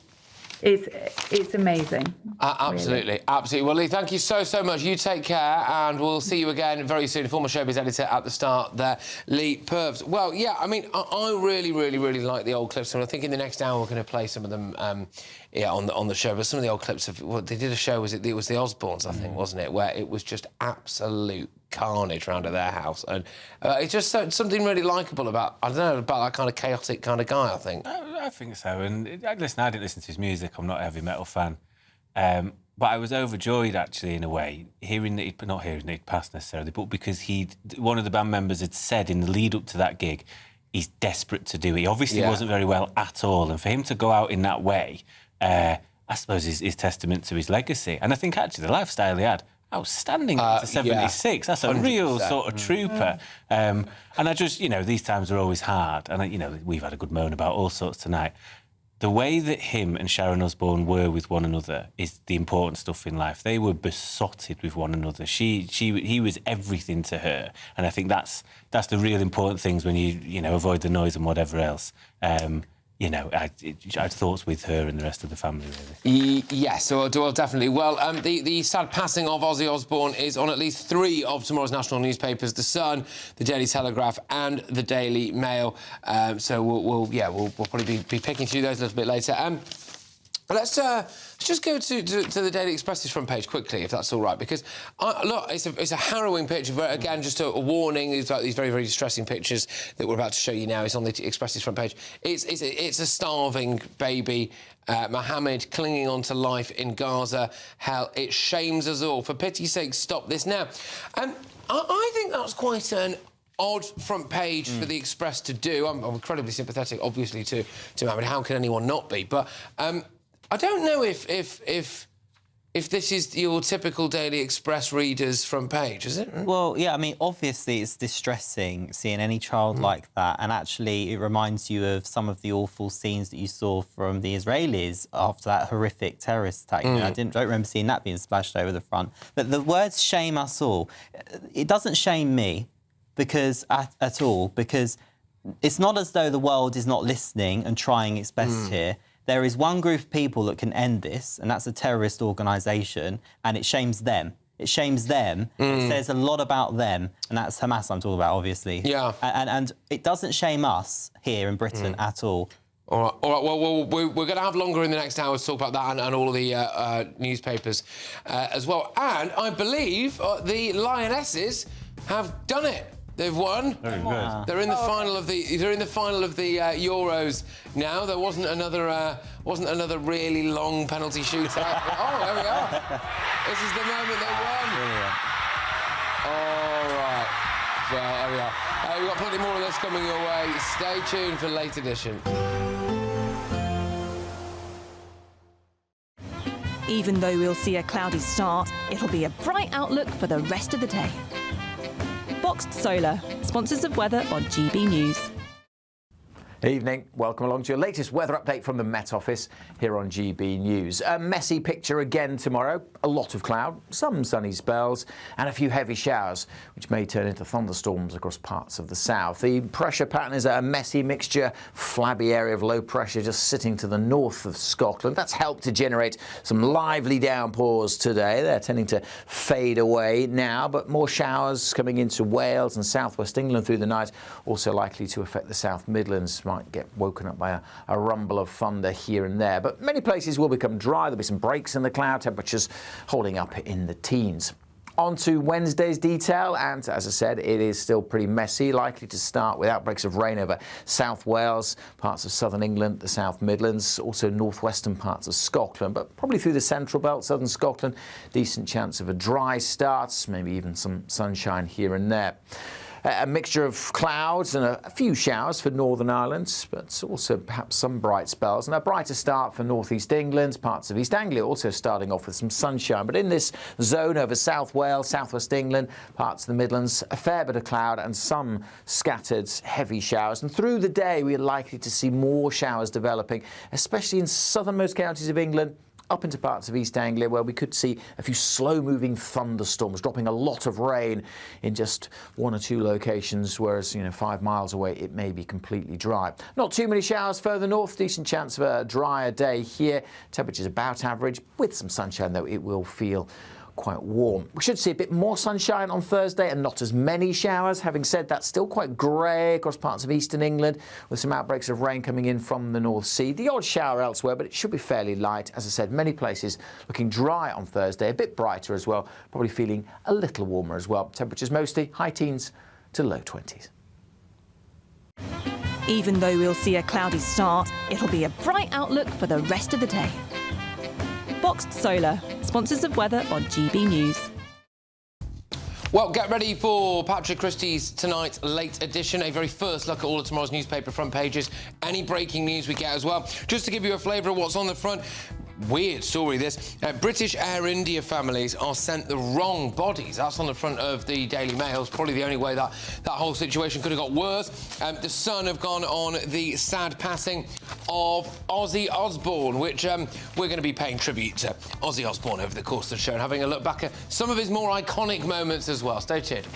it's amazing. Absolutely, really. absolutely. Well, Lee, thank you so much. You take care, and we'll see you again very soon. Former showbiz editor at the start there, Lee Purves. Well, yeah, I mean, I really like the old clips, and I think in the next hour we're going to play some of them. On the show, but some of the old clips of they did a show. It was the Osbournes, I think, wasn't it? Where it was just absolute carnage round at their house, and it's just something really likeable about, I don't know, about that kind of chaotic kind of guy, I think. I think so, and listen, I didn't listen to his music, I'm not a heavy metal fan, but I was overjoyed, actually, in a way, not hearing that he'd passed necessarily, but because one of the band members had said in the lead-up to that gig, he's desperate to do it. He obviously wasn't very well at all, and for him to go out in that way, I suppose is testament to his legacy. And I think, actually, the lifestyle he had, outstanding to 76. That's a 100%. real sort of trooper. And I just, you know, these times are always hard. And, you know, we've had a good moan about all sorts tonight. The way that him and Sharon Osbourne were with one another is the important stuff in life. They were besotted with one another. He was everything to her. And I think that's the real important things when you know, avoid the noise and whatever else. You know, I had thoughts with her and the rest of the family, really. Yes, well, definitely. Well, the sad passing of Ozzy Osbourne is on at least 3 of tomorrow's national newspapers: The Sun, The Daily Telegraph, and The Daily Mail. So we'll probably be picking through those a little bit later. Let's just go to the Daily Express's front page quickly, if that's all right, because look, it's a harrowing picture. But again, just a warning: these very very distressing pictures that we're about to show you now. It's on the Express's front page. It's a starving baby, Mohammed, clinging on to life in Gaza. Hell, it shames us all. For pity's sake, stop this now. I think that's quite an odd front page for the Express to do. I'm incredibly sympathetic, obviously, to Mohammed. How can anyone not be? But I don't know if this is your typical Daily Express reader's front page, is it? Well, yeah, I mean, obviously it's distressing seeing any child like that, and actually it reminds you of some of the awful scenes that you saw from the Israelis after that horrific terrorist attack. You know, I don't remember seeing that being splashed over the front. But the words "shame us all," it doesn't shame me because at all, because it's not as though the world is not listening and trying its best here. There is one group of people that can end this, and that's a terrorist organisation, and it shames them. It shames them. It says a lot about them, and that's Hamas I'm talking about, obviously. Yeah. And it doesn't shame us here in Britain at all. All right. Well, we're going to have longer in the next hour to talk about that and all of the newspapers as well. And I believe the Lionesses have done it. They've won. Very good. They're in the final of the. They're in the final of the Euros now. There wasn't another really long penalty shootout. Oh, there we are. This is the moment they won. Brilliant. All right. Well, there we are. We've got plenty more of this coming your way. Stay tuned for late edition. Even though we'll see a cloudy start, it'll be a bright outlook for the rest of the day. Boxed Solar, sponsors of weather on GB News. Evening. Welcome along to your latest weather update from the Met Office here on GB News. A messy picture again tomorrow. A lot of cloud, some sunny spells, and a few heavy showers, which may turn into thunderstorms across parts of the south. The pressure pattern is a messy mixture, flabby area of low pressure just sitting to the north of Scotland. That's helped to generate some lively downpours today. They're tending to fade away now, but more showers coming into Wales and southwest England through the night, also likely to affect the South Midlands. Might get woken up by a rumble of thunder here and there. But many places will become dry. There'll be some breaks in the cloud, temperatures holding up in the teens. On to Wednesday's detail, and as I said, it is still pretty messy, likely to start with outbreaks of rain over South Wales, parts of southern England, the South Midlands, also northwestern parts of Scotland, but probably through the central belt, southern Scotland, decent chance of a dry start, maybe even some sunshine here and there. A mixture of clouds and a few showers for Northern Ireland, but also perhaps some bright spells. And a brighter start for North East England, parts of East Anglia also starting off with some sunshine. But in this zone over South Wales, South West England, parts of the Midlands, a fair bit of cloud and some scattered heavy showers. And through the day, we're likely to see more showers developing, especially in southernmost counties of England, up into parts of East Anglia, where we could see a few slow-moving thunderstorms, dropping a lot of rain in just one or two locations, whereas, 5 miles away, it may be completely dry. Not too many showers further north, decent chance of a drier day here. Temperatures about average. With some sunshine, though, it will feel quite warm. We should see a bit more sunshine on Thursday and not as many showers. Having said that, still quite grey across parts of eastern England, with some outbreaks of rain coming in from the North Sea. The odd shower elsewhere, but it should be fairly light. As I said, many places looking dry on Thursday, a bit brighter as well, probably feeling a little warmer as well. Temperatures mostly high teens to low 20s. Even though we'll see a cloudy start, it'll be a bright outlook for the rest of the day. Boxed Solar, sponsors of weather on GB News. Well, get ready for Patrick Christys' tonight's late edition, a very first look at all of tomorrow's newspaper front pages, any breaking news we get as well. Just to give you a flavour of what's on the front, weird story this. British Air India families are sent the wrong bodies. That's on the front of the Daily Mail. It's probably the only way that whole situation could have got worse. The Sun have gone on the sad passing of Ozzy Osbourne, which we're going to be paying tribute to Ozzy Osbourne over the course of the show and having a look back at some of his more iconic moments as well. Stay tuned.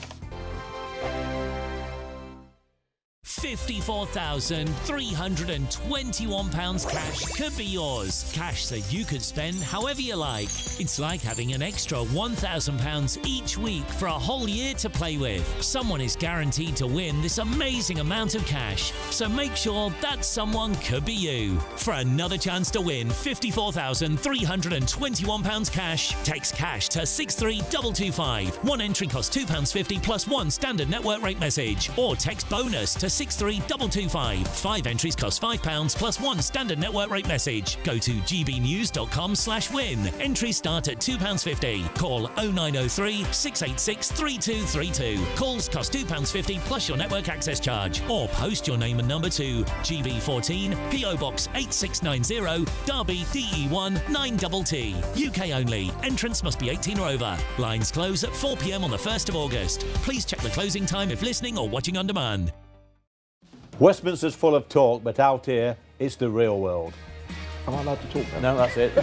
£54,321 cash could be yours. Cash that you could spend however you like. It's like having an extra £1,000 each week for a whole year to play with. Someone is guaranteed to win this amazing amount of cash, so make sure that someone could be you. For another chance to win £54,321 cash, text cash to 63225. One entry costs £2.50 plus one standard network rate message, or text bonus to 63225. 5 entries cost £5 plus one standard network rate message. Go to gbnews.com/win. Entries start at £2.50. Call 0903 686 3232. Calls cost £2.50 plus your network access charge. Or post your name and number to GB14 PO Box 8690 Derby DE1 9TT. UK only. Entrance must be 18 or over. Lines close at 4 p.m. on the 1st of August. Please check the closing time if listening or watching on demand. Westminster's full of talk, but out here, it's the real world. Am I allowed to talk now? No, that's it.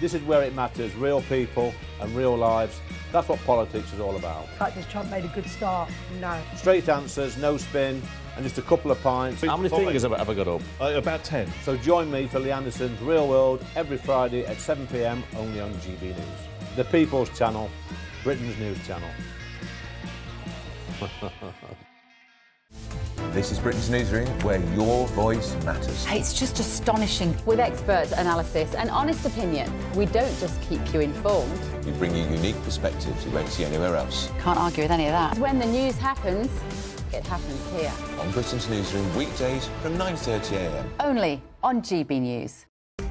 This is where it matters, real people and real lives. That's what politics is all about. In fact, has Trump made a good start? No. Straight answers, no spin, and just a couple of pints. How many fingers have I got up? About 10. So join me for Lee Anderson's Real World every Friday at 7 p.m. only on GB News. The People's Channel, Britain's news channel. This is Britain's Newsroom, where your voice matters. It's just astonishing. With expert analysis and honest opinion, we don't just keep you informed. We bring you unique perspectives you won't see anywhere else. Can't argue with any of that. When the news happens, it happens here. On Britain's Newsroom, weekdays from 9:30 a.m. Only on GB News.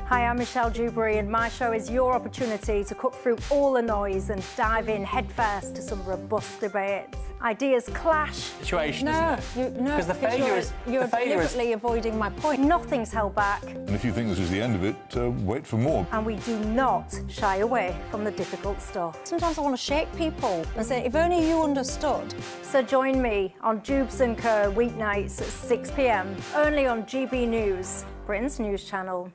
Hi, I'm Michelle Dewberry, and my show is your opportunity to cut through all the noise and dive in headfirst to some robust debates. Ideas clash. Situation, no, isn't it? No, because the failure is you're deliberately avoiding my point. Nothing's held back. And if you think this is the end of it, wait for more. And we do not shy away from the difficult stuff. Sometimes I want to shake people and say, if only you understood. So join me on Jubes & Co weeknights at 6 p.m. only on GB News, Britain's news channel.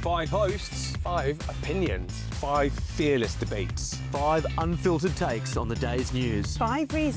5 hosts, 5 opinions, 5 fearless debates, 5 unfiltered takes on the day's news. 5 reasons